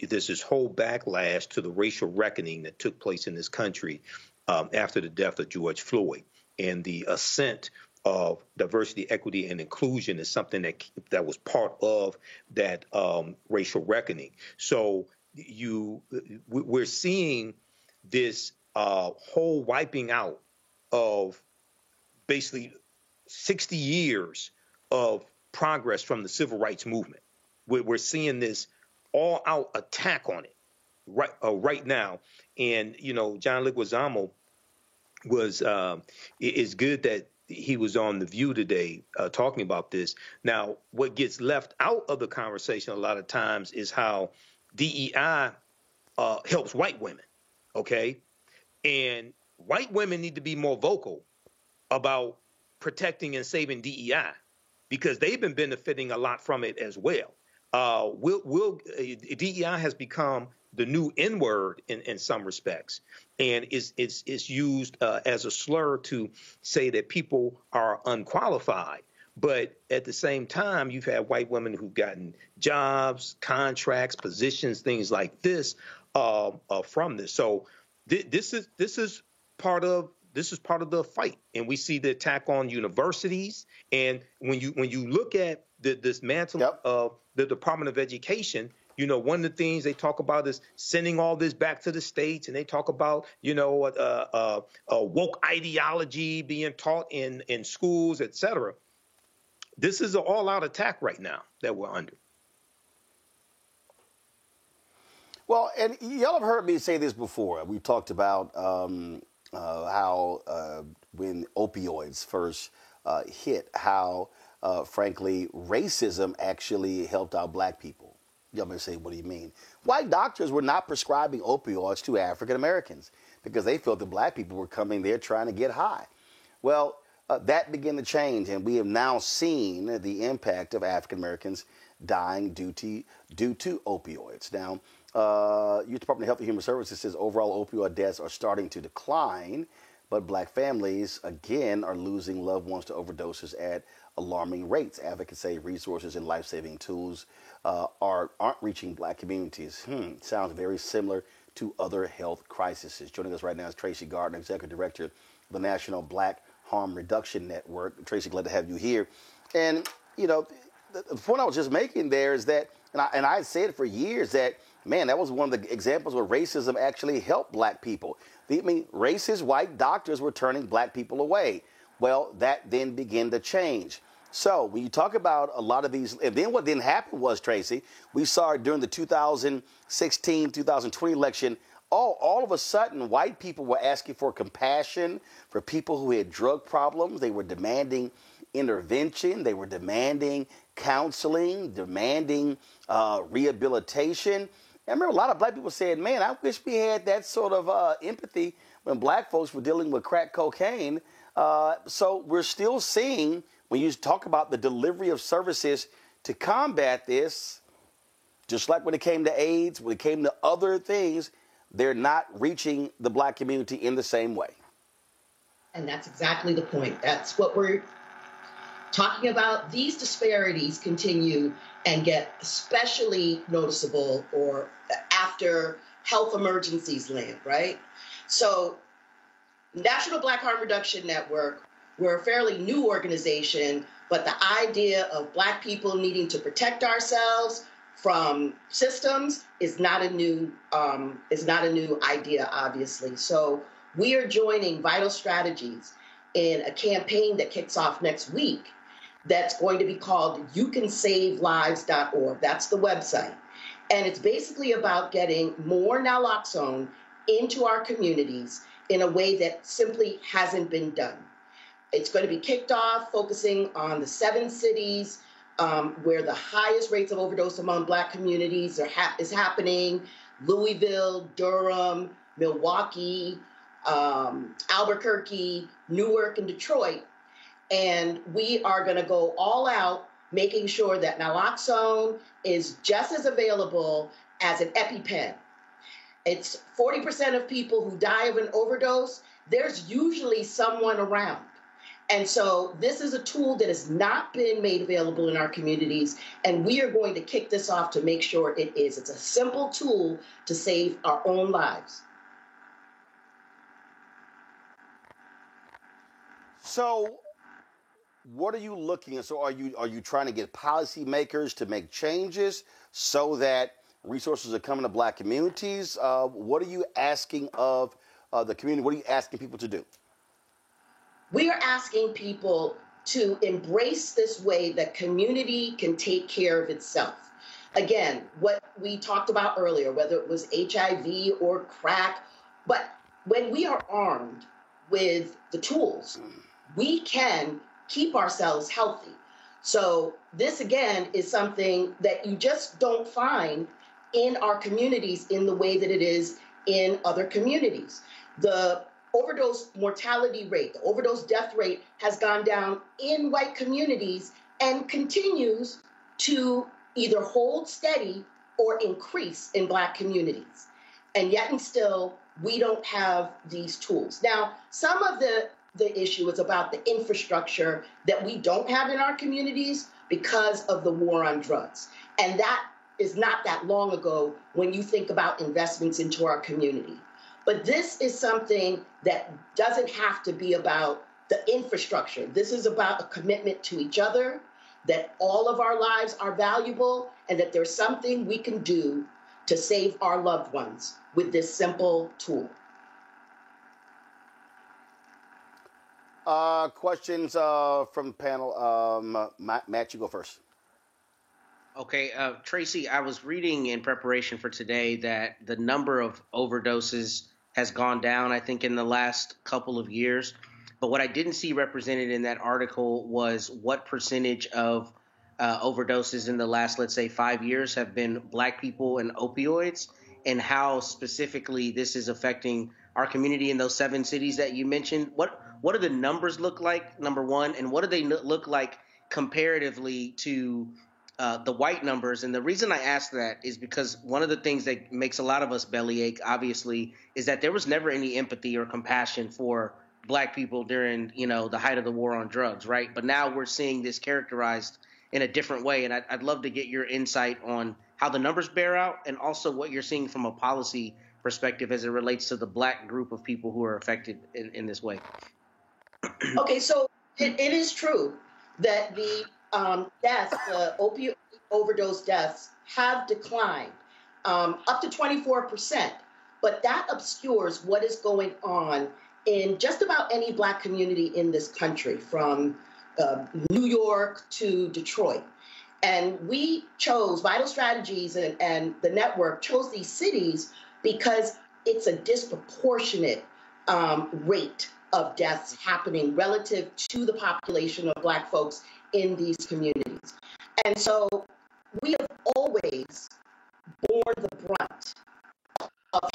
there's this whole backlash to the racial reckoning that took place in this country after the death of George Floyd. And the ascent of diversity, equity, and inclusion is something that was part of that racial reckoning. So we're seeing this whole wiping out of basically 60 years of progress from the civil rights movement. We're seeing this all-out attack on it right now. And, John Leguizamo it's good that he was on The View today talking about this. Now, what gets left out of the conversation a lot of times is how DEI helps white women, okay? And white women need to be more vocal about protecting and saving DEI, because they've been benefiting a lot from it as well. DEI has become the new N-word in some respects, and it's used as a slur to say that people are unqualified. But at the same time, you've had white women who've gotten jobs, contracts, positions, things like this from this. So this is part of This is part of the fight, and we see the attack on universities. And when you look at the dismantling of the Department of Education, you know, one of the things they talk about is sending all this back to the states, and they talk about, you know, woke ideology being taught in schools, et cetera. This is an all-out attack right now that we're under. Well, and y'all have heard me say this before. We talked about how when opioids first hit, how, frankly, racism actually helped out black people. Y'all may say, what do you mean? White doctors were not prescribing opioids to African Americans because they felt that black people were coming there trying to get high. Well, that began to change, and we have now seen the impact of African Americans dying due to opioids. Now, U.S. Department of Health and Human Services says overall opioid deaths are starting to decline, but black families, again, are losing loved ones to overdoses at alarming rates. Advocates say resources and life-saving tools aren't reaching black communities. Sounds very similar to other health crises. Joining us right now is Tracy Gardner, Executive Director of the National Black Harm Reduction Network. Tracy, glad to have you here. And, you know, the point I was just making there is that, and I said for years that, man, that was one of the examples where racism actually helped black people. I mean, racist white doctors were turning black people away. Well, that then began to change. So when you talk about a lot of these, and then what then happened was, Tracy, we saw it during the 2016, 2020 election, all of a sudden, white people were asking for compassion for people who had drug problems. They were demanding intervention. They were demanding counseling, demanding rehabilitation. I remember a lot of black people said, man, I wish we had that sort of empathy when black folks were dealing with crack cocaine. So we're still seeing, when you talk about the delivery of services to combat this, just like when it came to AIDS, when it came to other things, they're not reaching the black community in the same way. And that's exactly the point. That's what we're talking about. These disparities continue and get especially noticeable or after health emergencies land, right? So National Black Harm Reduction Network, we're a fairly new organization, but the idea of black people needing to protect ourselves from systems is not a new idea, obviously. So we are joining Vital Strategies in a campaign that kicks off next week that's going to be called YouCanSaveLives.org. That's the website. And it's basically about getting more naloxone into our communities in a way that simply hasn't been done. It's going to be kicked off focusing on the 7 cities where the highest rates of overdose among black communities is happening: Louisville, Durham, Milwaukee, Albuquerque, Newark, and Detroit. And we are going to go all out, making sure that naloxone is just as available as an EpiPen. It's 40% of people who die of an overdose. There's usually someone around. And so this is a tool that has not been made available in our communities, and we are going to kick this off to make sure it is. It's a simple tool to save our own lives. So what are you looking at? So are you trying to get policymakers to make changes so that resources are coming to black communities? What are you asking of the community? What are you asking people to do? We are asking people to embrace this way that community can take care of itself. Again, what we talked about earlier, whether it was HIV or crack, but when we are armed with the tools, we can keep ourselves healthy. So this, again, is something that you just don't find in our communities in the way that it is in other communities. The overdose mortality rate, the overdose death rate has gone down in white communities and continues to either hold steady or increase in black communities. And yet and still, we don't have these tools. Now, some of the issue is about the infrastructure that we don't have in our communities because of the war on drugs. And that is not that long ago when you think about investments into our community. But this is something that doesn't have to be about the infrastructure. This is about a commitment to each other, that all of our lives are valuable, and that there's something we can do to save our loved ones with this simple tool. Questions from the panel. Matt, you go first. Okay, Tracy, I was reading in preparation for today that the number of overdoses has gone down, I think, in the last couple of years. But what I didn't see represented in that article was what percentage of overdoses in the last, let's say, 5 years have been Black people and opioids, and how specifically this is affecting our community in those 7 cities that you mentioned. What do the numbers look like, number one, and what do they look like comparatively to the white numbers? And the reason I ask that is because one of the things that makes a lot of us bellyache, obviously, is that there was never any empathy or compassion for Black people during, the height of the war on drugs, right? But now we're seeing this characterized in a different way. And I'd love to get your insight on how the numbers bear out and also what you're seeing from a policy perspective as it relates to the Black group of people who are affected in this way. Okay, so it is true that the deaths, the opioid overdose deaths, have declined up to 24%. But that obscures what is going on in just about any Black community in this country, from New York to Detroit. And we chose, Vital Strategies and the network chose these cities because it's a disproportionate rate of deaths happening relative to the population of Black folks in these communities. And so we have always borne the brunt of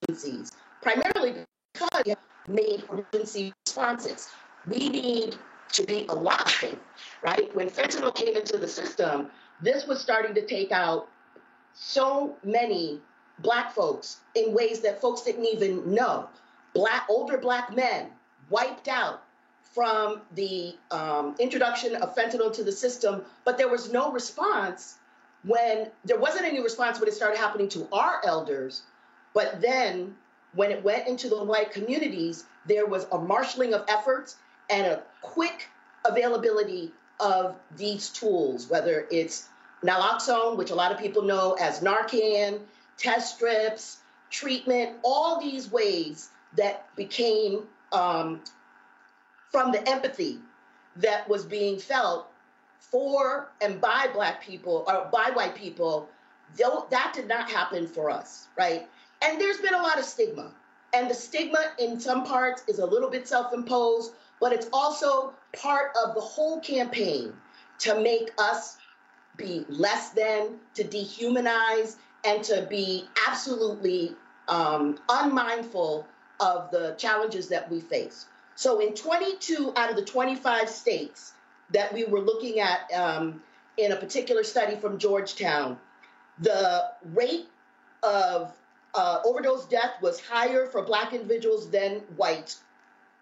emergencies, primarily because we have made emergency responses. We need to be alive, right? When fentanyl came into the system, this was starting to take out so many Black folks in ways that folks didn't even know. Older Black men wiped out from the introduction of fentanyl to the system, but there was no response there wasn't any response when it started happening to our elders. But then when it went into the white communities, there was a marshaling of efforts and a quick availability of these tools, whether it's naloxone, which a lot of people know as Narcan, test strips, treatment, all these ways that became from the empathy that was being felt for and by Black people or by white people. Though that did not happen for us, right? And there's been a lot of stigma. And the stigma in some parts is a little bit self-imposed, but it's also part of the whole campaign to make us be less than, to dehumanize, and to be absolutely unmindful of the challenges that we face. So in 22 out of the 25 states that we were looking at in a particular study from Georgetown, the rate of overdose death was higher for Black individuals than white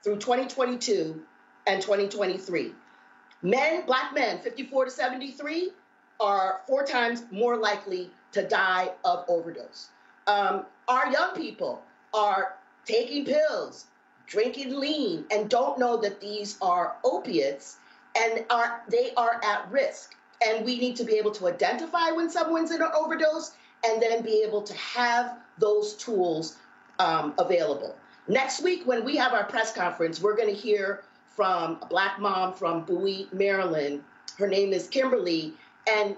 through 2022 and 2023. Black men, 54 to 73, are 4 times more likely to die of overdose. Our young people are taking pills, drinking lean, and don't know that these are opiates, and they are at risk. And we need to be able to identify when someone's in an overdose and then be able to have those tools available. Next week, when we have our press conference, we're going to hear from a Black mom from Bowie, Maryland. Her name is Kimberly, and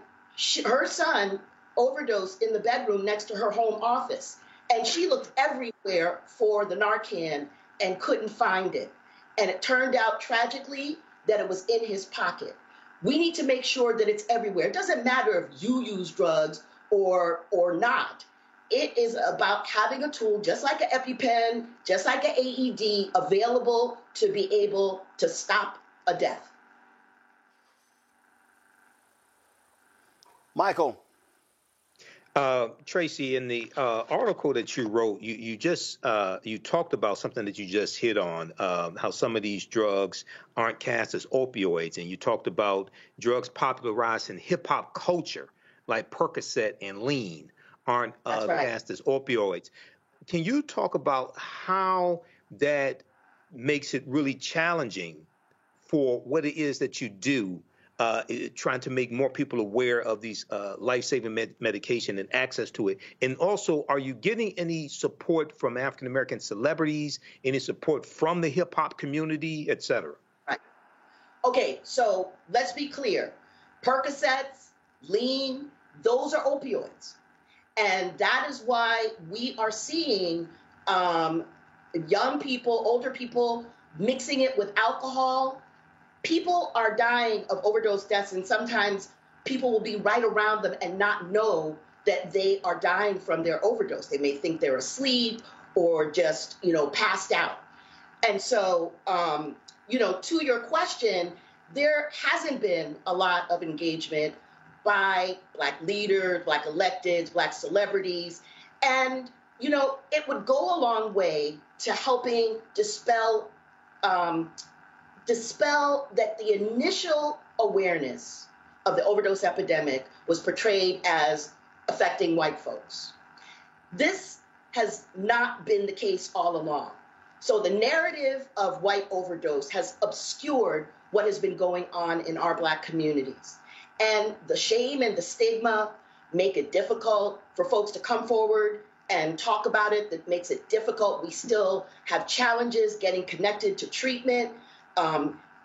her son overdosed in the bedroom next to her home office. And she looked everywhere for the Narcan and couldn't find it. And it turned out tragically that it was in his pocket. We need to make sure that it's everywhere. It doesn't matter if you use drugs or not. It is about having a tool just like an EpiPen, just like an AED, available to be able to stop a death. Michael. Tracy, in the article that you wrote, you talked about something that you just hit on, how some of these drugs aren't cast as opioids, and you talked about drugs popularized in hip hop culture, like Percocet and lean, aren't classed as opioids. Can you talk about how that makes it really challenging for what it is that you do, trying to make more people aware of these life-saving medication and access to it? And also, are you getting any support from African-American celebrities, any support from the hip-hop community, et cetera? Right. Okay, so let's be clear. Percocets, lean, those are opioids. And that is why we are seeing young people, older people, mixing it with alcohol. People are dying of overdose deaths, and sometimes people will be right around them and not know that they are dying from their overdose. They may think they're asleep or just, passed out. And so, to your question, there hasn't been a lot of engagement by Black leaders, Black electeds, Black celebrities. And, it would go a long way to helping dispel that the initial awareness of the overdose epidemic was portrayed as affecting white folks. This has not been the case all along. So the narrative of white overdose has obscured what has been going on in our Black communities. And the shame and the stigma make it difficult for folks to come forward and talk about it. That makes it difficult. We still have challenges getting connected to treatment,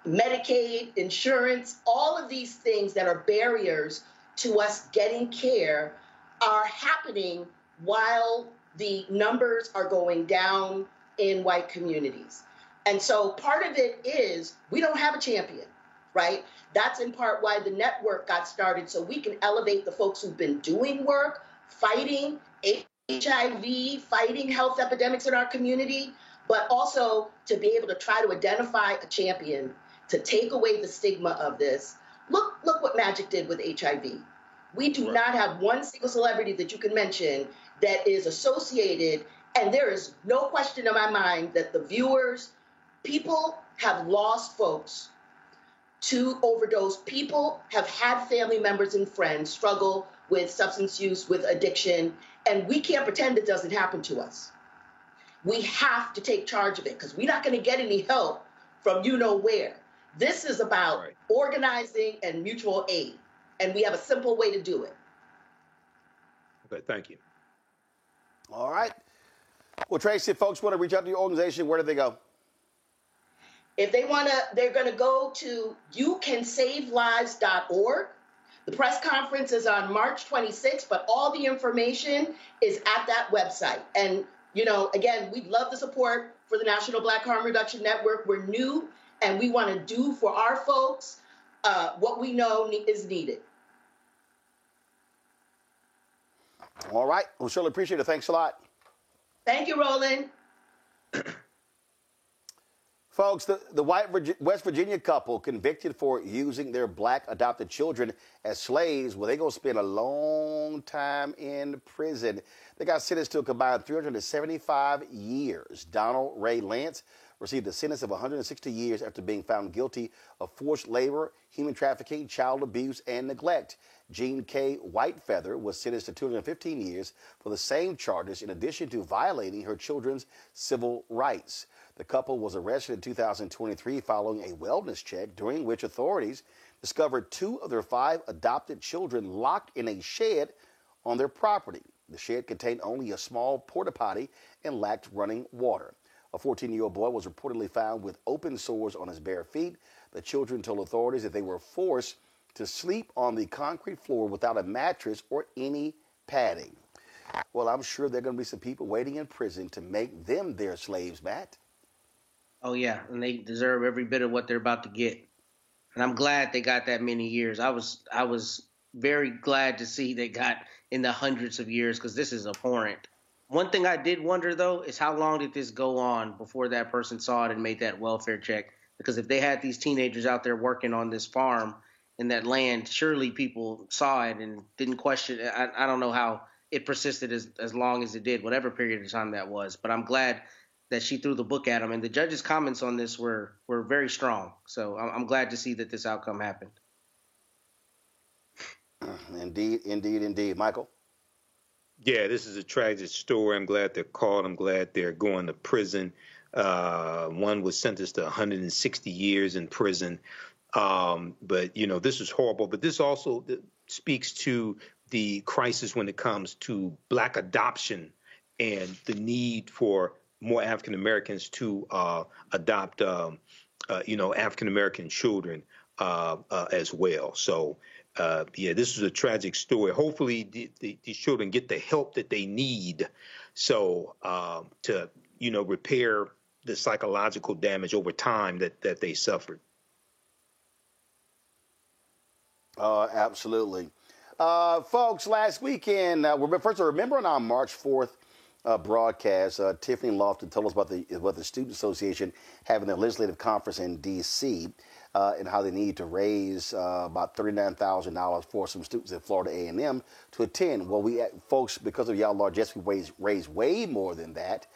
Medicaid, insurance, all of these things that are barriers to us getting care are happening while the numbers are going down in white communities. And so part of it is we don't have a champion, right? That's in part why the network got started, so we can elevate the folks who've been doing work, fighting HIV, fighting health epidemics in our community, but also to be able to try to identify a champion to take away the stigma of this. Look what Magic did with HIV. We do not have one single celebrity that you can mention that is associated, and there is no question in my mind that the viewers, people have lost folks to overdose. People have had family members and friends struggle with substance use, with addiction, and we can't pretend it doesn't happen to us. We have to take charge of it because we're not going to get any help from where. This is about organizing and mutual aid, and we have a simple way to do it. Okay, thank you. All right. Well, Tracy, if folks want to reach out to your organization, where do they go? If they want to, they're going to go to youcansavelives.org. The press conference is on March 26th, but all the information is at that website. And, again, we'd love the support for the National Black Harm Reduction Network. We're new, and we want to do for our folks what we know is needed. All right. Well, surely appreciate it. Thanks a lot. Thank you, Roland. Folks, the white West Virginia couple convicted for using their Black adopted children as slaves, well, they're going to spend a long time in prison. They got sentenced to a combined 375 years. Donald Ray Lance received a sentence of 160 years after being found guilty of forced labor, human trafficking, child abuse, and neglect. Jean K. Whitefeather was sentenced to 215 years for the same charges, in addition to violating her children's civil rights. The couple was arrested in 2023 following a wellness check, during which authorities discovered 2 of their 5 adopted children locked in a shed on their property. The shed contained only a small porta potty and lacked running water. A 14-year-old boy was reportedly found with open sores on his bare feet. The children told authorities that they were forced to sleep on the concrete floor without a mattress or any padding. Well, I'm sure there are going to be some people waiting in prison to make them their slaves, Matt. Oh, yeah, and they deserve every bit of what they're about to get. And I'm glad they got that many years. I was very glad to see they got in the hundreds of years, because this is abhorrent. One thing I did wonder, though, is how long did this go on before that person saw it and made that welfare check? Because if they had these teenagers out there working on this farm in that land, surely people saw it and didn't question it. I don't know how it persisted as long as it did, whatever period of time that was. But I'm glad that she threw the book at him. And the judge's comments on this were very strong. So I'm glad to see that this outcome happened. Indeed, indeed, indeed. Michael? Yeah, this is a tragic story. I'm glad they're caught. I'm glad they're going to prison. One was sentenced to 160 years in prison. But, you know, this is horrible. But this also speaks to the crisis when it comes to Black adoption and the need for more African Americans to adopt, you know, African American children as well. So, yeah, this is a tragic story. Hopefully these children get the help that they need so to, you know, repair the psychological damage over time that they suffered. Absolutely. Folks, last weekend, first, remember on our March 4th broadcast, Tiffany Lofton told us about the Student Association having their legislative conference in D.C. And how they need to raise about $39,000 for some students at Florida A&M to attend. Well, folks, because of y'all largesse, we raised way more than that.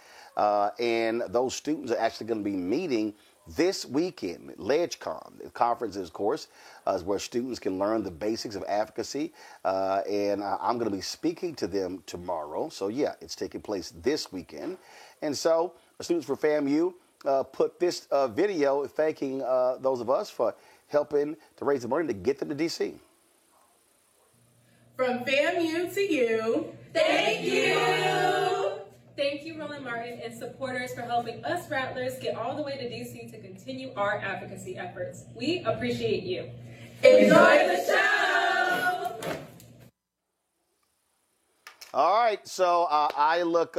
And those students are actually going to be meeting this weekend at LegCon. The conference, of course, is where students can learn the basics of advocacy. And I'm going to be speaking to them tomorrow. So, yeah, it's taking place this weekend. And so, Students for FAMU put this video thanking those of us for helping to raise the money to get them to D.C. From FAMU to you, thank you! Thank you, Roland Martin and supporters, for helping us Rattlers get all the way to D.C. to continue our advocacy efforts. We appreciate you. Enjoy the show! All right, so I look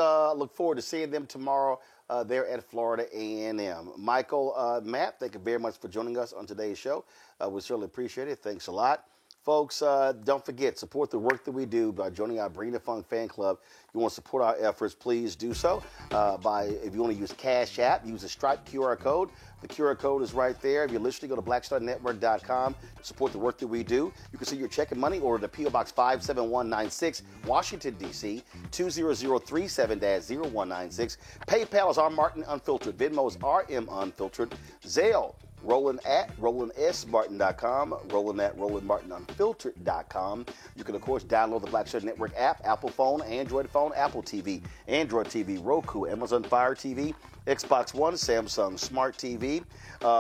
forward to seeing them tomorrow there at Florida A&M. Michael, Matt, thank you very much for joining us on today's show. We certainly appreciate it. Thanks a lot. Folks, don't forget, support the work that we do by joining our Bring the Funk fan club. If you want to support our efforts, please do so if you want to use Cash App, use the Stripe QR code. The QR code is right there. If you're listening, go to blackstarnetwork.com to support the work that we do. You can see your check and money order to P.O. Box 57196, Washington, D.C., 20037-0196. PayPal is R. Martin Unfiltered. Venmo is RM Unfiltered. Zelle, Roland at RolandSMartin.com, Roland at RolandMartinUnfiltered.com. You can, of course, download the Black Star Network app, Apple phone, Android phone, Apple TV, Android TV, Roku, Amazon Fire TV, Xbox One, Samsung Smart TV.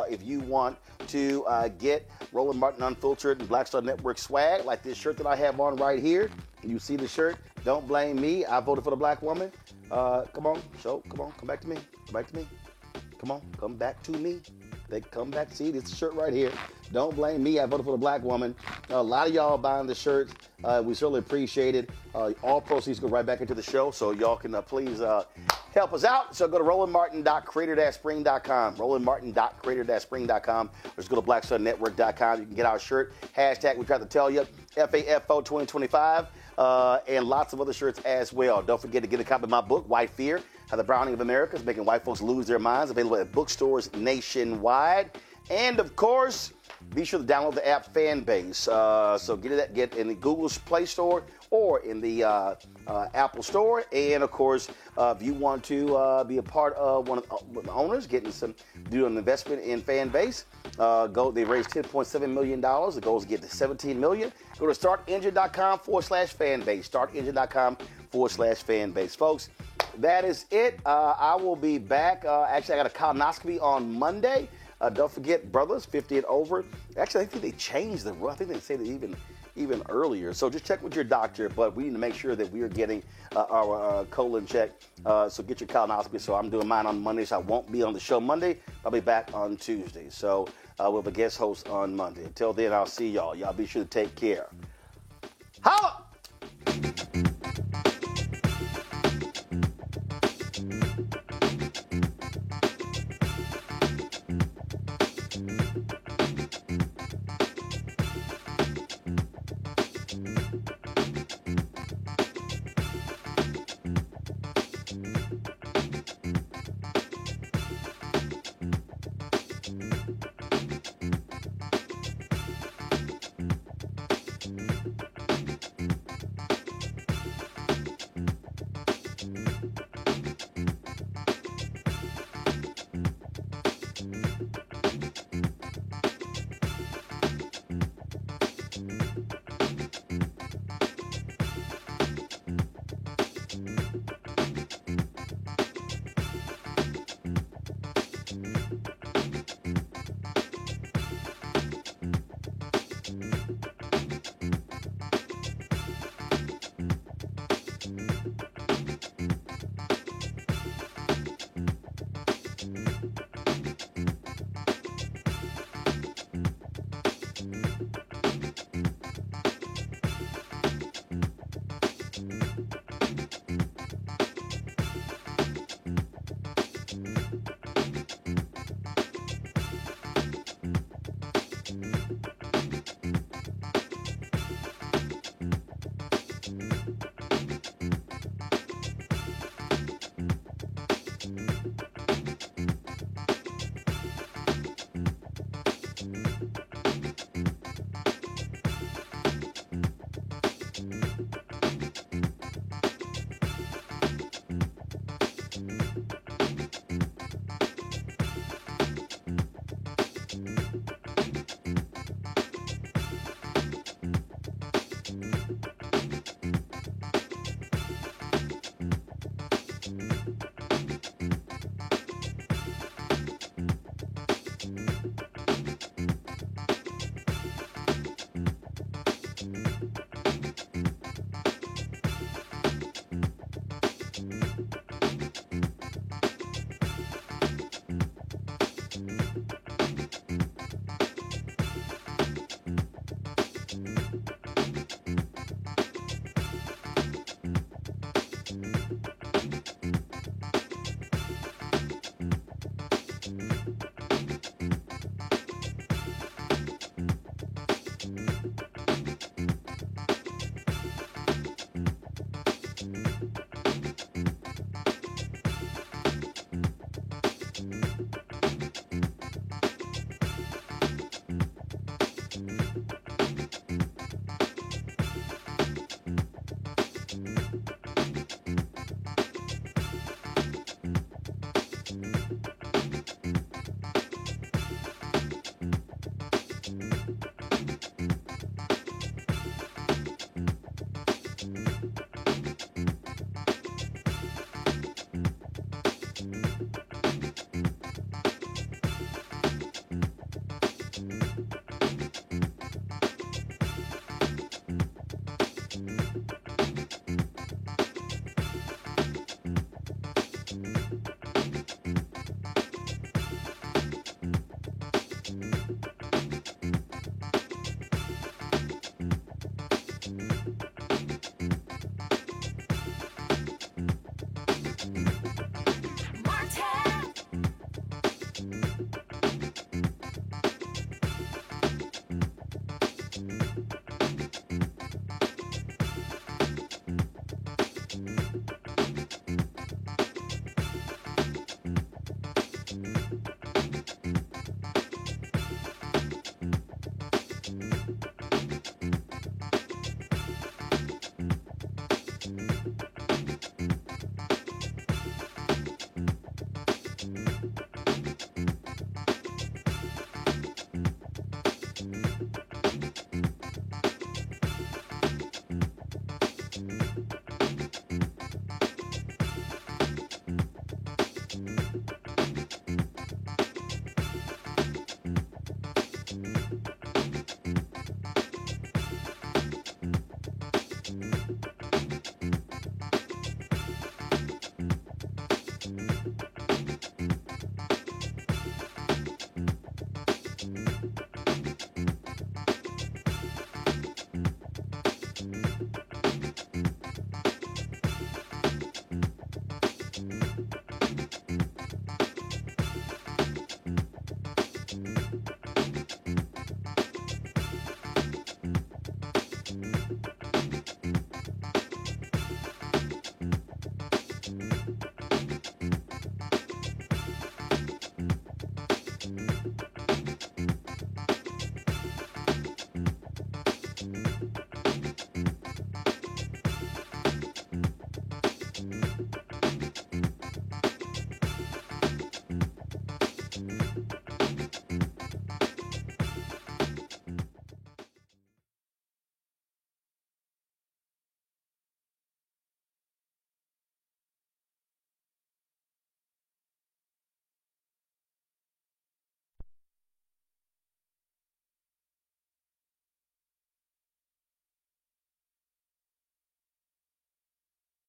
If you want to get Roland Martin Unfiltered and Black Star Network swag, like this shirt that I have on right here, you see the shirt, don't blame me. I voted for the black woman. Come on, come back to me. Come back to me. Come on, come back to me. They come back. See this shirt right here. Don't blame me. I voted for the black woman. A lot of y'all buying the shirts. We certainly appreciate it. All proceeds go right back into the show, so y'all can please help us out. So go to RolandMartin.creator-spring.com. RolandMartin.creator-spring.com. Or just go to BlackStarNetwork.com. You can get our shirt. Hashtag we tried to tell you. FAFO 2025. And lots of other shirts as well. Don't forget to get a copy of my book, White Fear, How the Browning of America is Making White Folks Lose Their Minds, available at bookstores nationwide. And, of course, be sure to download the app Fanbase. So get in the Google's Play Store or in the Apple Store. And, of course, if you want to be a part of one of the owners, do an investment in Fanbase, they raised $10.7 million. The goal is to get to $17 million. Go to startengine.com/fanbase. Startengine.com/fanbase. Folks, that is it. I will be back. Actually, I got a colonoscopy on Monday. Don't forget, brothers, 50 and over. Actually, I think they changed the rule. I think they said it even earlier. So just check with your doctor. But we need to make sure that we are getting our colon checked. So get your colonoscopy. So I'm doing mine on Monday. So I won't be on the show Monday. I'll be back on Tuesday. So we'll have a guest host on Monday. Until then, I'll see y'all. Y'all be sure to take care. Holla!